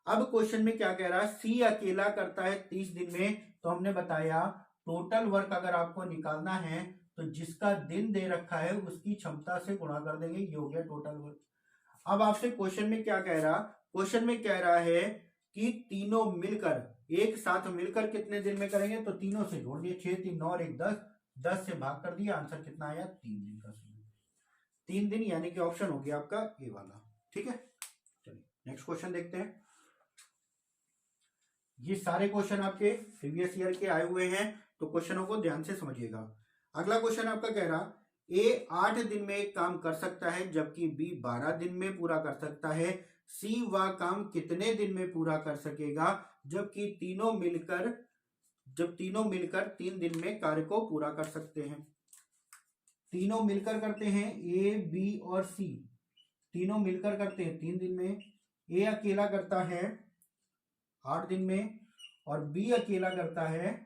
अब क्वेश्चन में क्या कह रहा है, सी अकेला करता है 30 दिन में। तो हमने बताया टोटल वर्क अगर आपको निकालना है तो जिसका दिन दे रखा है उसकी क्षमता से गुणा कर देंगे, ये हो गया टोटल वर्क। अब आपसे क्वेश्चन में क्या कह रहा, क्वेश्चन में कह रहा है कि तीनों मिलकर एक साथ मिलकर कितने दिन में करेंगे। तो तीनों से जोड़ दिए, 6 3 9 और 1 10, 10 से भाग कर दिया, आंसर कितना आया 3 दिन का समय। 3 दिन यानी कि ऑप्शन हो गया आपका ए वाला। ठीक है, चलिए नेक्स्ट क्वेश्चन देखते हैं। ये सारे क्वेश्चन आपके प्रीवियस ईयर के आए हुए हैं, तो क्वेश्चनों को ध्यान से समझिएगा। अगला क्वेश्चन आपका कह रहा ए 8 दिन में एक काम कर सकता है जबकि बी 12 दिन में पूरा कर सकता है। सी वह काम कितने दिन में पूरा कर सकेगा जबकि तीनों मिलकर 3 दिन में कार्य को पूरा कर सकते हैं। तीनों मिलकर करते हैं, ए बी और सी तीनों मिलकर करते हैं 3 दिन में। ए अकेला करता है 8 दिन में और बी अकेला करता है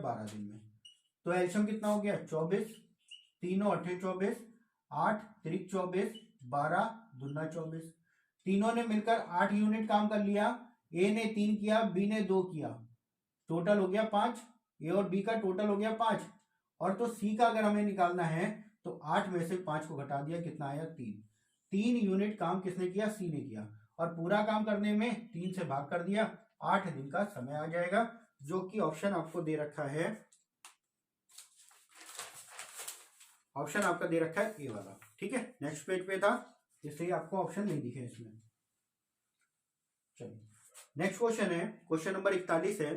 12 दिन में। तो एल्शियम कितना हो गया 24, तीनों 8 24, 8 त्रिक 24, 12 दूना 24। तीनों ने मिलकर 8 यूनिट काम कर लिया। ए ने 3 किया, बी ने 2 किया, टोटल हो गया 5। ए और बी का टोटल हो गया 5। और तो सी का अगर हमें निकालना है तो 8 में से 5 को घटा दिया, कितना आया 3। 3 यूनिट काम किसने किया, सी ने किया। और पूरा काम करने में 3 से भाग कर दिया, 8 दिन का समय आ जाएगा, जो कि ऑप्शन आपको दे रखा है, ऑप्शन आपका दे रखा है ए वाला। ठीक है, नेक्स्ट पेज पे था इसलिए आपको ऑप्शन नहीं दिखे इसमें। चलिए नेक्स्ट क्वेश्चन है, क्वेश्चन नंबर 41 है।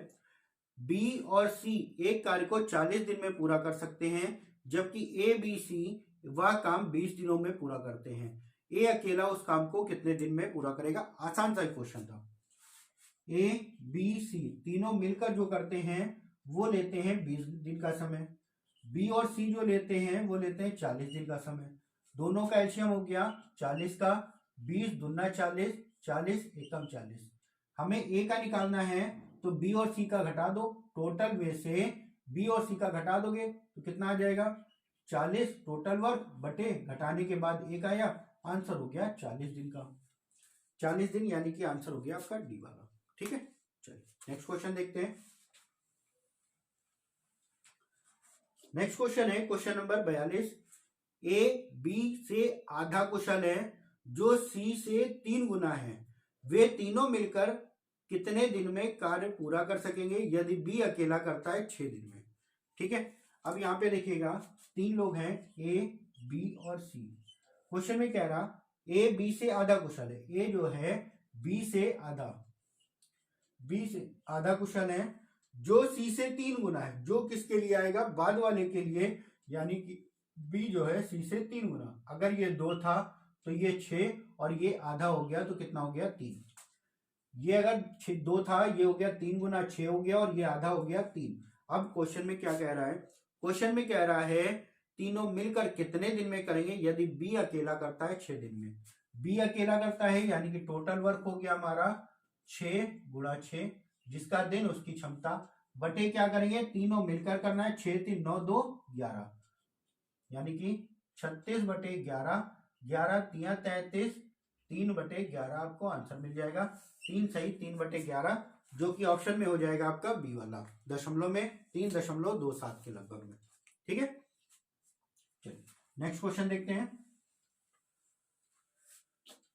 बी और सी एक कार्य को 40 दिन में पूरा कर सकते हैं जबकि ए बी सी वह काम 20 दिनों में पूरा करते हैं। ए अकेला उस काम को कितने दिन में पूरा करेगा। आसान सा क्वेश्चन था। ए बी सी तीनों मिलकर जो करते हैं वो लेते हैं 20 दिन का समय। बी और सी जो लेते हैं वो लेते हैं 40 दिन का समय। दोनों का एलसीएम हो गया 40 का, 20 दूना 40, 40 एकम 40। हमें ए का निकालना है तो बी और सी का घटा दो, टोटल में से बी और सी का घटा दोगे तो कितना आ जाएगा 40 टोटल वर्क बटे घटाने के बाद एक आया, आंसर हो गया 40 दिन का। 40 दिन यानी कि आंसर हो गया आपका डी वाला। ठीक है, चलिए नेक्स्ट क्वेश्चन देखते हैं। नेक्स्ट क्वेश्चन है क्वेश्चन नंबर 42। ए बी से आधा कुशल है जो सी से 3 गुना है। वे तीनों मिलकर कितने दिन में कार्य पूरा कर सकेंगे यदि बी अकेला करता है 6 दिन में। ठीक है, अब यहां पे देखिएगा 3 लोग हैं ए बी और सी। क्वेश्चन में कह रहा ए बी से आधा कुशल है। ए जो है बी से आधा कुशल है जो सी से 3 गुना है। जो किसके लिए आएगा, बाद वाले के लिए, यानी कि बी जो है सी से 3 गुना। अगर ये 2 था तो ये 6 और ये आधा हो गया तो कितना हो गया 3। ये अगर 2 था ये हो गया 3 गुना 6 हो गया और ये आधा हो गया 3। अब क्वेश्चन में क्या कह रहा है, क्वेश्चन में कह रहा है तीनों मिलकर कितने दिन में करेंगे यदि बी अकेला करता है 6 दिन में। बी अकेला करता है यानी कि टोटल वर्क हो गया हमारा 6 गुणा 6, जिसका दिन उसकी क्षमता, बटे क्या करेंगे तीनों मिलकर करना है, 6 3 9 2 11, यानी कि 36 बटे 11, 11 3 33, 3 बटे 11 आपको आंसर मिल जाएगा। 3 सही 3 बटे 11, जो कि ऑप्शन में हो जाएगा आपका बी वाला, दशमलव में 3.27 के लगभग में। ठीक है, चलिए नेक्स्ट क्वेश्चन देखते हैं।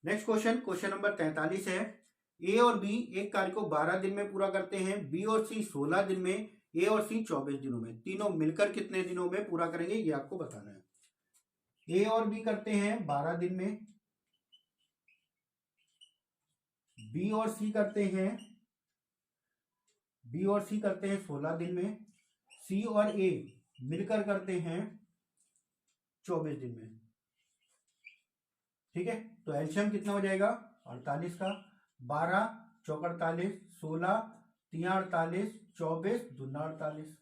नेक्स्ट क्वेश्चन नंबर 43 है। ए और बी एक कार्य को 12 दिन में पूरा करते हैं। बी और सी 16 दिन में, ए और सी 24 दिनों में। तीनों मिलकर कितने दिनों में पूरा करेंगे ये आपको बताना है। ए और बी करते हैं 12 दिन में, बी और सी करते हैं 16 दिन में, सी और ए मिलकर करते हैं 24 दिन में। ठीक है, तो एलसीएम कितना हो जाएगा 48 का, 12 चौक 48, 16 3 48, 24 दूना 48।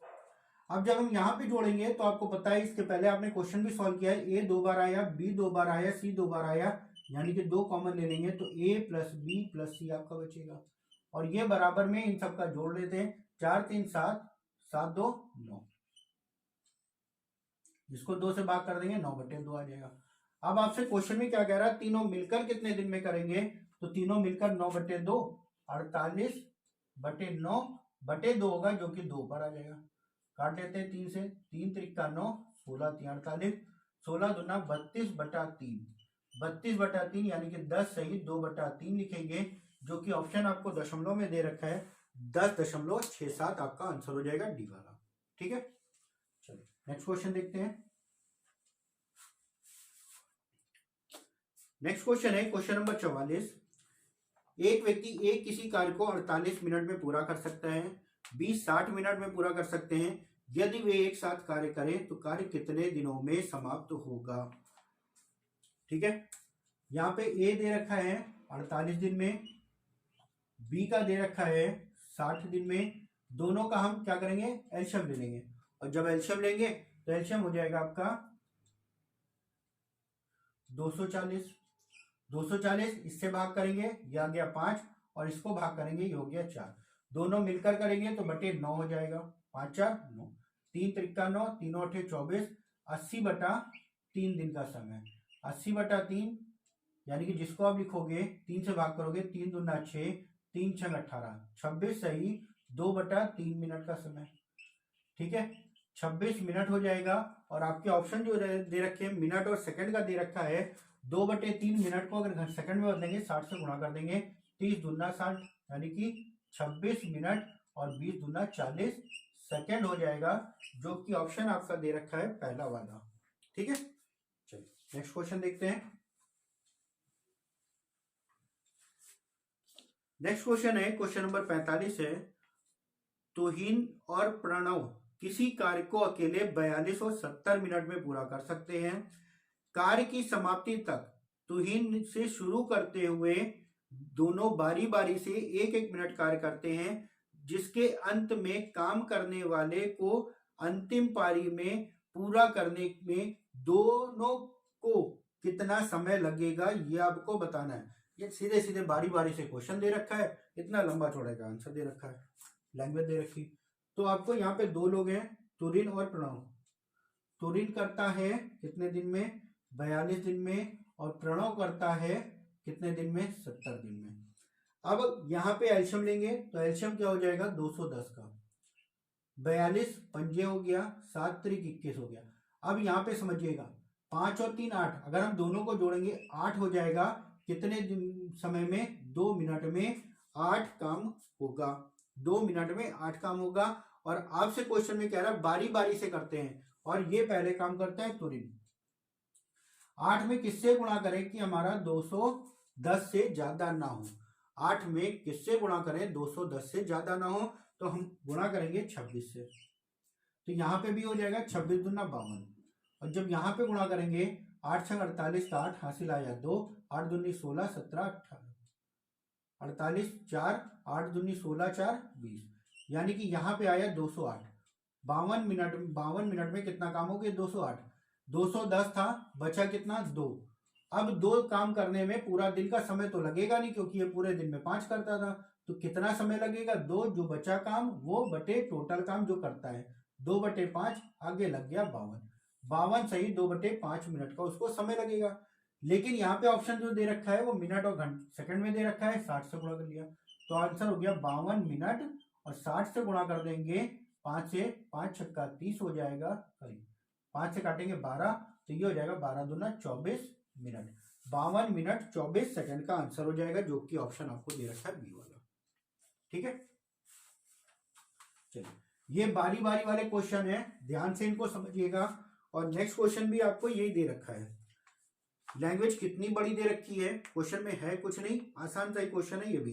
अब जब हम यहां पे जोड़ेंगे तो आपको पता है इसके पहले आपने क्वेश्चन भी सॉल्व किया है। ए 2 बार आया, बी 2 बार आया, सी 2 बार आया, यानी कि 2 कॉमन ले लेंगे तो ए प्लस बी प्लस सी आपका बचेगा। और ये बराबर में इन सबका जोड़ लेते हैं, 4 3 7, 7 2 9, इसको 2 से भाग कर देंगे 9 बटे 2 आ जाएगा। अब आपसे क्वेश्चन में क्या कह रहा है, तीनों मिलकर कितने दिन में करेंगे, तो तीनों मिलकर 9 बटे 2, 48 बटे 9 बटे 2 होगा, जो कि 2 पर आ जाएगा। काट लेते हैं 3 से, 3 त्रिक 9, 16 3 48, 16 दूना 32 बटा 3, 32 बटा 3 यानी कि 10 सही 2 बटा 3 लिखेंगे, जो कि ऑप्शन आपको दशमलव में दे रखा है, 10.67 आपका आंसर हो जाएगा डी वाला। ठीक है, चलिए नेक्स्ट क्वेश्चन देखते हैं। नेक्स्ट क्वेश्चन है क्वेश्चन नंबर 44। एक व्यक्ति ए किसी कार्य को 48 मिनट में पूरा कर सकता है, बी 60 मिनट में पूरा कर सकते हैं। यदि वे एक साथ कार्य करें तो कार्य कितने दिनों में समाप्त होगा। ठीक है। यहाँ पे ए दे रखा है 48 दिन में, बी का दे रखा है 60 दिन में। दोनों का हम क्या करेंगे, एलसीएम ले लेंगे, और जब एलसीएम लेंगे तो एलसीएम हो जाएगा आपका 240। 240 इससे भाग करेंगे, ये आ गया 5, और इसको भाग करेंगे, ये हो गया 4। दोनों मिलकर करेंगे तो बटे 9 हो जाएगा, 5 4 9, 3 त्रिका 9, 3 8 24, 80/3 दिन का समय। 80/3 यानी कि जिसको आप लिखोगे 3 से भाग करोगे, 3 दूना 6, 3 6 18, 26 सही 2/3 मिनट का समय। ठीक है, 26 मिनट हो जाएगा। और आपके ऑप्शन जो दे रखे हैं मिनट और सेकंड का दे रखा है, 2/3 मिनट को अगर सेकंड में बदलेंगे 60 से गुणा कर देंगे, 30 दूना 60 यानी कि 26 मिनट और 20 दूना 40 सेकंड हो जाएगा, जो कि ऑप्शन आपका दे रखा है पहला वाला। ठीक है, चलिए नेक्स्ट क्वेश्चन देखते हैं। नेक्स्ट क्वेश्चन है, क्वेश्चन नंबर 45 है, तुहिन और प्रणव किसी कार्य को अकेले 42 और 70 मिनट में पूरा कर सकते हैं। कार्य की समाप्ति तक तुहिन से शुरू करते हुए दोनों बारी बारी से 1-1 मिनट कार्य करते हैं, जिसके अंत में काम करने वाले को अंतिम पारी में पूरा करने में दोनों को कितना समय लगेगा, ये आपको बताना है। ये सीधे सीधे बारी बारी से क्वेश्चन दे रखा है, इतना लंबा चौड़ा का आंसर दे रखा है, लैंग्वेज दे रखी। तो आपको यहाँ पे 2 लोग हैं, तुरिन और प्रणव। तुरिन करता है कितने दिन में, 42 दिन में, और प्रणव करता है कितने दिन में, 70 दिन में। अब यहाँ पे एल्शियम लेंगे तो एल्शियम क्या हो जाएगा, 210 का 42 पंजे हो गया, 7 त्रिक 21 हो गया। अब यहाँ पे समझिएगा 5 और 3 8, अगर हम दोनों को जोड़ेंगे 8 हो जाएगा। कितने समय में, 2 मिनट में 8 काम होगा, 2 मिनट में 8 काम होगा। और आपसे क्वेश्चन में कह रहा है बारी बारी से करते हैं, और ये पहले काम करता है तुरिन। 8 में किससे गुणा करें कि हमारा 210 से ज्यादा ना हो। 8 में किससे गुणा करें, 210 से ज्यादा ना हो, तो हम गुणा करेंगे 26 से। तो यहां पे भी हो जाएगा 26 दूना 52, और जब यहां पे गुणा करेंगे 8 6 48 का 8 हासिल आया 2, 8 दूनी 16 17 18, 48 4, 8 दूनी 16 4 20, यानी कि यहां पे आया 208। 52 मिनट में कितना काम हो गया, 208। 210 था, बचा कितना, 2। अब 2 काम करने में पूरा दिन का समय तो लगेगा नहीं, क्योंकि ये पूरे दिन में 5 करता था। तो कितना समय लगेगा, 2 जो बचा काम वो बटे टोटल काम जो करता है, 2/5 आगे लग गया 52। 52 सही 2/5 मिनट का उसको समय लगेगा। लेकिन यहाँ पे ऑप्शन जो दे रखा है वो मिनट और घंटे सेकंड में दे रखा है, 60 से गुणा कर लिया, तो आंसर हो गया 52 मिनट, और 60 से गुणा कर देंगे 5 से, 5 छक्का 30 हो जाएगा, करीब 5 से काटेंगे 12, तो ये हो जाएगा 12 दूना 24 मिनट। 52 मिनट 24 सेकंड का आंसर हो जाएगा, जो कि ऑप्शन आपको दे रखा है बी वाला। ठीक है, चलिए ये बारी बारी वाले क्वेश्चन है, ध्यान से इनको समझिएगा। और नेक्स्ट क्वेश्चन भी आपको यही दे रखा है। लैंग्वेज कितनी बड़ी दे रखी है, क्वेश्चन में है कुछ नहीं, आसान सा ही क्वेश्चन है। ये भी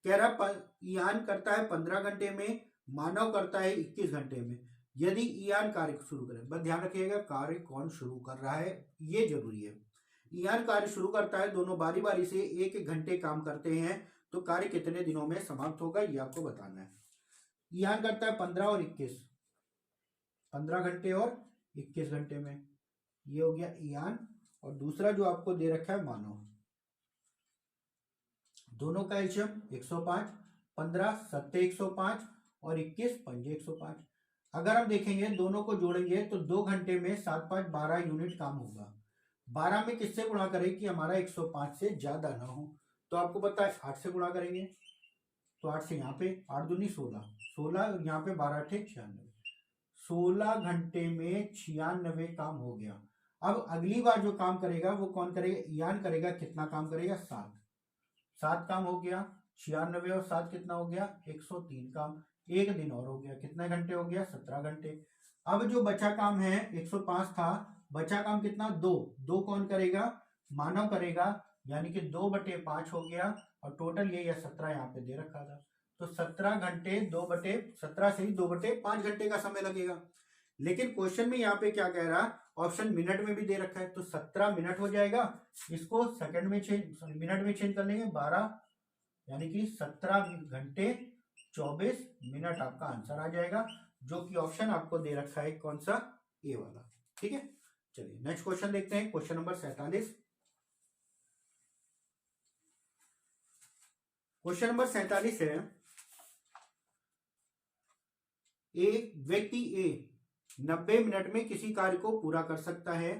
कह रहा ईयान करता है 15 घंटे में, मानव करता है 21 घंटे में। यदि ईयान कार्य शुरू करे, बस ध्यान रखिएगा कार्य कौन शुरू कर रहा है, ये जरूरी है। ईयान कार्य शुरू करता है, दोनों बारी बारी से 1-1 घंटे काम करते हैं, तो कार्य कितने दिनों में समाप्त होगा, ये आपको बताना है। ईयान करता है 15 और 21, 15 घंटे और 21 घंटे में, ये हो गया ईयान। और दूसरा जो आपको दे रखा है मानव, दोनों का एल्शियम 105, 15 सत्ते 105 और 21 पंजे 105। अगर हम देखेंगे दोनों को जोड़ेंगे तो 2 घंटे में 7 5 12 यूनिट काम होगा। 12 में किससे गुणा करें कि हमारा 105 से ज्यादा ना हो, तो आपको पता है 8 से गुणा करेंगे, तो 8 से यहाँ पे 8 दूनी 16, 16 यहाँ पे 12 8 96, 16 घंटे में 96 काम हो गया। अब अगली बार जो काम करेगा वो कौन करेगा, ईयान करेगा। कितना काम करेगा, 7 काम हो गया, 96 और 7 कितना हो गया, 103 काम। एक दिन और हो गया, कितने घंटे हो गया, 17 घंटे। अब जो बचा काम है 105 था, बचा काम कितना, 2 कौन करेगा, मानव करेगा, यानी कि 2/5 हो गया। और टोटल ये 17 यहाँ पे दे रखा था, तो 17 घंटे 2/17 से ही 2/5 घंटे का समय लगेगा। लेकिन क्वेश्चन में यहाँ पे क्या कह रहा है, ऑप्शन मिनट में भी दे रखा है, तो 17 मिनट हो जाएगा। इसको सेकंड में चेंज, मिनट में चेंज कर लेंगे, 12 यानी कि 17 घंटे 24 मिनट आपका आंसर आ जाएगा, जो कि ऑप्शन आपको दे रखा है कौन सा, ए वाला। ठीक है, चलिए नेक्स्ट क्वेश्चन देखते हैं, क्वेश्चन नंबर 47। क्वेश्चन नंबर 47 है, एक व्यक्ति ए 90 मिनट में किसी कार्य को पूरा कर सकता है,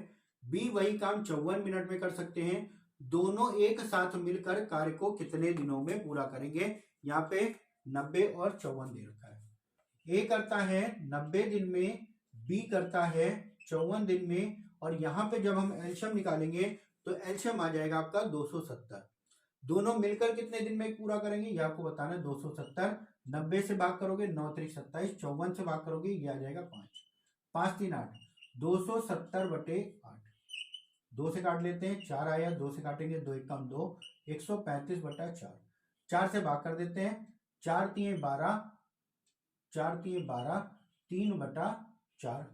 बी वही काम 54 मिनट में कर सकते हैं, दोनों एक साथ मिलकर कार्य को कितने दिनों में पूरा करेंगे। यहाँ पे 90 और 54 दे रखा है। ए करता है 90 दिन में, बी करता है 54 दिन में, और यहां पे जब हम एलसीएम निकालेंगे तो एलसीएम आ जाएगा आपका 270। दोनों मिलकर कितने दिन में पूरा करेंगे ये आपको बताना है। 270 90 से भाग करोगे 9 3 27, 54 से भाग करोगे ये आ जाएगा 5, 5 3 8, 270 बटे 8, 2 से काट लेते हैं, 4 आया, 2 से काटेंगे 2 1 2, 135 बटा 4, 4 से भाग कर देते हैं, 4 3 12, 4 3 12, 3 बटा 4,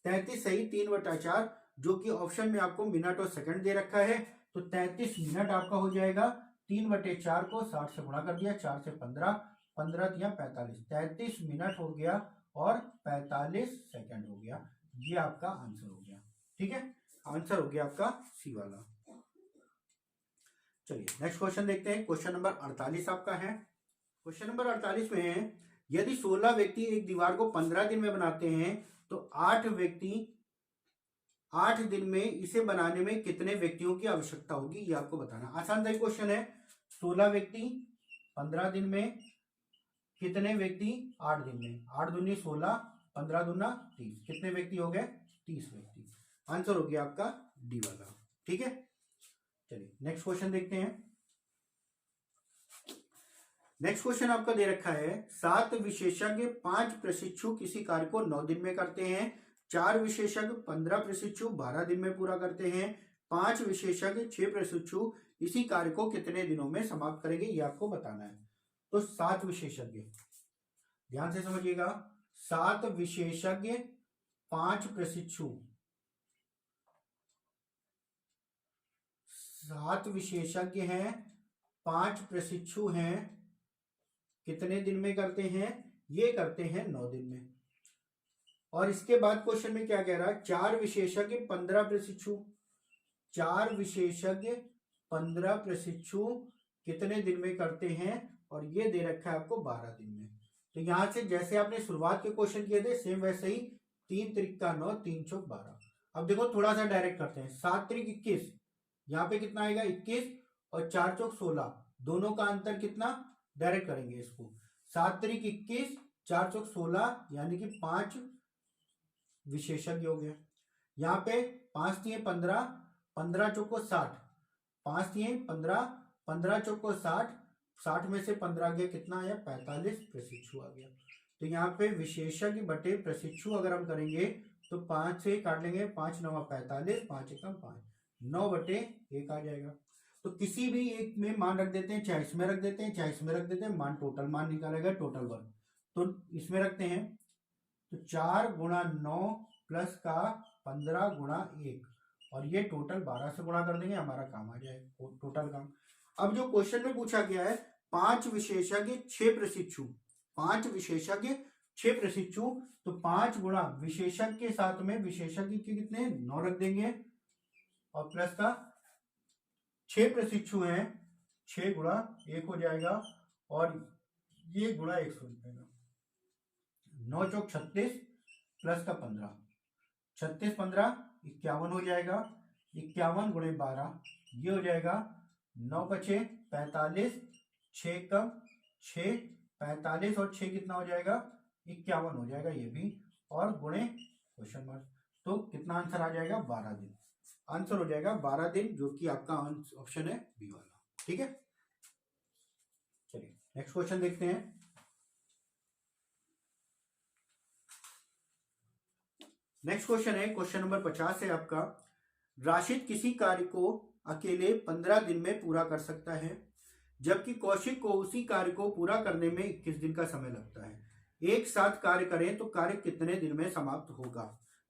33 सही, 3 बटा 4, जो कि ऑप्शन में आपको मिनट और सेकंड दे रखा है, तो 33 मिनट आपका हो जाएगा। 3 बटे 4 को 60 से गुणा कर दिया, 4 से 15, 15 दिया 45, 33 मिनट हो गया और 45 सेकंड हो गया। ये आपका आंसर हो गया। ठीक है, आंसर हो गया आपका सी वाला। चलिए नेक्स्ट क्वेश्चन देखते हैं, क्वेश्चन नंबर 48 आपका है। क्वेश्चन नंबर 48 में है, यदि 16 व्यक्ति एक दीवार को 15 दिन में बनाते हैं तो 8 व्यक्ति 8 दिन में इसे बनाने में कितने व्यक्तियों की आवश्यकता होगी, ये आपको बताना। आसान सा क्वेश्चन है, 16 व्यक्ति 15 दिन में, कितने व्यक्ति 8 दिन में, 8 दूनी 16, 15 दूना 30, कितने व्यक्ति हो गए 30 व्यक्ति। आंसर हो गया आपका डी वाला। ठीक है, चलिए नेक्स्ट क्वेश्चन देखते हैं। नेक्स्ट क्वेश्चन आपका दे रखा है, 7 विशेषज्ञ 5 प्रशिक्षु किसी कार्य को 9 दिन में करते हैं, 4 विशेषज्ञ 15 प्रशिक्षु 12 दिन में पूरा करते हैं, 5 विशेषज्ञ 6 प्रशिक्षु इसी कार्य को कितने दिनों में समाप्त करेंगे, ये आपको बताना है। तो 7 विशेषज्ञ, ध्यान से समझिएगा, 7 विशेषज्ञ 5 प्रशिक्षु, 7 विशेषज्ञ हैं 5 प्रशिक्षु हैं, कितने दिन में करते हैं, ये करते हैं 9 दिन में। और इसके बाद क्वेश्चन में क्या कह रहा है, 4 विशेषज्ञ 15 प्रशिक्षु, 4 विशेषज्ञ 15 प्रशिक्षु कितने दिन में करते हैं, और ये दे रखा है आपको 12 दिन में। तो यहां से जैसे आपने शुरुआत के क्वेश्चन किए थे सेम वैसे ही, 3 त्रिका 9, 3 चौक 12। अब देखो थोड़ा सा डायरेक्ट करते हैं, 7 त्रिक 21, यहाँ पे कितना आएगा 21, और 4 चौक 16, दोनों का अंतर कितना, डायरेक्ट करेंगे इसको, 7 त्रिक 21, 4 चौक 16, यानी कि 5 विशेषज्ञ हो गया। यहाँ पे 5 3 15, 15 चौको 60, 5 3 15, 15 चौको 60, 60 में से 15 गया, कितना आया 45 प्रशिक्षु आ गया। तो यहाँ पे विशेषज्ञ बटे प्रशिक्षु अगर हम करेंगे तो 5 से काट लेंगे, 5 9 45, 5 1 5, 9 बटे 1 आ जाएगा। तो किसी भी एक में मान रख देते हैं, चाहे इसमें रख देते हैं चाहे इसमें रख देते हैं, मान टोटल मान निकालेगा टोटल वर्क। तो इसमें रखते हैं, तो 4 गुणा 9 प्लस का 15 गुणा 1, और ये टोटल 12 से गुणा कर देंगे, हमारा काम आ जाएगा टोटल काम। अब जो क्वेश्चन में पूछा गया है 5 विशेषज्ञ 6 प्रशिक्षु, 5 विशेषज्ञ 6 प्रशिक्षु, तो 5 गुणा विशेषज्ञ के साथ में विशेषज्ञ के कितने 9 रख देंगे, और प्लस का 6 प्रशिक्षु हैं, 6 गुणा 1 हो जाएगा, और ये गुणा 100 रुपएगा, 9 चौक 36 प्लस का 15, 36 15 51 हो जाएगा, 51 गुणे 12 ये हो जाएगा 9 बचे 45, 6 कम 6, 45 और 6 कितना हो जाएगा 51 हो जाएगा ये भी, और गुणे क्वेश्चन मार्क, तो कितना आंसर आ जाएगा 12 दिन। आंसर हो जाएगा 12 दिन, जो कि आपका ऑप्शन है बी वाला। ठीक है, चलिए नेक्स्ट क्वेश्चन देखते हैं। नेक्स्ट क्वेश्चन है, क्वेश्चन नंबर 50 है आपका, राशिद किसी कार्य को अकेले 15 दिन में पूरा कर सकता है, जबकि कौशिक को उसी कार्य को पूरा करने में 21 दिन का समय लगता है। एक साथ कार्य करें तो कार्य कितने दिन में समाप्त होगा?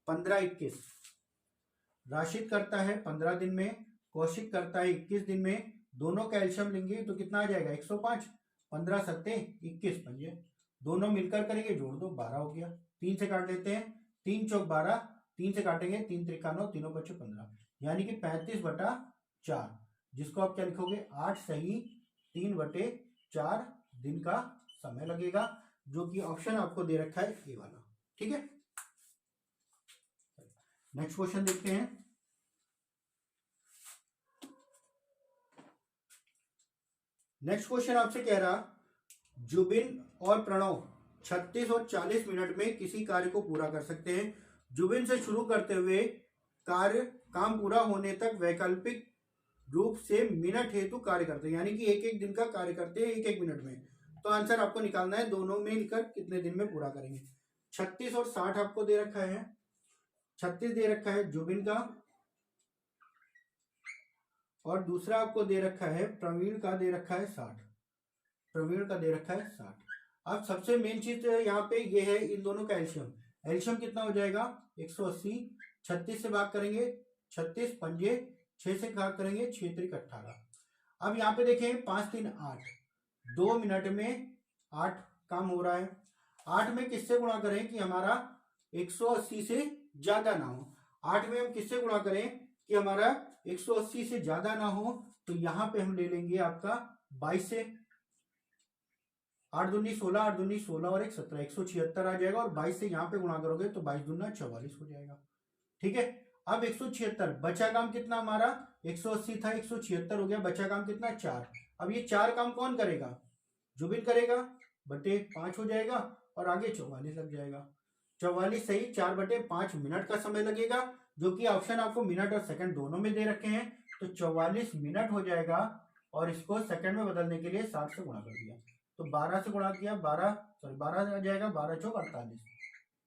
15, 21। राशिद करता है 15 दिन में, कौशिक करता है 21 दिन में। दोनों का एल्शियम लेंगे तो कितना आ जाएगा? 105। 15 सत्ते 21 पंजे, दोनों मिलकर करेंगे, जोड़ दो, 12 हो गया। 3 से काट लेते हैं, 3 चौक 12, 3 से काटेंगे, 3 त्रिका 9, तीनों बच्चे 15, यानी कि 35/4, जिसको आप क्या लिखोगे? 8 सही 3/4 दिन का समय लगेगा, जो कि ऑप्शन आपको दे रखा है ए वाला। ठीक है, नेक्स्ट क्वेश्चन देखते हैं। नेक्स्ट क्वेश्चन आपसे कह रहा, जुबिन और प्रणव 36 और 40 मिनट में किसी कार्य को पूरा कर सकते हैं। जुबिन से शुरू करते हुए काम पूरा होने तक वैकल्पिक रूप से मिनट हेतु कार्य करते हैं, यानी कि एक एक दिन का कार्य करते हैं, एक एक मिनट में। तो आंसर आपको निकालना है, दोनों में मिलकर कितने दिन में पूरा करेंगे। 36 और 60 आपको दे रखा है, 36 दे रखा है जुबिन का, और दूसरा आपको दे रखा है प्रवीण का, दे रखा है 60। प्रवीण का दे रखा है 60। अब सबसे मेन चीज यहाँ पे ये है इन दोनों का एल्शियम। एल्शियम कितना हो जाएगा? 180। 36 से भाग करेंगे, 36 पंजे, 6 से भाग करेंगे, 6 त्रिक 18। अब यहाँ पे देखें 5 3 8, 2 मिनट में 8 काम हो रहा है। 8 में किससे गुणा करें कि हमारा 180 से ज्यादा ना हो? 8 में हम किससे गुणा करें कि हमारा 180 से ज्यादा ना हो? तो यहां पे हम ले लेंगे आपका 22 से। 8 दूनी 16, 8 दूनी 16 और 1 17, 176 आ जाएगा, और 22 से यहाँ पे गुणा करोगे तो 22 दूना 44 हो जाएगा। ठीक है, अब 176, बचा काम कितना हमारा? 180 था, 176 हो गया, बचा काम कितना? 4। अब ये 4 काम कौन करेगा? जुबिन करेगा, बटे 5 हो जाएगा, और आगे 44 लग जाएगा। 44 सही 4/5 मिनट का समय लगेगा, जो कि ऑप्शन आपको मिनट और सेकंड दोनों में दे रखे हैं। तो 44 मिनट हो जाएगा, और इसको सेकंड में बदलने के लिए 60 से गुणा कर दिया, तो 12 से गुणा किया, 12 आ जाएगा, 12 चौक 48।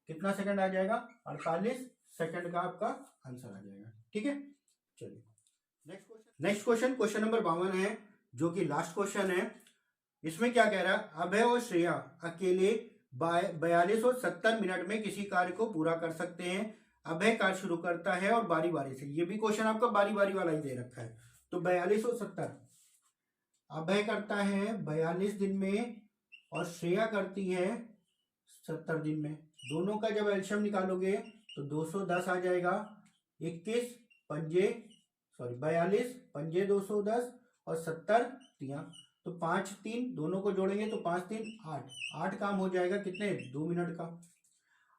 कितना सेकंड आ जाएगा? 48 सेकंड का आपका आंसर आ जाएगा। ठीक है, चलिए नेक्स्ट क्वेश्चन नंबर 52 है, जो कि लास्ट क्वेश्चन है। इसमें क्या कह रहा है? अभय और श्रेया अकेले 42 और 70 मिनट में किसी कार्य को पूरा कर सकते हैं। अभय कार्य शुरू करता है और बारी बारी से, ये भी क्वेश्चन आपका बारी बारी वाला ही दे रखा है। तो 42 और 70, अभय करता है 42 दिन में और श्रेया करती है 70 दिन में। दोनों का जब एल्शियम निकालोगे तो 210 आ जाएगा। 42 पंजे 210 और 70 तिया, तो 5 3 दोनों को जोड़ेंगे तो 5 3 8, 8 काम हो जाएगा कितने? 2 मिनट का।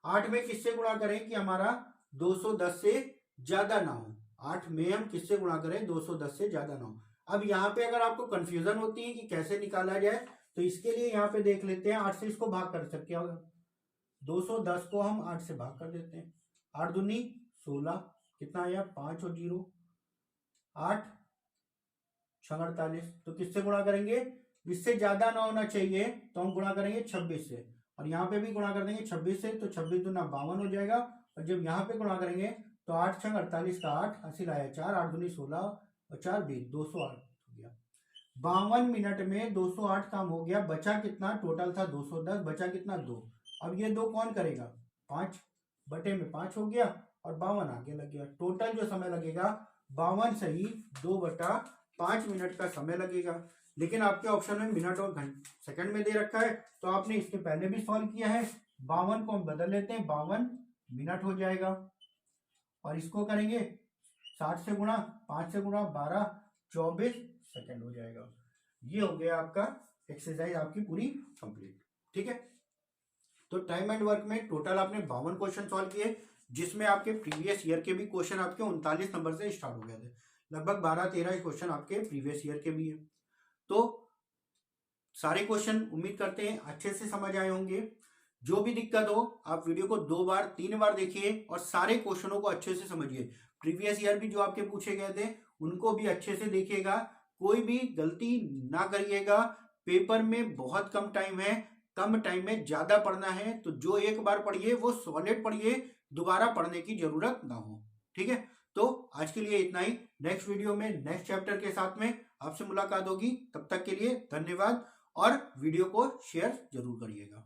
8 में किससे गुणा करें कि हमारा 210 से ज्यादा ना हो? 8 में हम किससे गुणा करें? 210 से ज्यादा ना हो। अब यहाँ पे अगर आपको कंफ्यूजन होती है कि कैसे निकाला जाए, तो इसके लिए यहाँ पे देख लेते हैं, 8 से इसको भाग कर सकते हैं। 210 को हम 8 से भाग कर देते हैं। 8 दूनी 16, कितना आया? 5 और 0, 8 6 48। तो किससे गुणा करेंगे? इससे ज्यादा ना होना चाहिए, तो हम गुणा करेंगे 26 से, और यहाँ पे भी गुणा कर देंगे 26 से, तो 26 दूना 52 हो जाएगा। और जब यहाँ पे गुणा करेंगे तो 8 6 48 का 8, 80 लाया 4, 8 दूनी 16 और 4 20, 208 हो गया। 52 मिनट में 208 काम हो गया। बचा कितना? टोटल था 210, बचा कितना? 2। अब ये 2 कौन करेगा? 5 बटे में 5 हो गया, और 52 आगे लग गया। टोटल जो समय लगेगा 52 सही 2/5 मिनट का समय लगेगा। लेकिन आपके ऑप्शन में मिनट और सेकंड में दे रखा है, तो आपने इसके पहले भी सॉल्व किया है। 52 को हम बदल लेते हैं, 52 मिनट हो जाएगा, और इसको करेंगे 60 से गुणा, 5 से गुणा, 12 24 सेकंड हो जाएगा। ये हो गया आपका एक्सरसाइज आपकी पूरी कंप्लीट। ठीक है, तो टाइम एंड वर्क में टोटल आपने 52 क्वेश्चन सॉल्व किए, जिसमें आपके प्रीवियस ईयर के भी क्वेश्चन आपके 39 नंबर से स्टार्ट हो गए थे। लगभग 12-13 क्वेश्चन आपके प्रीवियस ईयर के भी है। तो सारे क्वेश्चन उम्मीद करते हैं अच्छे से समझ आए होंगे। जो भी दिक्कत हो आप वीडियो को 2 बार 3 बार देखिए, और सारे क्वेश्चनों को अच्छे से समझिए। प्रीवियस ईयर भी जो आपके पूछे गए थे उनको भी अच्छे से देखिएगा, कोई भी गलती ना करिएगा। पेपर में बहुत कम टाइम है, कम टाइम में ज्यादा पढ़ना है, तो जो एक बार पढ़िए वो सॉलिड पढ़िए, दोबारा पढ़ने की जरूरत ना हो। ठीक है, तो आज के लिए इतना ही। नेक्स्ट वीडियो में नेक्स्ट चैप्टर के साथ में आपसे मुलाकात होगी। तब तक के लिए धन्यवाद, और वीडियो को शेयर जरूर करिएगा।